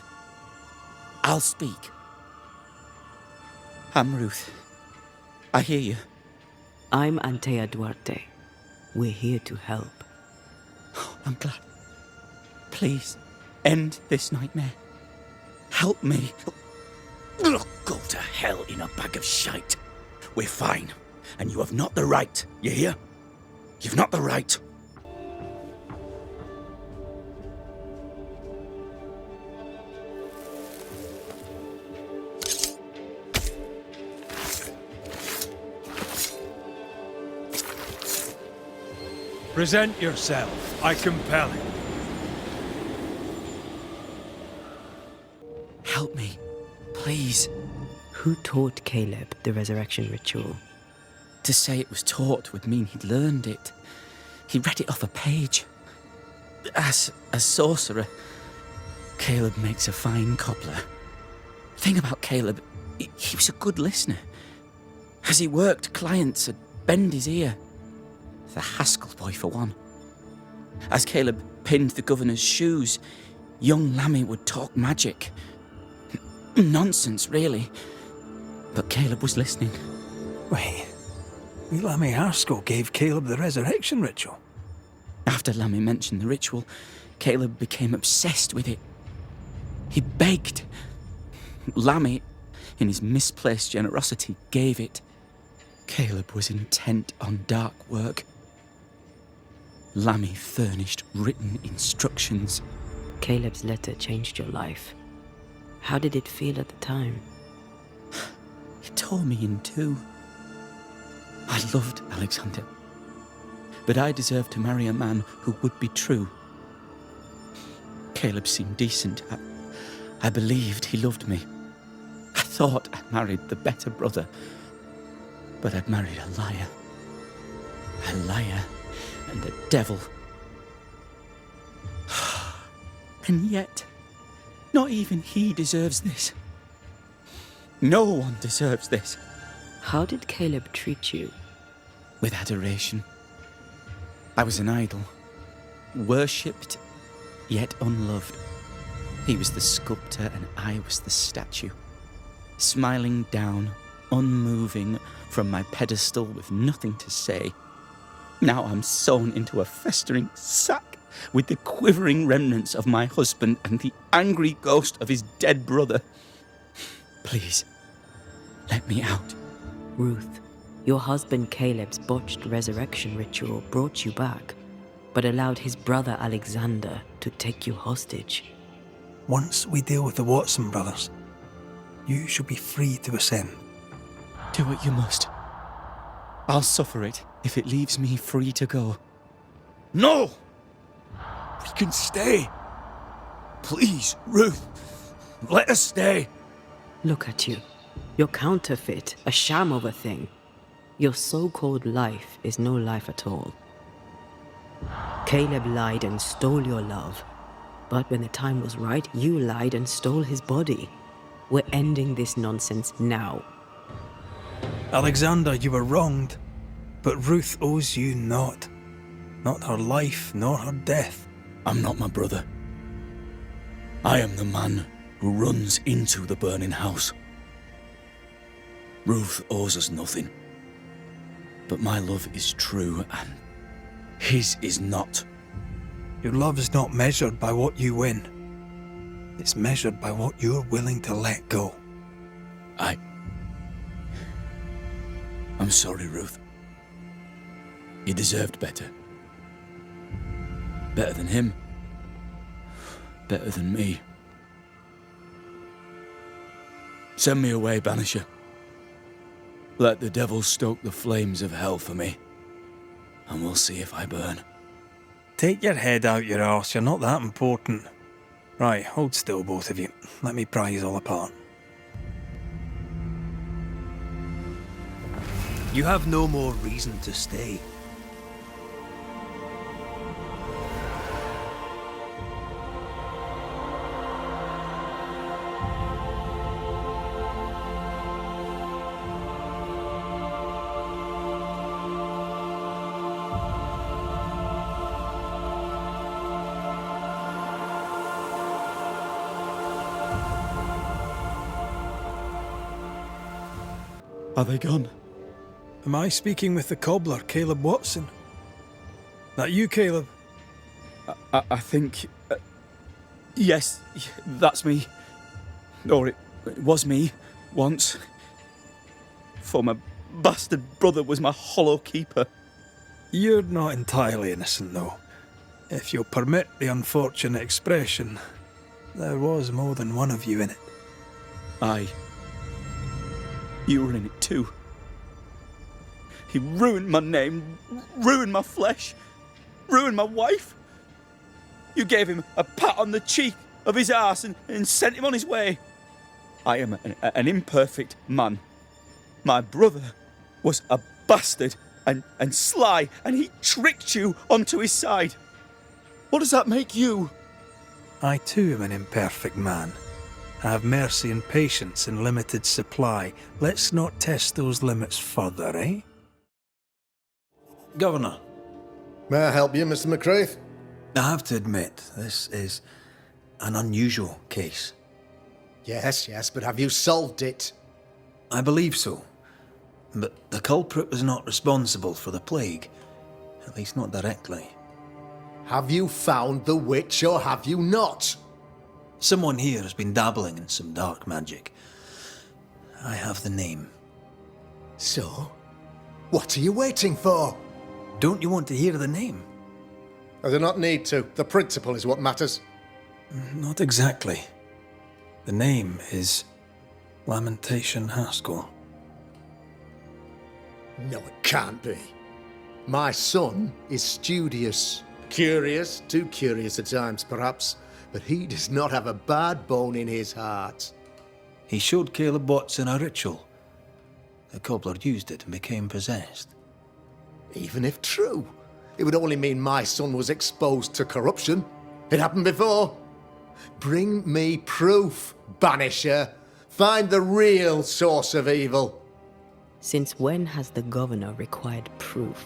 I'll speak. I'm Ruth. I hear you. I'm Antea Duarte. We're here to help. I'm glad. Please, end this nightmare. Help me. Go to hell in a bag of shite. We're fine, and you have not the right, you hear? You've not the right. Present yourself. I compel it. Help me, please. Who taught Caleb the resurrection ritual? To say it was taught would mean he'd learned it. He read it off a page. As a sorcerer, Caleb makes a fine cobbler. Thing about Caleb, he was a good listener. As he worked, clients would bend his ear. The Haskell boy, for one. As Caleb pinned the governor's shoes, young Lammy would talk magic. Nonsense, really. But Caleb was listening. Wait, Lammy Haskell gave Caleb the resurrection ritual? After Lammy mentioned the ritual, Caleb became obsessed with it. He begged. Lammy, in his misplaced generosity, gave it. Caleb was intent on dark work. Lammy furnished written instructions. Caleb's letter changed your life. How did it feel at the time? It tore me in two. I loved Alexander, but I deserved to marry a man who would be true. Caleb seemed decent. I believed he loved me. I thought I married the better brother, but I'd married a liar. A liar and a devil. And yet, not even he deserves this. No one deserves this. How did Caleb treat you? With adoration. I was an idol. Worshipped, yet unloved. He was the sculptor and I was the statue. Smiling down, unmoving from my pedestal with nothing to say. Now I'm sewn into a festering sack with the quivering remnants of my husband and the angry ghost of his dead brother. Please, let me out. Ruth, your husband Caleb's botched resurrection ritual brought you back, but allowed his brother Alexander to take you hostage. Once we deal with the Watson brothers, you shall be free to ascend. Do what you must. I'll suffer it if it leaves me free to go. No! We can stay. Please, Ruth, let us stay. Look at you. You're counterfeit, a sham of a thing. Your so-called life is no life at all. Caleb lied and stole your love. But when the time was right, you lied and stole his body. We're ending this nonsense now. Alexander, you were wronged, but Ruth owes you naught. Not her life, nor her death. I'm not my brother. I am the man who runs into the burning house. Ruth owes us nothing. But my love is true, and his is not. Your love is not measured by what you win. It's measured by what you're willing to let go. I'm sorry, Ruth. You deserved better. Better than him. Better than me. Send me away, Banisher. Let the devil stoke the flames of hell for me, and we'll see if I burn. Take your head out your arse, you're not that important. Right, hold still, both of you. Let me pry you all apart. You have no more reason to stay. Are they gone? Am I speaking with the cobbler, Caleb Watson? That you, Caleb? I think... yes, that's me. Or it was me, once. For my bastard brother was my hollow keeper. You're not entirely innocent, though. If you'll permit the unfortunate expression, there was more than one of you in it. Aye. You were in it too. He ruined my name, ruined my flesh, ruined my wife. You gave him a pat on the cheek of his arse and sent him on his way. I am an imperfect man. My brother was a bastard and sly, and he tricked you onto his side. What does that make you? I too am an imperfect man. I have mercy and patience in limited supply. Let's not test those limits further, eh? Governor. May I help you, Mr. McCraith? I have to admit, this is an unusual case. Yes, but have you solved it? I believe so. But the culprit was not responsible for the plague. At least not directly. Have you found the witch or have you not? Someone here has been dabbling in some dark magic. I have the name. So? What are you waiting for? Don't you want to hear the name? I do not need to. The principle is what matters. Not exactly. The name is Lamentation Haskell. No, it can't be. My son is studious. Curious, too curious at times perhaps, but he does not have a bad bone in his heart. He showed Caleb Watson a ritual. The cobbler used it and became possessed. Even if true, it would only mean my son was exposed to corruption. It happened before. Bring me proof, Banisher. Find the real source of evil. Since when has the governor required proof?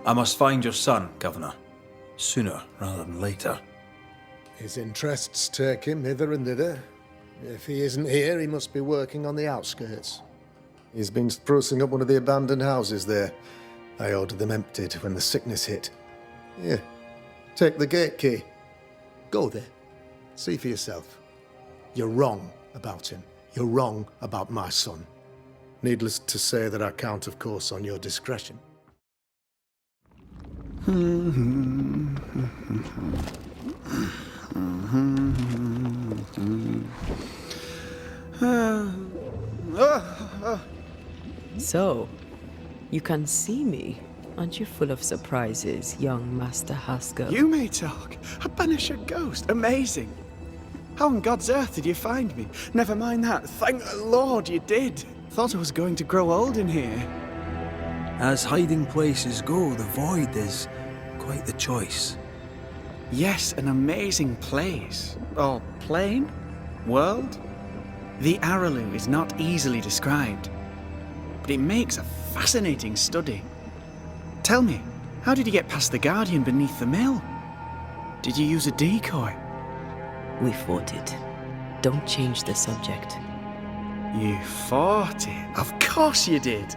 I must find your son, Governor. Sooner rather than later. His interests take him hither and thither. If he isn't here, he must be working on the outskirts. He's been sprucing up one of the abandoned houses there. I ordered them emptied when the sickness hit. Here, take the gate key. Go there. See for yourself. You're wrong about him. You're wrong about my son. Needless to say that I count, of course, on your discretion. So, you can see me. Aren't you full of surprises, young Master Haskell? You may talk. A Banisher ghost. Amazing. How on God's earth did you find me? Never mind that. Thank the Lord you did. Thought I was going to grow old in here. As hiding places go, the Void is quite the choice. Yes, an amazing place. Or plane? World? The Araloo is not easily described, but it makes a fascinating study. Tell me, how did you get past the Guardian beneath the mill? Did you use a decoy? We fought it. Don't change the subject. You fought it? Of course you did.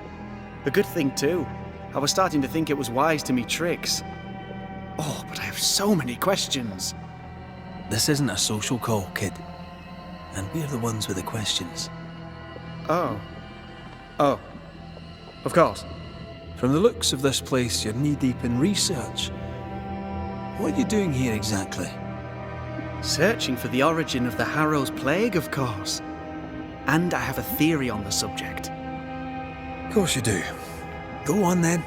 A good thing too. I was starting to think it was wise to me tricks. Oh, but I have so many questions. This isn't a social call, kid. And we're the ones with the questions. Oh. Of course. From the looks of this place, you're knee-deep in research. What are you doing here exactly? Searching for the origin of the Harrow's plague, of course. And I have a theory on the subject. Of course you do. Go on then.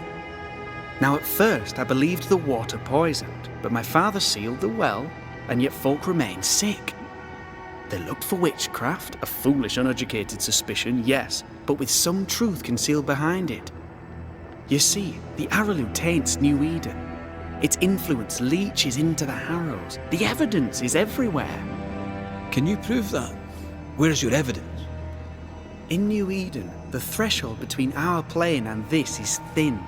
Now, at first, I believed the water poisoned, but my father sealed the well, and yet folk remained sick. They looked for witchcraft, a foolish, uneducated suspicion, yes, but with some truth concealed behind it. You see, the Araloo taints New Eden. Its influence leaches into the Harrows. The evidence is everywhere. Can you prove that? Where's your evidence? In New Eden, the threshold between our plane and this is thin.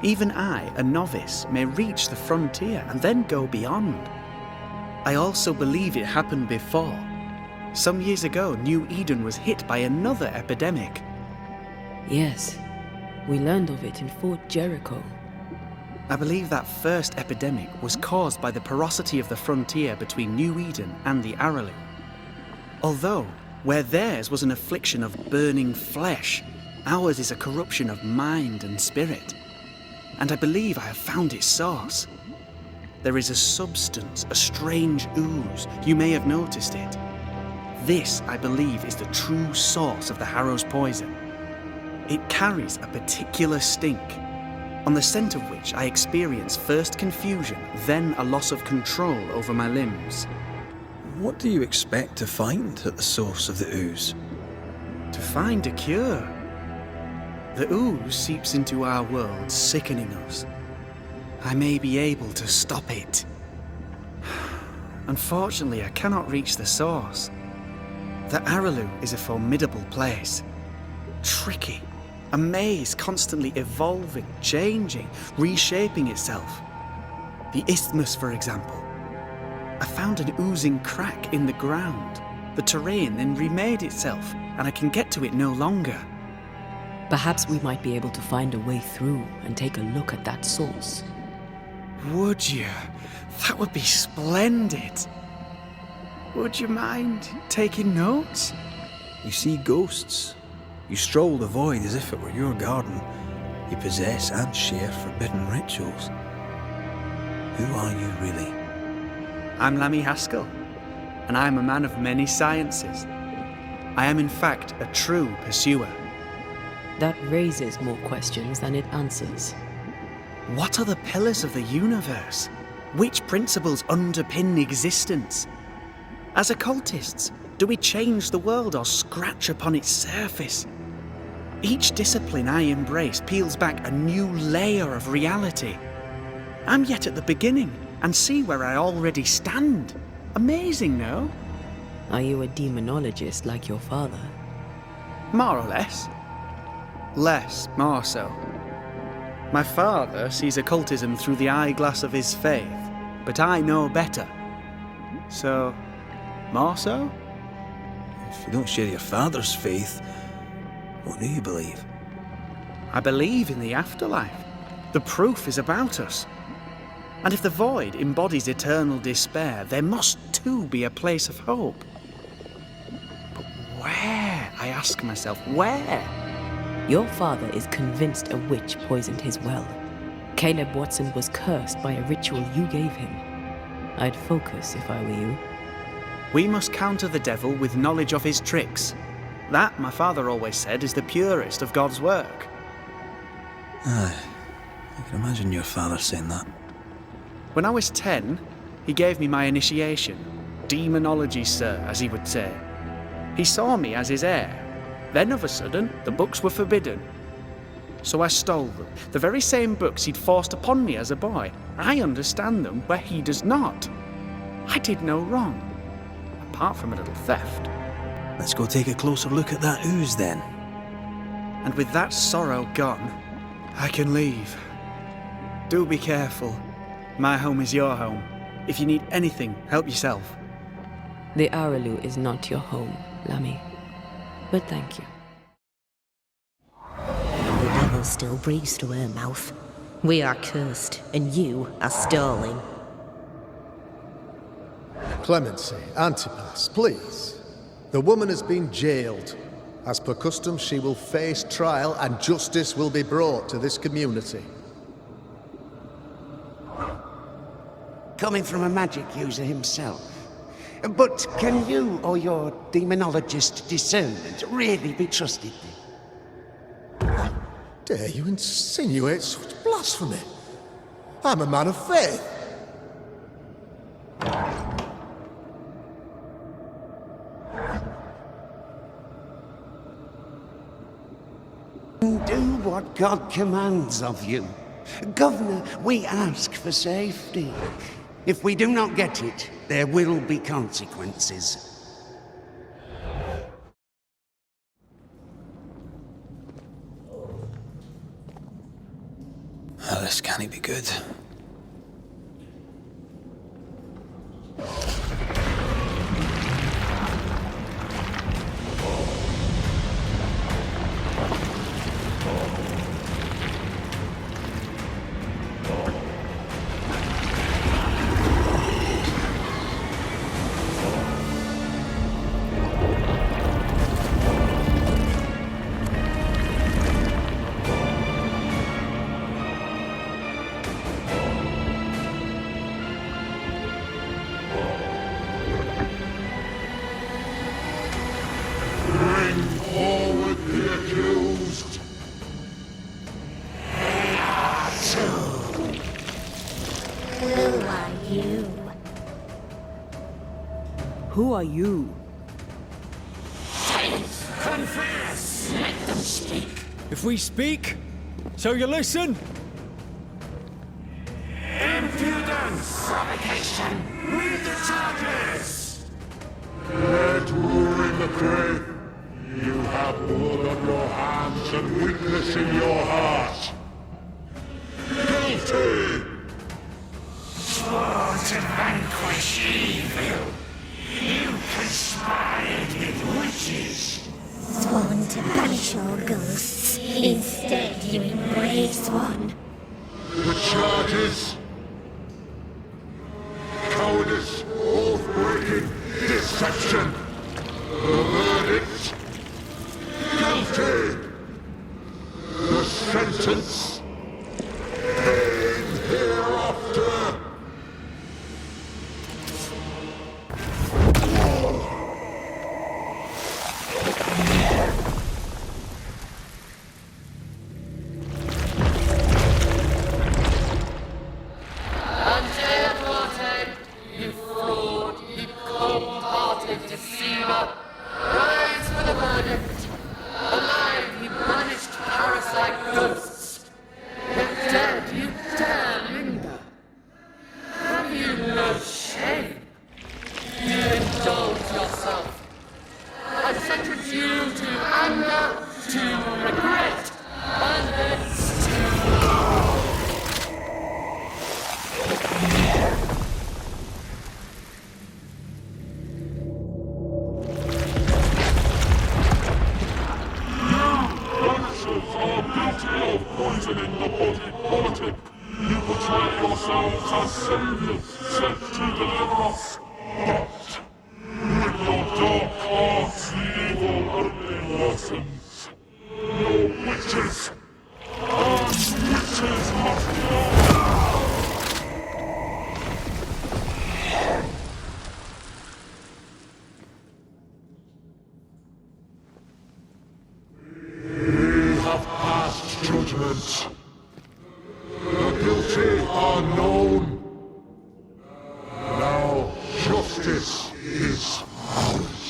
Even I, a novice, may reach the frontier and then go beyond. I also believe it happened before. Some years ago, New Eden was hit by another epidemic. Yes, we learned of it in Fort Jericho. I believe that first epidemic was caused by the porosity of the frontier between New Eden and the Araloo. Although, where theirs was an affliction of burning flesh, ours is a corruption of mind and spirit. And I believe I have found its source. There is a substance, a strange ooze. You may have noticed it. This, I believe, is the true source of the Harrow's poison. It carries a particular stink, on the scent of which I experience first confusion, then a loss of control over my limbs. What do you expect to find at the source of the ooze? To find a cure. The ooze seeps into our world, sickening us. I may be able to stop it. Unfortunately, I cannot reach the source. The Araloo is a formidable place. Tricky. A maze constantly evolving, changing, reshaping itself. The isthmus, for example. I found an oozing crack in the ground. The terrain then remade itself, and I can get to it no longer. Perhaps we might be able to find a way through and take a look at that source. Would you? That would be splendid. Would you mind taking notes? You see ghosts. You stroll the void as if it were your garden. You possess and share forbidden rituals. Who are you really? I'm Lammy Haskell, and I am a man of many sciences. I am in fact a true pursuer. That raises more questions than it answers. What are the pillars of the universe? Which principles underpin existence? As occultists, do we change the world or scratch upon its surface? Each discipline I embrace peels back a new layer of reality. I'm yet at the beginning and see where I already stand. Amazing, no? Are you a demonologist like your father? More or less. Less, more so. My father sees occultism through the eyeglass of his faith, but I know better. So, more so? If you don't share your father's faith, what do you believe? I believe in the afterlife. The proof is about us. And if the void embodies eternal despair, there must too be a place of hope. But where? I ask myself, where? Your father is convinced a witch poisoned his well. Caleb Watson was cursed by a ritual you gave him. I'd focus if I were you. We must counter the devil with knowledge of his tricks. That, my father always said, is the purest of God's work. Aye, I can imagine your father saying that. When I was 10, he gave me my initiation. Demonology, sir, as he would say. He saw me as his heir. Then, of a sudden, the books were forbidden. So I stole them. The very same books he'd forced upon me as a boy. I understand them where he does not. I did no wrong, apart from a little theft. Let's go take a closer look at that ooze, then. And with that sorrow gone, I can leave. Do be careful. My home is your home. If you need anything, help yourself. The Araloo is not your home, Lammy. But thank you. The devil still breathes through her mouth. We are cursed, and you are stalling. Clemency, Antipas, please. The woman has been jailed. As per custom, she will face trial and justice will be brought to this community. Coming from a magic user himself. But can you or your demonologist discernment really be trusted? How dare you insinuate such blasphemy? I'm a man of faith. Do what God commands of you. Governor, we ask for safety. If we do not get it, there will be consequences. Oh, this can't be good. Who are you? Confess! Let them speak! If we speak, so you listen? Impudence! Provocation! Read the charges! Let rule in the grave. You have blood on your hands and weakness in your heart. Guilty! Sworn to vanquish evil. You conspired with witches. Sworn to banish all ghosts. Instead, you embrace one. The charges? Cowardice, oath-breaking, deception. The verdict? Guilty. The sentence? Pain hereafter. Antea Duarte, you fraud, you cold-hearted deceiver, rise for the verdict. Alive, you banished parasite ghosts. poisoning the body politic. You portray yourselves as saviors sent to deliver us. But with your dark arts, the evil only worsens. Your witches and witches must go. We have passed judgment. The guilty are known. Now justice is ours.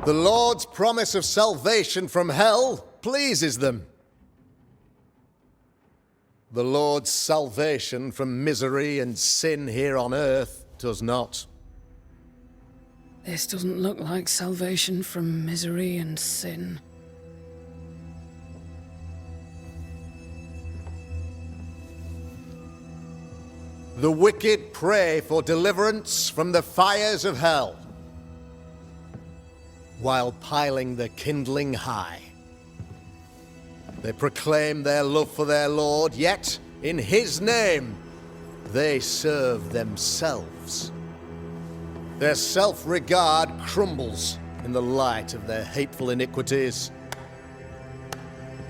The Lord's promise of salvation from hell pleases them. The Lord's salvation from misery and sin here on earth does not. This doesn't look like salvation from misery and sin. The wicked pray for deliverance from the fires of hell, while piling the kindling high. They proclaim their love for their Lord, yet in his name they serve themselves. Their self-regard crumbles in the light of their hateful iniquities.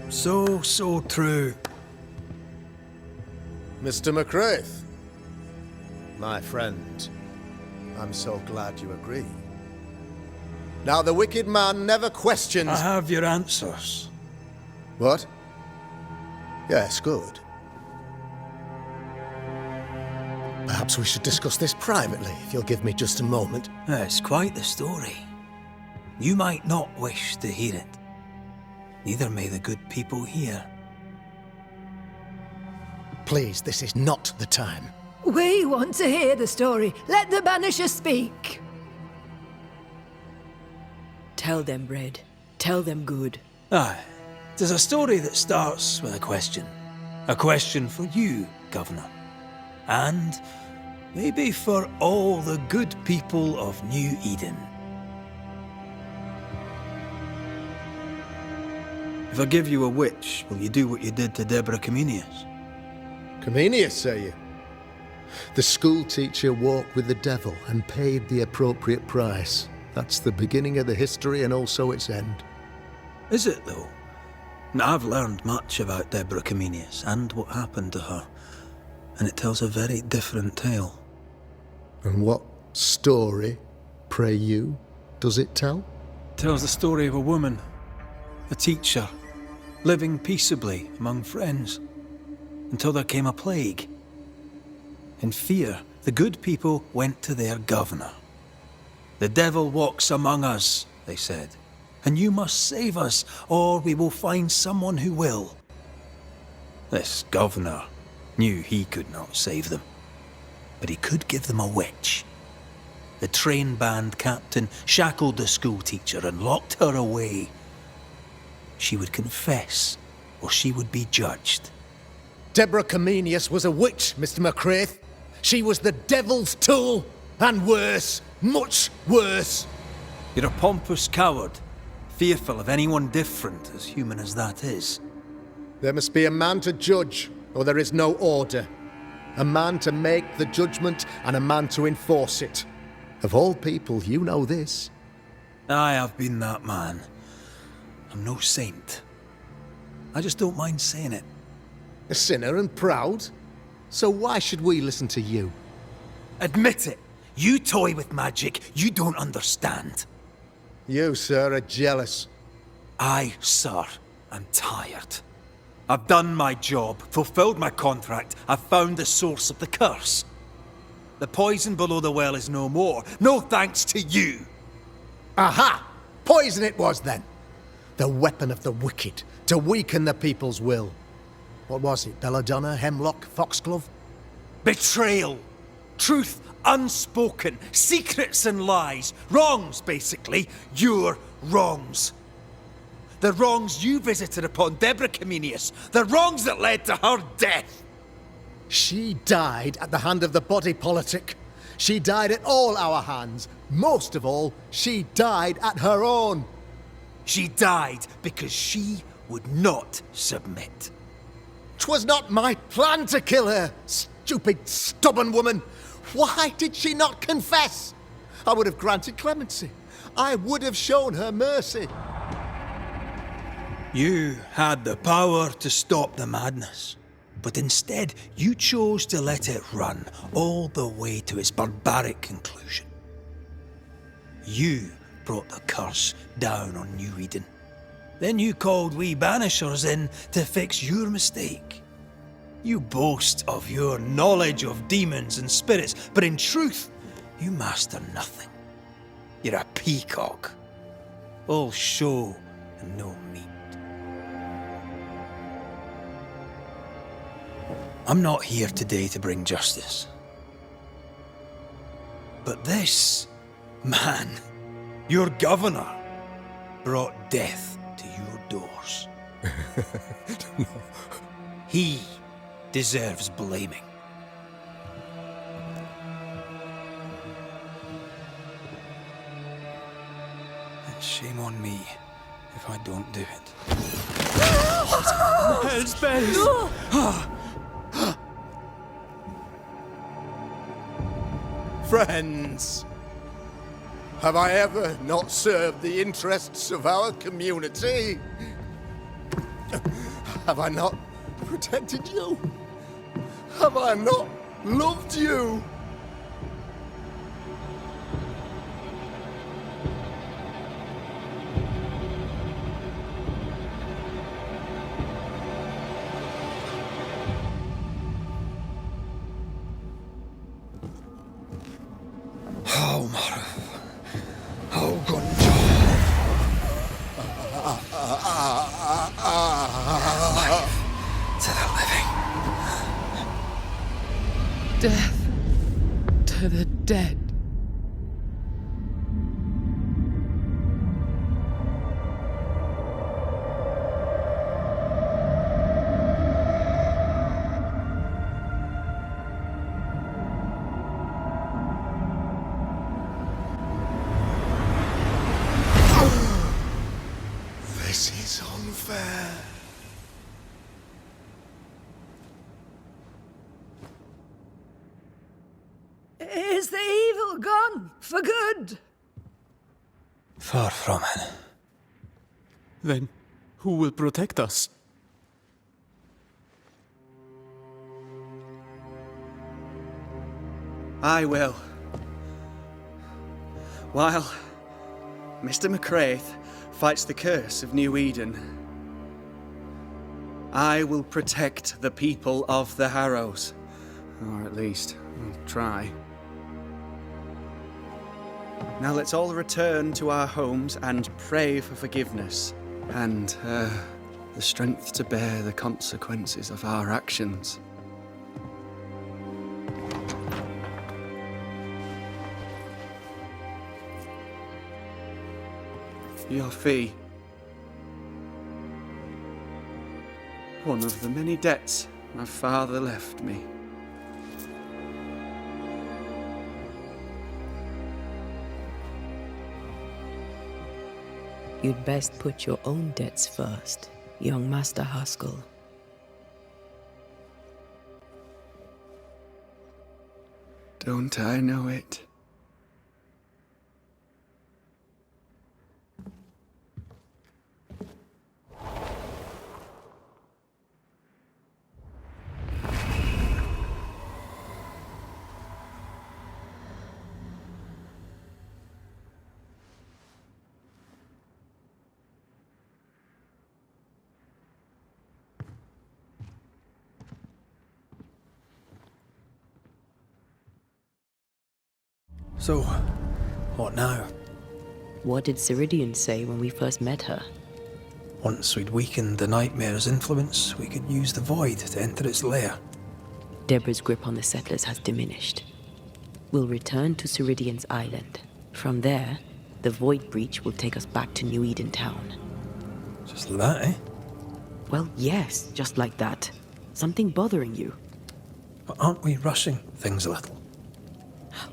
So true. Mr. McRaith, my friend, I'm so glad you agree. Now, the wicked man never questions... I have your answers. What? Yes, good. Perhaps we should discuss this privately, if you'll give me just a moment. It's quite the story. You might not wish to hear it. Neither may the good people here. Please, this is not the time. We want to hear the story. Let the Banisher speak. Tell them, Red. Tell them good. Aye. There's a story that starts with a question. A question for you, Governor. And maybe for all the good people of New Eden. If I give you a witch, will you do what you did to Deborah Comenius? Comenius, say you? The school teacher walked with the devil and paid the appropriate price. That's the beginning of the history and also its end. Is it, though? I've learned much about Deborah Comenius and what happened to her, and it tells a very different tale. And what story, pray you, does it tell? It tells the story of a woman, a teacher, living peaceably among friends, until there came a plague. In fear, the good people went to their governor. The devil walks among us, they said, and you must save us, or we will find someone who will. This governor knew he could not save them, but he could give them a witch. The train band captain shackled the school teacher and locked her away. She would confess, or she would be judged. Deborah Comenius was a witch, Mr. McRaith. She was the devil's tool, and worse, much worse. You're a pompous coward, fearful of anyone different, as human as that is. There must be a man to judge, or there is no order. A man to make the judgment, and a man to enforce it. Of all people, you know this. I have been that man. I'm no saint. I just don't mind saying it. A sinner and proud? So why should we listen to you? Admit it! You toy with magic you don't understand. You, sir, are jealous. I, sir, am tired. I've done my job, fulfilled my contract, I've found the source of the curse. The poison below the well is no more, no thanks to you. Aha! Poison it was then. The weapon of the wicked, to weaken the people's will. What was it, belladonna, hemlock, foxglove? Betrayal. Truth unspoken. Secrets and lies. Wrongs, basically. Your wrongs. The wrongs you visited upon Deborah Comenius. The wrongs that led to her death. She died at the hand of the body politic. She died at all our hands. Most of all, she died at her own. She died because she would not submit. 'Twas not my plan to kill her, stupid, stubborn woman. Why did she not confess? I would have granted clemency. I would have shown her mercy. You had the power to stop the madness, but instead you chose to let it run all the way to its barbaric conclusion. You brought the curse down on New Eden. Then you called we Banishers in to fix your mistake. You boast of your knowledge of demons and spirits, but in truth, you master nothing. You're a peacock. All show and no meat. I'm not here today to bring justice. But this man, your governor, brought death to your doors. No. He deserves blaming. And shame on me if I don't do it. Hell's bells! No! Friends, have I ever not served the interests of our community? Have I not protected you? Have I not loved you? Death to the dead. This is unfair. Is the evil gone for good? Far from it. Then who will protect us? I will. While Mr. McCraith fights the curse of New Eden, I will protect the people of the Harrows. Or at least, I'll try. Now let's all return to our homes and pray for forgiveness and the strength to bear the consequences of our actions. Your fee. One of the many debts my father left me. You'd best put your own debts first, young Master Haskell. Don't I know it? So, what now? What did Ceridian say when we first met her? Once we'd weakened the nightmare's influence, we could use the void to enter its lair. Deborah's grip on the settlers has diminished. We'll return to Ceridian's island. From there, the void breach will take us back to New Eden Town. Just like that, eh? Well, yes, just like that. Something bothering you. But aren't we rushing things a little?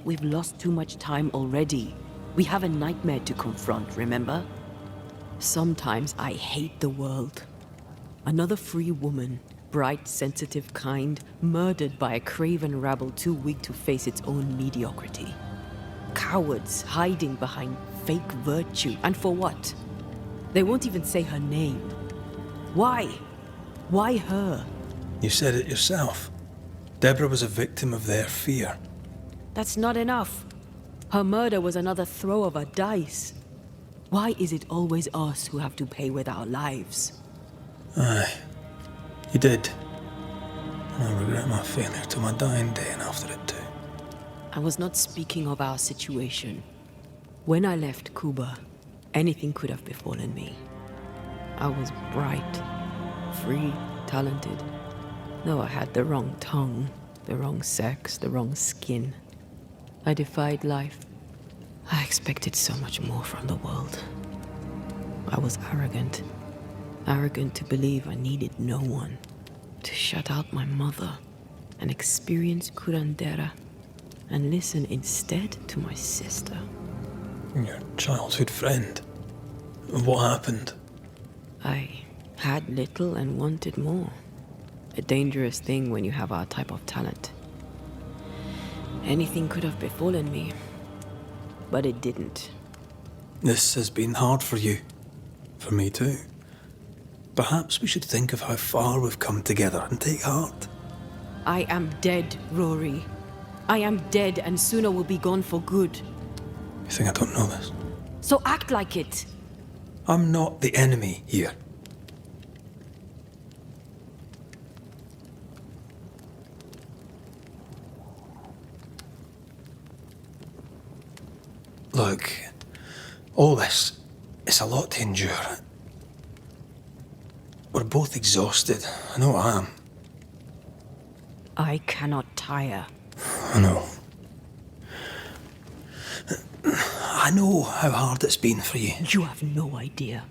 We've lost too much time already. We have a nightmare to confront, remember? Sometimes I hate the world. Another free woman, bright, sensitive, kind, murdered by a craven rabble too weak to face its own mediocrity. Cowards hiding behind fake virtue. And for what? They won't even say her name. Why? Why her? You said it yourself. Deborah was a victim of their fear. That's not enough. Her murder was another throw of a dice. Why is it always us who have to pay with our lives? Aye. You did. And I regret my failure to my dying day and after it too. I was not speaking of our situation. When I left Cuba, anything could have befallen me. I was bright, free, talented. Though I had the wrong tongue, the wrong sex, the wrong skin. I defied life. I expected so much more from the world. I was arrogant. Arrogant to believe I needed no one. To shut out my mother and experience curandera and listen instead to my sister. Your childhood friend. What happened? I had little and wanted more. A dangerous thing when you have our type of talent. Anything could have befallen me, but it didn't. This has been hard for you. For me too. Perhaps we should think of how far we've come together and take heart. I am dead, Rory. I am dead, and sooner will be gone for good. You think I don't know this? So act like it. I'm not the enemy here. Look, all this, it's a lot to endure. We're both exhausted. I know I am. I cannot tire. I know. I know how hard it's been for you. You have no idea.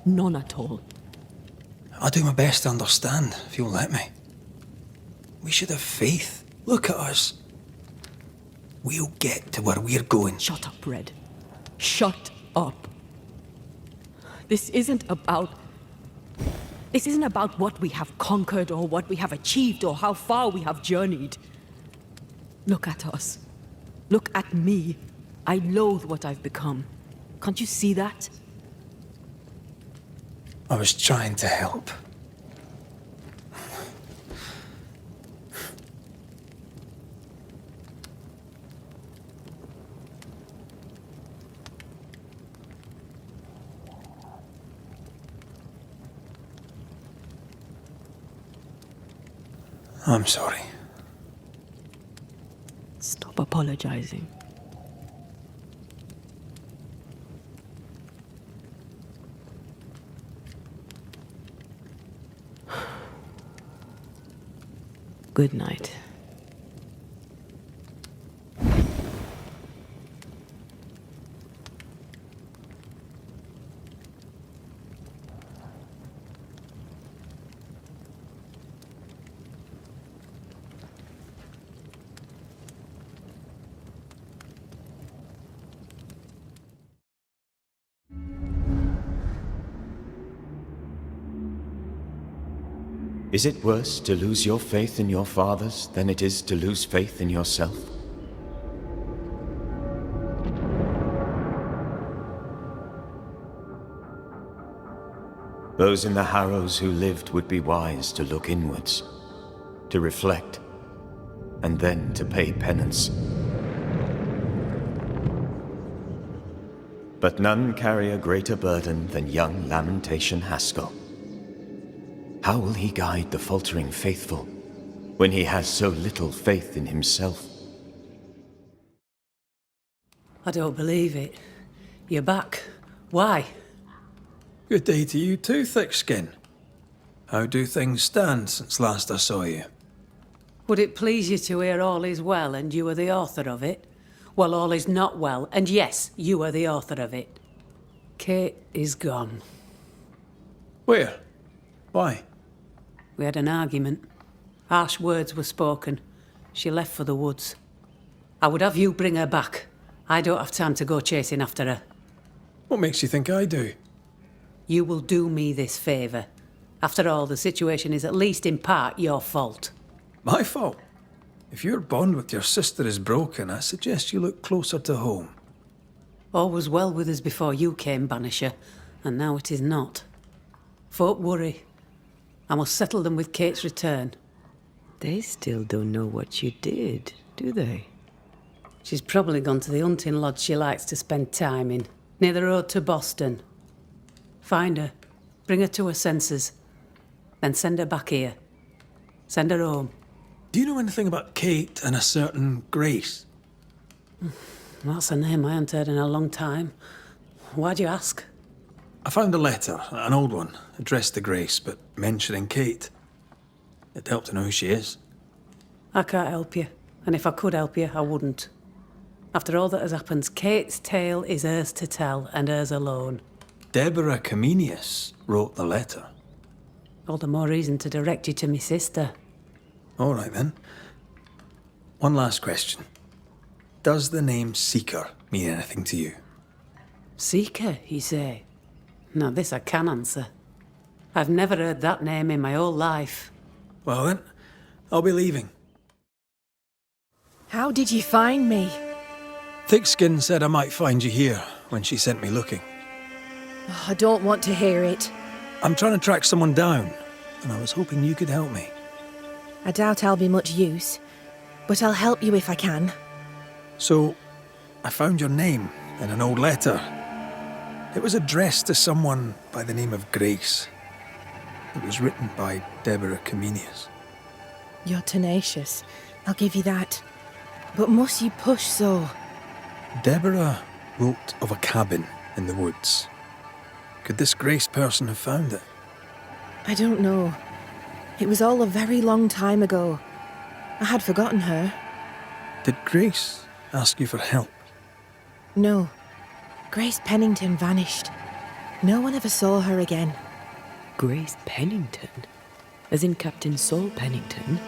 None at all. I'll do my best to understand, if you'll let me. We should have faith. Look at us. We'll get to where we're going. Shut up, Red. Shut up. This isn't about what we have conquered or what we have achieved or how far we have journeyed. Look at us. Look at me. I loathe what I've become. Can't you see that? I was trying to help. I'm sorry. Stop apologizing. Good night. Is it worse to lose your faith in your fathers than it is to lose faith in yourself? Those in the Harrows who lived would be wise to look inwards, to reflect, and then to pay penance. But none carry a greater burden than young Lamentation Haskell. How will he guide the faltering faithful when he has so little faith in himself? I don't believe it. You're back. Why? Good day to you too, Thickskin. How do things stand since last I saw you? Would it please you to hear all is well and you are the author of it? Well, all is not well, and yes, you are the author of it. Kate is gone. Where? Why? We had an argument. Harsh words were spoken. She left for the woods. I would have you bring her back. I don't have time to go chasing after her. What makes you think I do? You will do me this favour. After all, the situation is at least in part your fault. My fault? If your bond with your sister is broken, I suggest you look closer to home. All was well with us before you came, Banisher, and now it is not. Folk worry. I must settle them with Kate's return. They still don't know what you did, do they? She's probably gone to the hunting lodge she likes to spend time in, near the road to Boston. Find her, bring her to her senses, then send her back here. Send her home. Do you know anything about Kate and a certain Grace? That's a name I haven't heard in a long time. Why do you ask? I found a letter, an old one, addressed to Grace, but mentioning Kate. It'd help to know who she is. I can't help you, and if I could help you, I wouldn't. After all that has happened, Kate's tale is hers to tell, and hers alone. Deborah Comenius wrote the letter. All the more reason to direct you to me sister. All right, then. One last question. Does the name Seeker mean anything to you? Seeker, you say? Now this I can answer. I've never heard that name in my whole life. Well then, I'll be leaving. How did you find me? Thickskin said I might find you here when she sent me looking. Oh, I don't want to hear it. I'm trying to track someone down, and I was hoping you could help me. I doubt I'll be much use, but I'll help you if I can. So, I found your name in an old letter. It was addressed to someone by the name of Grace. It was written by Deborah Comenius. You're tenacious, I'll give you that. But must you push so? Deborah wrote of a cabin in the woods. Could this Grace person have found it? I don't know. It was all a very long time ago. I had forgotten her. Did Grace ask you for help? No. Grace Pennington vanished. No one ever saw her again. Grace Pennington? As in Captain Saul Pennington?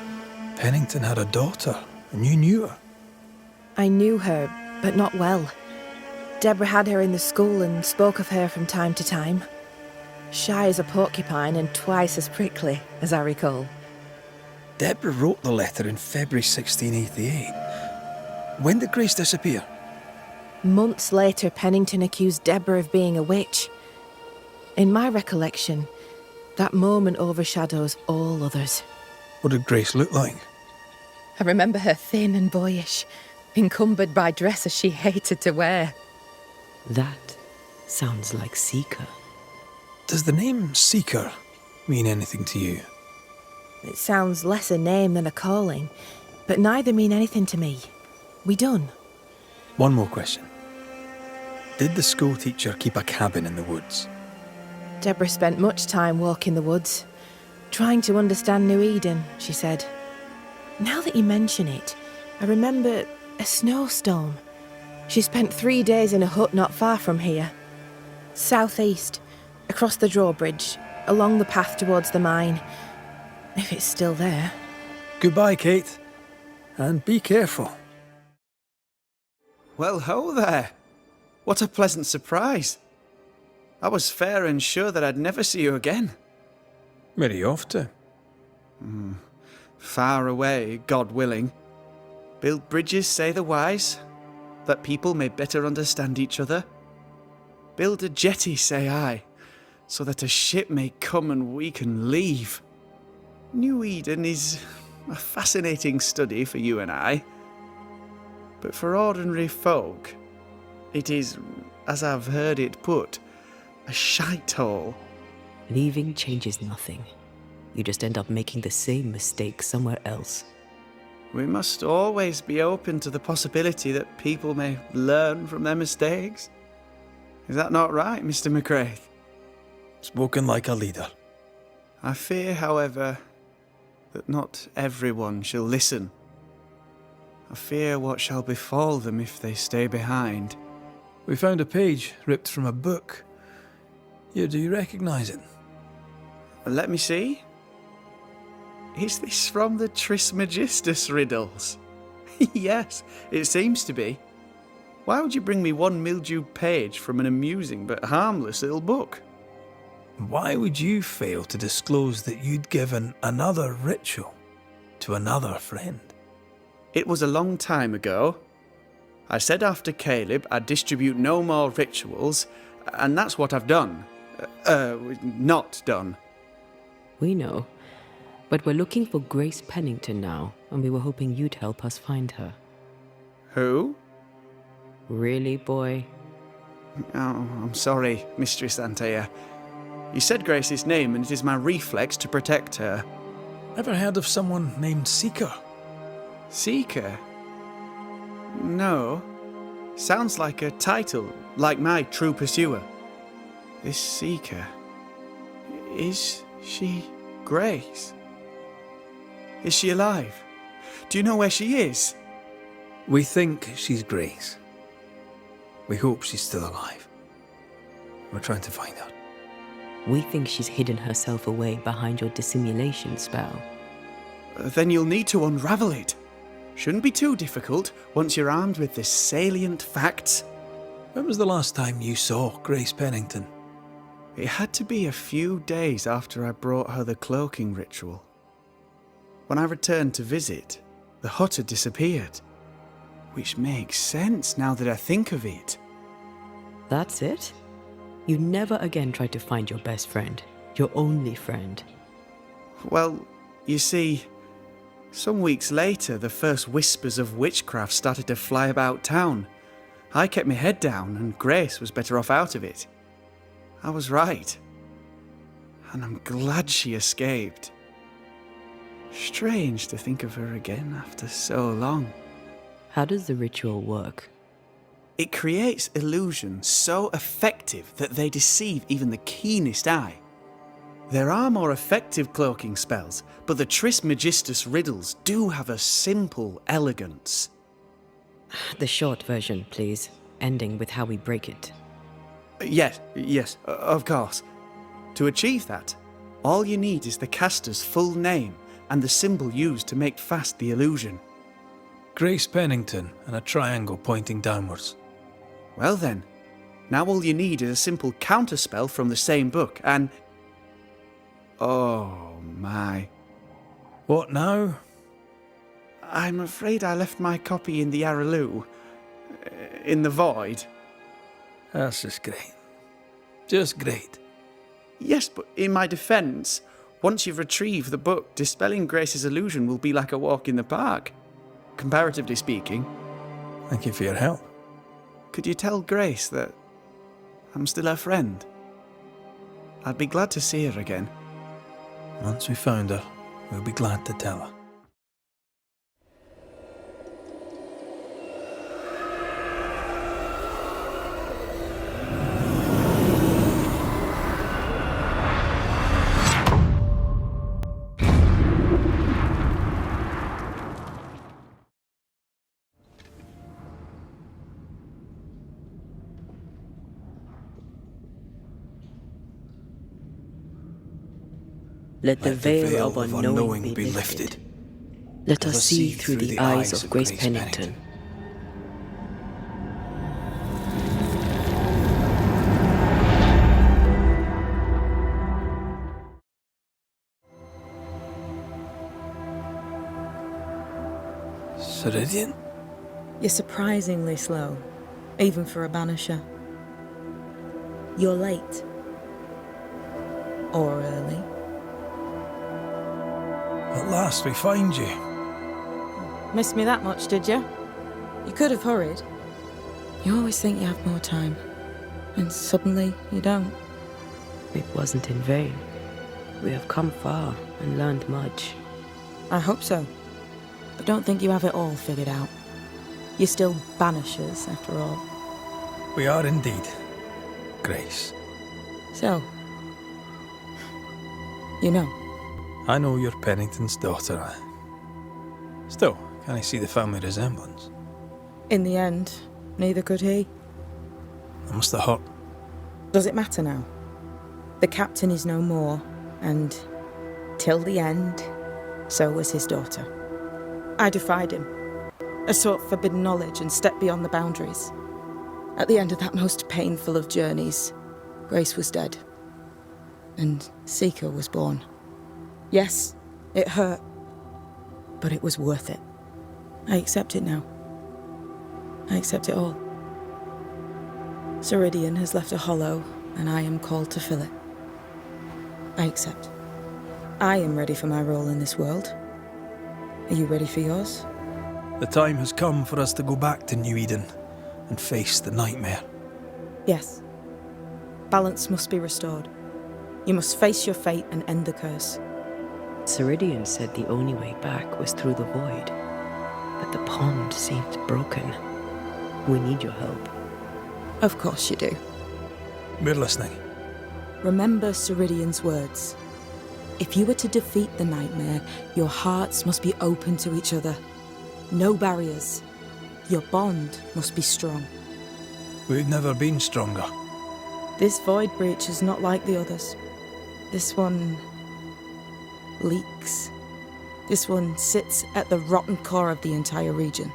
Pennington had a daughter, and you knew her. I knew her, but not well. Deborah had her in the school and spoke of her from time to time. Shy as a porcupine and twice as prickly, as I recall. Deborah wrote the letter in February 1688. When did Grace disappear? Months later, Pennington accused Deborah of being a witch. In my recollection, that moment overshadows all others. What did Grace look like? I remember her thin and boyish, encumbered by dresses she hated to wear. That sounds like Seeker. Does the name Seeker mean anything to you? It sounds less a name than a calling, but neither mean anything to me. We done. One more question. Did the school teacher keep a cabin in the woods? Deborah spent much time walking the woods, trying to understand New Eden, she said. Now that you mention it, I remember a snowstorm. She spent 3 days in a hut not far from here. Southeast, across the drawbridge, along the path towards the mine. If it's still there. Goodbye, Kate. And be careful. Well, ho there. What a pleasant surprise. I was fair and sure that I'd never see you again. Where are you off to? Far away, God willing. Build bridges, say the wise, that people may better understand each other. Build a jetty, say I, so that a ship may come and we can leave. New Eden is a fascinating study for you and I. But for ordinary folk, it is, as I've heard it put, a shithole. Leaving changes nothing. You just end up making the same mistake somewhere else. We must always be open to the possibility that people may learn from their mistakes. Is that not right, Mr. McCraith? Spoken like a leader. I fear, however, that not everyone shall listen. I fear what shall befall them if they stay behind. We found a page ripped from a book. Here, do you recognise it? Let me see. Is this from the Trismegistus riddles? Yes, it seems to be. Why would you bring me one mildewed page from an amusing but harmless little book? Why would you fail to disclose that you'd given another ritual to another friend? It was a long time ago. I said after Caleb I'd distribute no more rituals, and that's what I've done. Not done. We know. But we're looking for Grace Pennington now, and we were hoping you'd help us find her. Who? Really, boy? Oh, I'm sorry, Mistress Antea. You said Grace's name, and it is my reflex to protect her. Ever heard of someone named Seeker? Seeker? No. Sounds like a title, like my true pursuer. This Seeker... Is she Grace? Is she alive? Do you know where she is? We think she's Grace. We hope she's still alive. We're trying to find her. We think she's hidden herself away behind your dissimulation spell. Then you'll need to unravel it. Shouldn't be too difficult once you're armed with the salient facts. When was the last time you saw Grace Pennington? It had to be a few days after I brought her the cloaking ritual. When I returned to visit, the hut had disappeared. Which makes sense now that I think of it. That's it? You never again tried to find your best friend, your only friend. Well, you see, some weeks later the first whispers of witchcraft started to fly about town. I kept my head down and Grace was better off out of it. I was right. And I'm glad she escaped. Strange to think of her again after so long. How does the ritual work? It creates illusions so effective that they deceive even the keenest eye. There are more effective cloaking spells, but the Trismegistus riddles do have a simple elegance. The short version, please, ending with how we break it. Yes, of course. To achieve that, all you need is the caster's full name and the symbol used to make fast the illusion. Grace Pennington and a triangle pointing downwards. Well then, now all you need is a simple counterspell from the same book and... Oh my. What now? I'm afraid I left my copy in the Araloo. In the void. That's just great. Just great. Yes, but in my defence, once you've retrieved the book, dispelling Grace's illusion will be like a walk in the park. Comparatively speaking. Thank you for your help. Could you tell Grace that I'm still her friend? I'd be glad to see her again. Once we found her, we'll be glad to tell her. Let the veil of unknowing be lifted. Let us see through the eyes of Grace Pennington. Ceridian? You're surprisingly slow, even for a banisher. You're late. Or early. At last we find you. Missed me that much, did you? You could have hurried. You always think you have more time, and suddenly you don't. It wasn't in vain. We have come far and learned much. I hope so. but don't think you have it all figured out. You're still Banishers, after all. We are indeed, Grace. So, you know. I know you're Pennington's daughter. Still, can I see the family resemblance? In the end, neither could he. I must have hurt. Does it matter now? The captain is no more, and till the end, so was his daughter. I defied him. I sought forbidden knowledge and stepped beyond the boundaries. At the end of that most painful of journeys, Grace was dead. And Seeker was born. Yes, it hurt, but it was worth it. I accept it now. I accept it all. Ceridian has left a hollow, and I am called to fill it. I accept. I am ready for my role in this world. Are you ready for yours? The time has come for us to go back to New Eden and face the nightmare. Yes. Balance must be restored. You must face your fate and end the curse. Ceridian said the only way back was through the void, but the pond seemed broken. We need your help. Of course you do. We're listening. Remember Ceridian's words. If you were to defeat the nightmare, your hearts must be open to each other. No barriers. Your bond must be strong. We've never been stronger. This void breach is not like the others. This one leaks. This one sits at the rotten core of the entire region.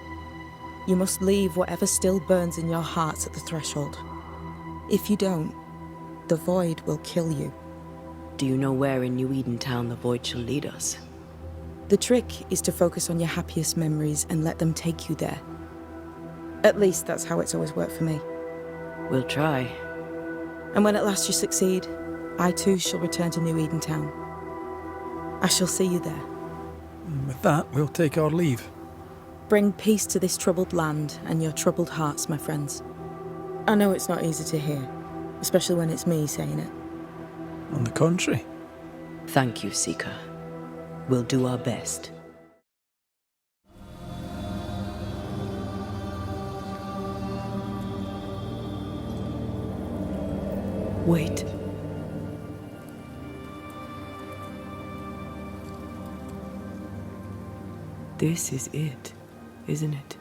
You must leave whatever still burns in your hearts at the threshold. If you don't, the void will kill you. Do you know where in New Eden Town the void shall lead us? The trick is to focus on your happiest memories and let them take you there. At least that's how it's always worked for me. We'll try. And when at last you succeed, I too shall return to New Eden Town. I shall see you there. And with that, we'll take our leave. Bring peace to this troubled land and your troubled hearts, my friends. I know it's not easy to hear, especially when it's me saying it. On the contrary. Thank you, Seeker. We'll do our best. Wait. This is it, isn't it?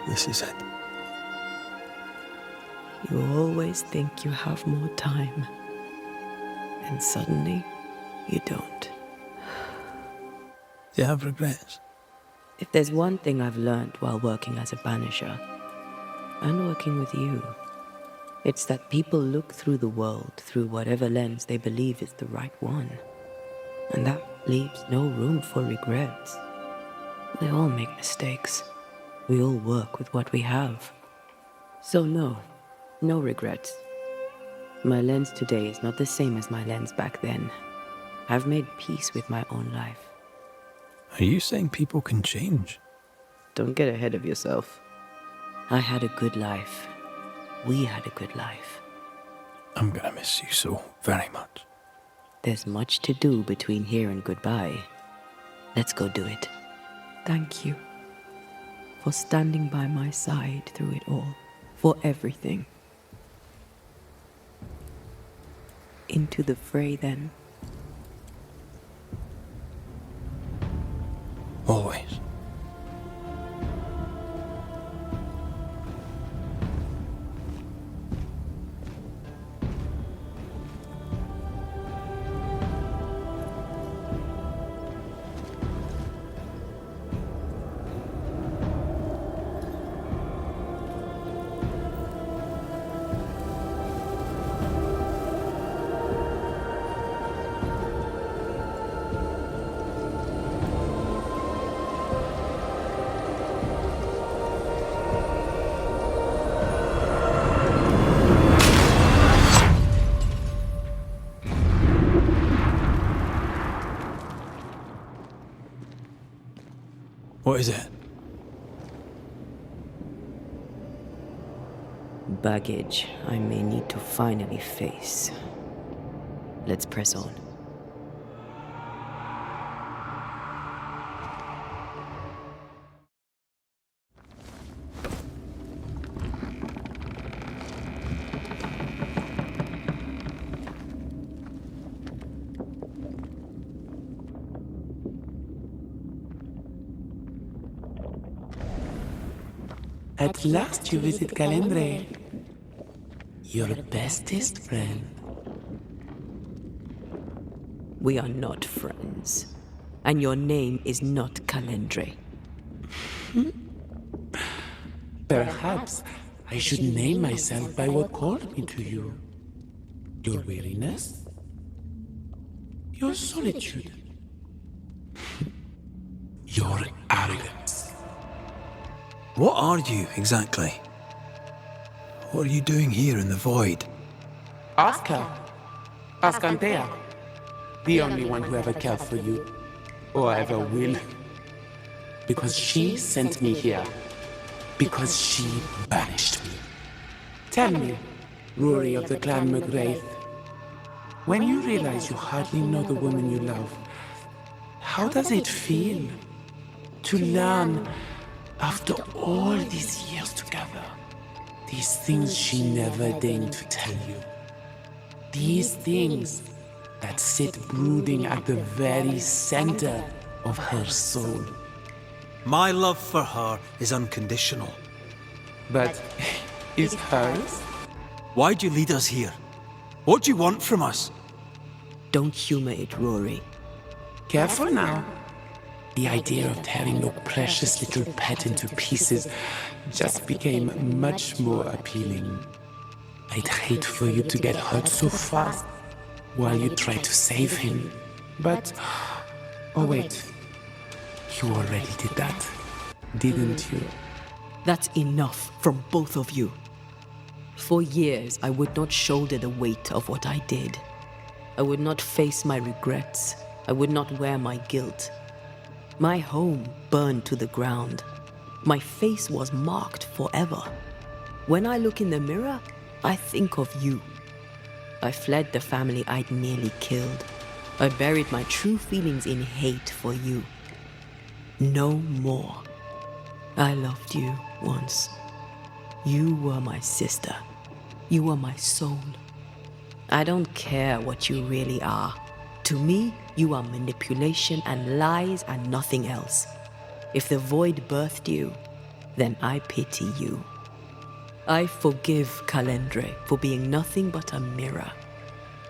This is it. You always think you have more time, and suddenly you don't. Do you have regrets? If there's one thing I've learned while working as a Banisher, and working with you, it's that people look through the world through whatever lens they believe is the right one. And that leaves no room for regrets. We all make mistakes. We all work with what we have. So no regrets. My lens today is not the same as my lens back then. I've made peace with my own life. Are you saying people can change? Don't get ahead of yourself. I had a good life. We had a good life. I'm gonna miss you so very much. There's much to do between here and goodbye. Let's go do it. Thank you for standing by my side through it all, for everything. Into the fray, then. Always. What is it? Baggage I may need to finally face. Let's press on. At last you visit Calendre, your bestest friend. We are not friends, and your name is not Calendre. Perhaps I should name myself by what called me to you. Your weariness? Your solitude? Your arrogance? What are you, exactly? What are you doing here in the void? Ask her. Ask Antea. The only one who ever cared for you, or ever will. Because she sent me here. Because she banished me. Tell me, Rory of the clan Raith, when you realize you hardly know the woman you love, how does it feel to learn, after all these years together, these things she never deigned to tell you? These things that sit brooding at the very center of her soul. My love for her is unconditional. But is hers? Why'd you lead us here? What do you want from us? Don't humor it, Rory. Careful now. The idea of tearing your precious little pet into pieces just became much more appealing. I'd hate for you to get hurt so fast while you try to save him. But... oh wait. You already did that, didn't you? That's enough from both of you. For years, I would not shoulder the weight of what I did. I would not face my regrets. I would not wear my guilt. My home burned to the ground. My face was marked forever. When I look in the mirror, I think of you. I fled the family I'd nearly killed. I buried my true feelings in hate for you. No more. I loved you once. You were my sister. You were my soul. I don't care what you really are. To me, you are manipulation and lies and nothing else. If the void birthed you, then I pity you. I forgive Calendre for being nothing but a mirror.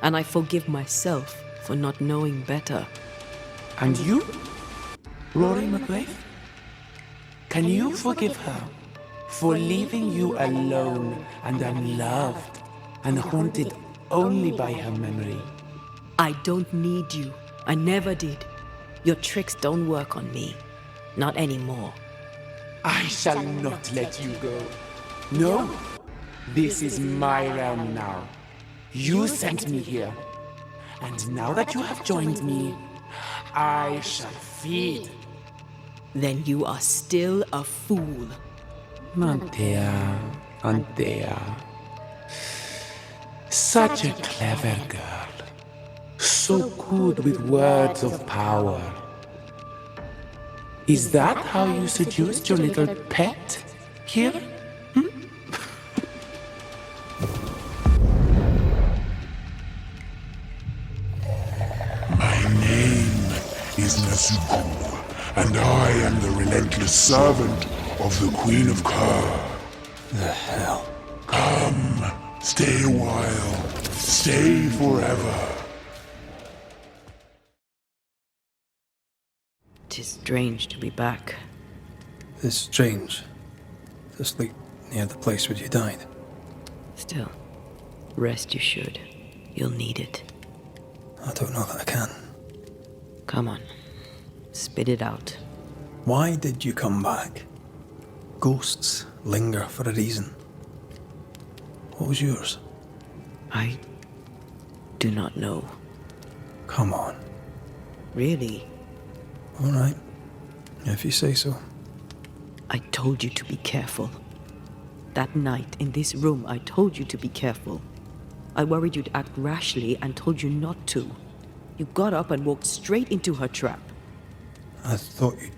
And I forgive myself for not knowing better. And you? Rory McGrath? Can you forgive her for leaving you alone and unloved and haunted only by her memory? I don't need you. I never did. Your tricks don't work on me. Not anymore. I shall not let you go. No, this is my realm now. You sent me here. And now that you have joined me, I shall feed. Then you are still a fool. Antea, Antea. Such a clever girl. So good with words of power. Is that how you seduced your little pet here? My name is Nasuku, and I am the relentless servant of the Queen of Kerr. The hell? Come, stay a while, stay forever. 'Tis strange to be back. It's strange to sleep near the place where you died. Still, rest you should. You'll need it. I don't know that I can. Come on. Spit it out. Why did you come back? Ghosts linger for a reason. What was yours? I do not know. Come on. Really? All right. If you say so. I told you to be careful. That night in this room, I told you to be careful. I worried you'd act rashly and told you not to. You got up and walked straight into her trap. I thought you'd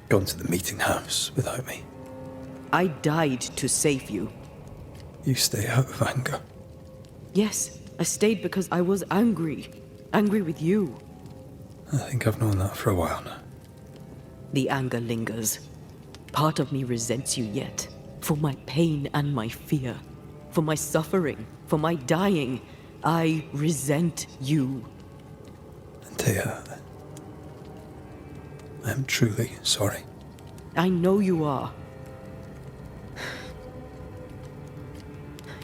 gone to the meeting house without me. I died to save you. You stay out of anger. Yes, I stayed because I was angry. Angry with you. I think I've known that for a while now. The anger lingers. Part of me resents you yet. For my pain and my fear. For my suffering. For my dying. I resent you. Antea, I am truly sorry. I know you are.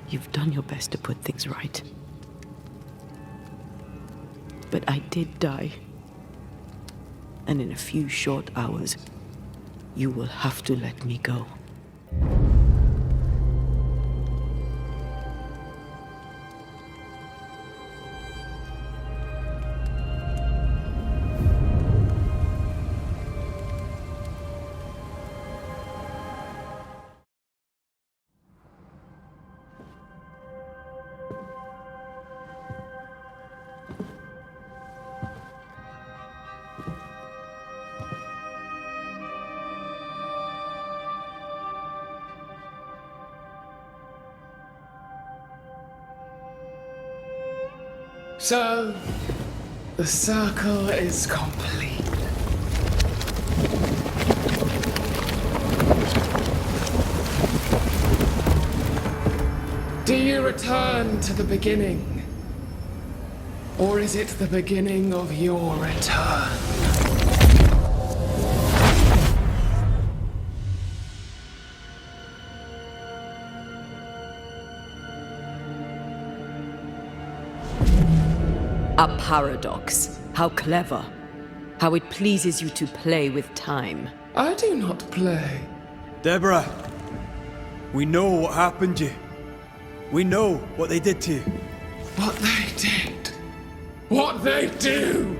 You've done your best to put things right. But I did die. And in a few short hours, you will have to let me go. So, the circle is complete. Do you return to the beginning? Or is it the beginning of your return? A paradox. How clever. How it pleases you to play with time. I do not play. Deborah, we know what happened to you. We know what they did to you. What they did. What they do.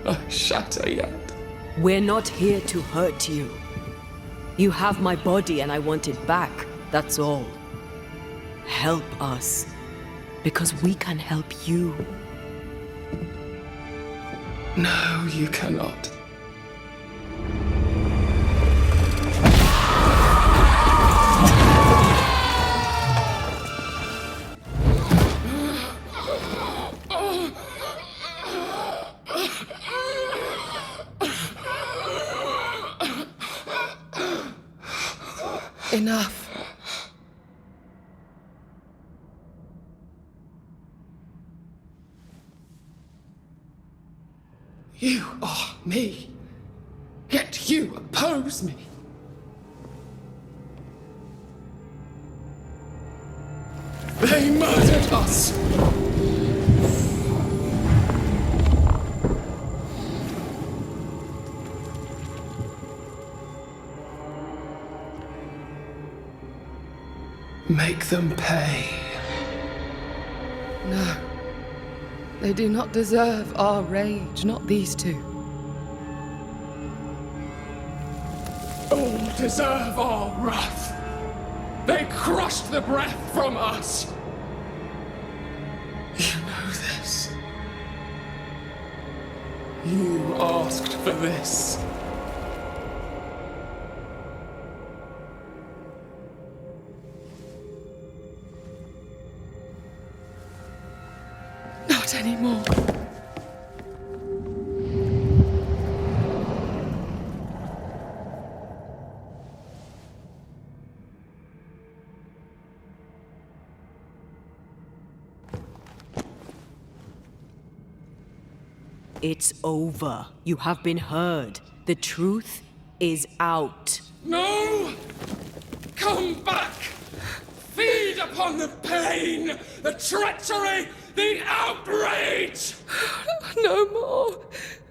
I shatter yet. We're not here to hurt you. You have my body and I want it back. That's all. Help us. Because we can help you. No, you cannot. Enough. You are me, yet you oppose me. They murdered us. Make them pay. No. They do not deserve our rage, not these two. All deserve our wrath. They crushed the breath from us. You know this. You asked for this. Not anymore. It's over. You have been heard. The truth is out. No! Come back! Feed upon the pain, the treachery, the outrage! No more.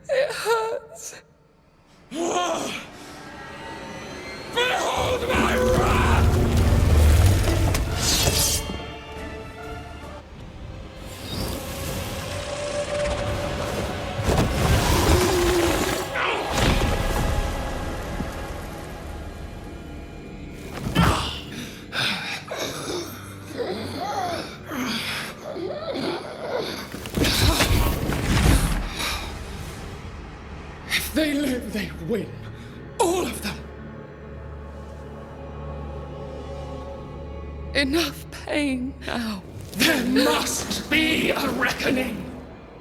It hurts. Behold my wrath! they win. All of them. Enough pain now. There must be a reckoning.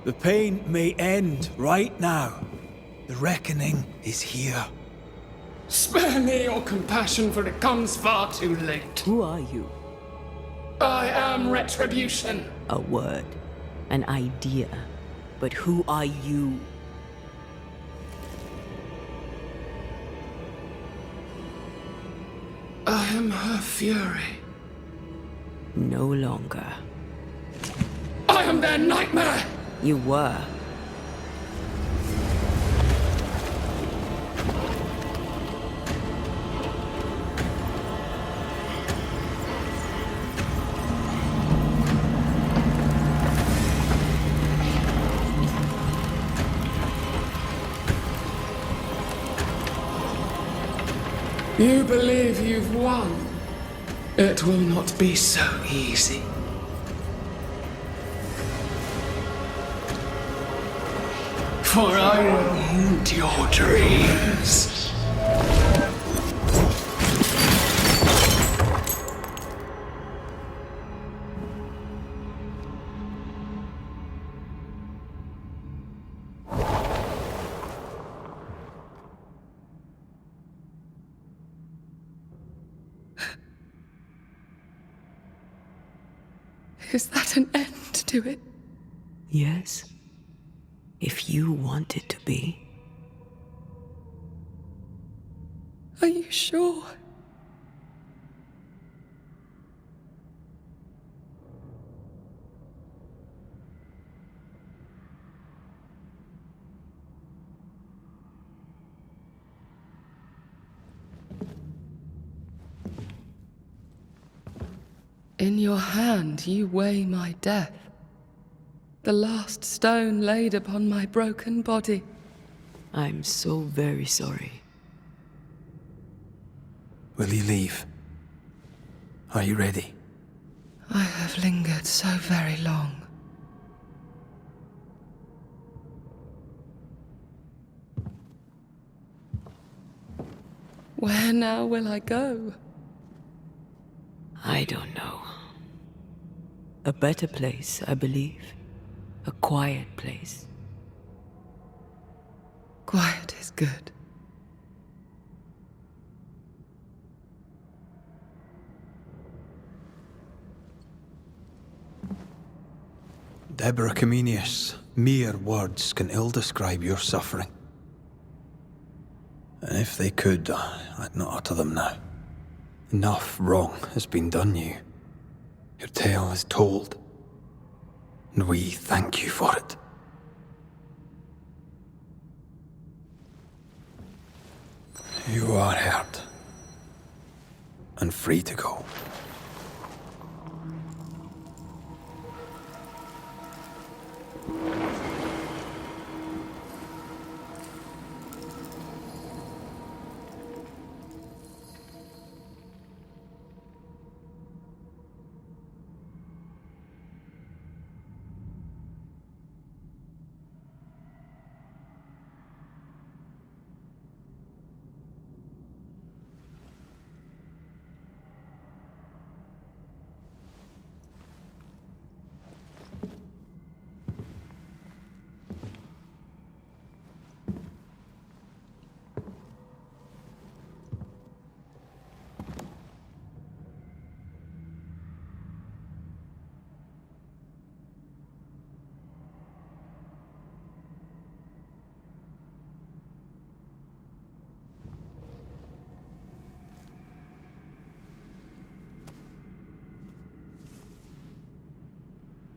The pain may end right now. The reckoning is here. Spare me your compassion, for it comes far too late. Who are you? I am retribution. A word, an idea. But who are you? I am her fury. No longer. I am their nightmare! You were. You believe you've won? It will not be so easy. For I will haunt your dreams. Is that an end to it? Yes. If you want it to be. Are you sure? In your hand you weigh my death, the last stone laid upon my broken body. I'm so very sorry. Will you leave? Are you ready? I have lingered so very long. Where now will I go? I don't know. A better place, I believe. A quiet place. Quiet is good. Deborah Comenius, mere words can ill describe your suffering. And if they could, I'd not utter them now. Enough wrong has been done you. Your tale is told, and we thank you for it. You are heard, and free to go.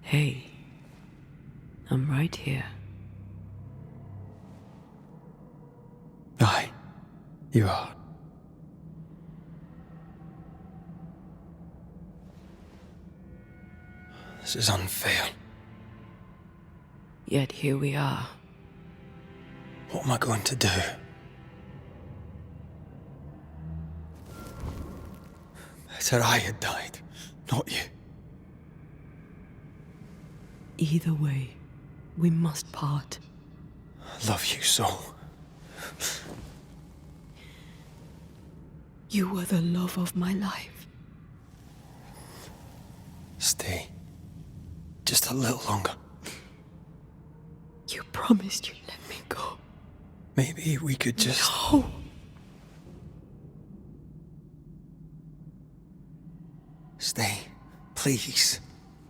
Hey, I'm right here. Aye, you are. This is unfair. Yet here we are. What am I going to do? Better I had died, not you. Either way, we must part. I love you so. You were the love of my life. Stay. Just a little longer. You promised you'd let me go. Maybe we could just... No! Stay. Please.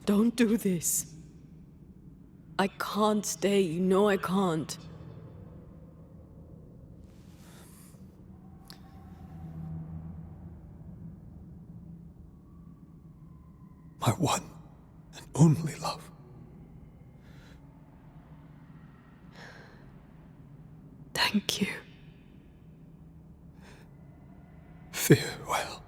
Don't do this. I can't stay. You know I can't. My one and only love. Thank you. Farewell.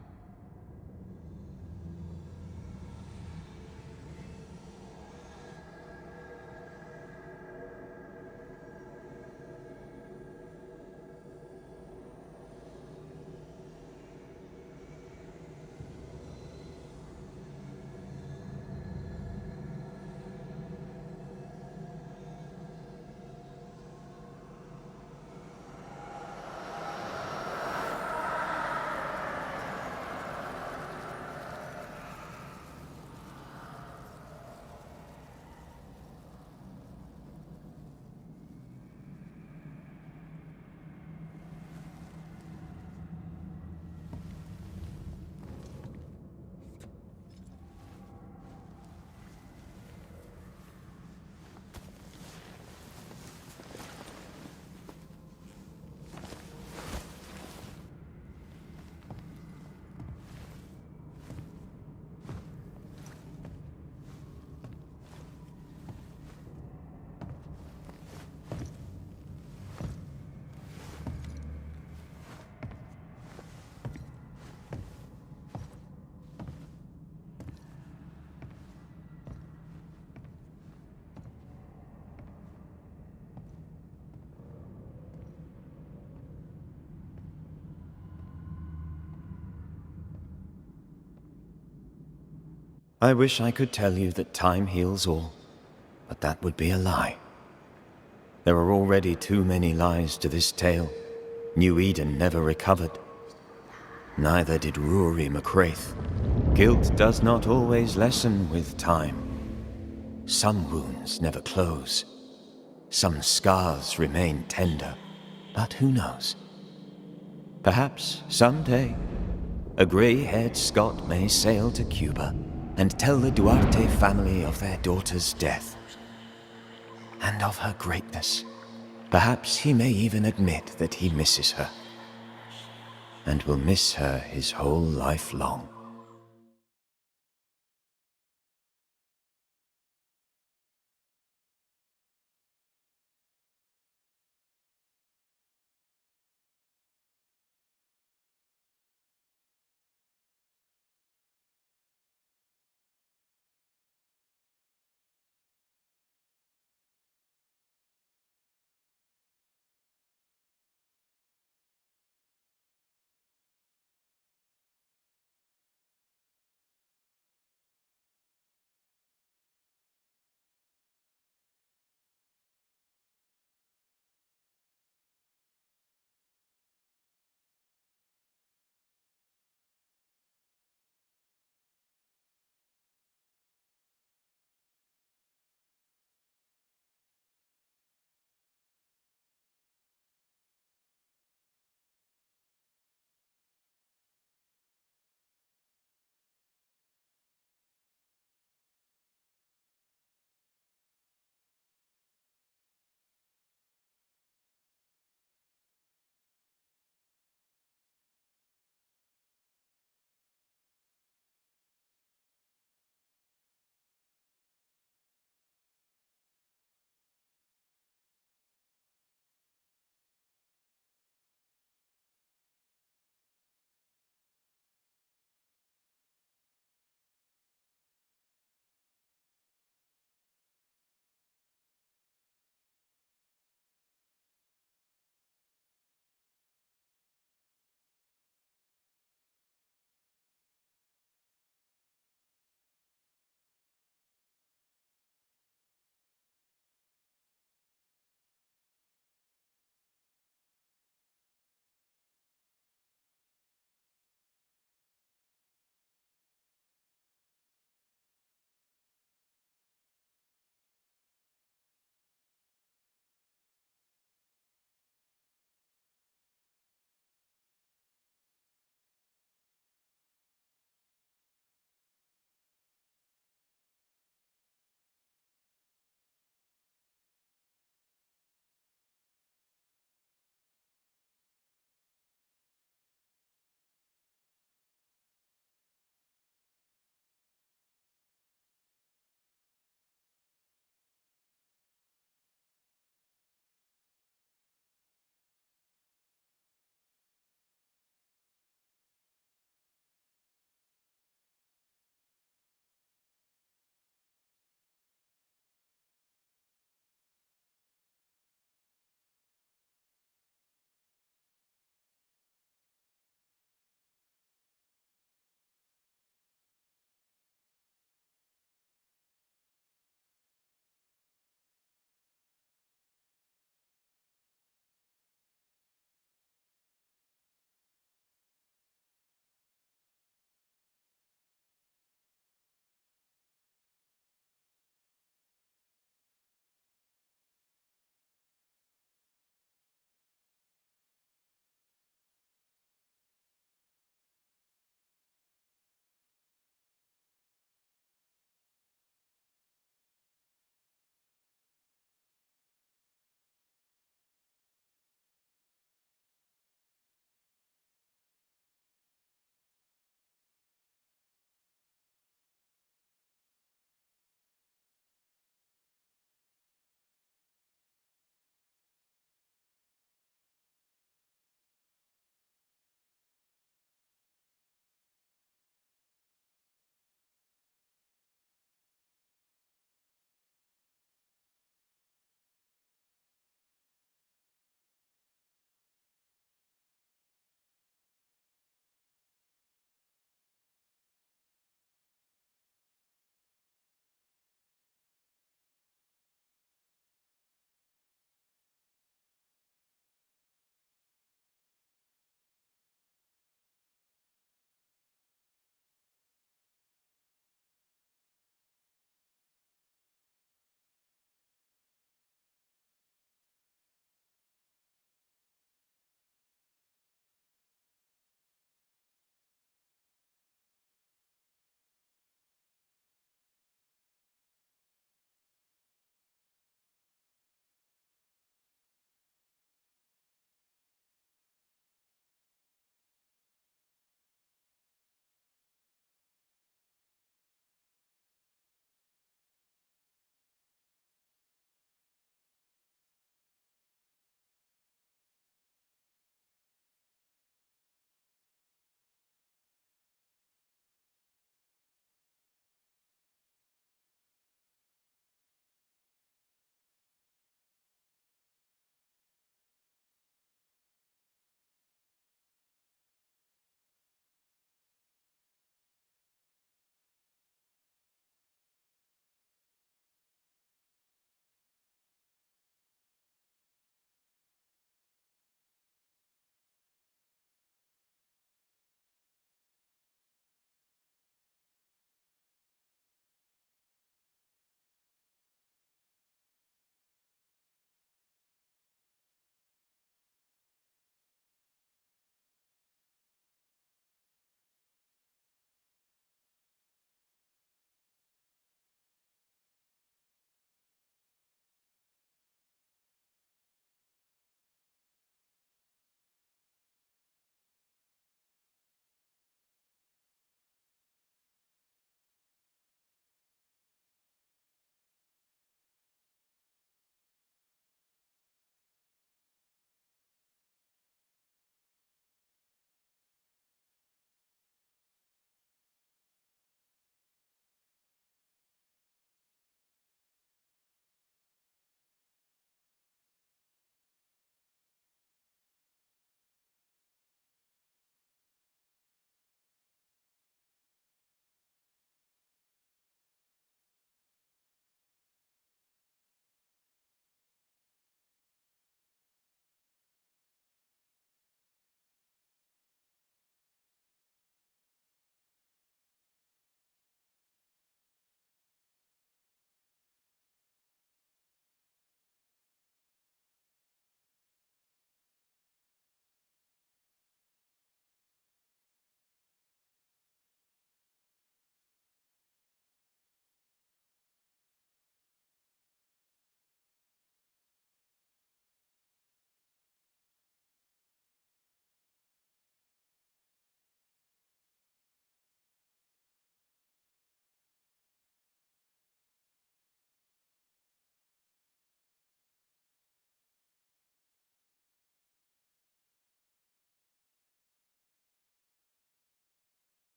I wish I could tell you that time heals all, but that would be a lie. There are already too many lies to this tale. New Eden never recovered. Neither did Rory McCraith. Guilt does not always lessen with time. Some wounds never close. Some scars remain tender, but who knows? Perhaps someday, a grey-haired Scot may sail to Cuba and tell the Duarte family of their daughter's death and of her greatness. Perhaps he may even admit that he misses her and will miss her his whole life long.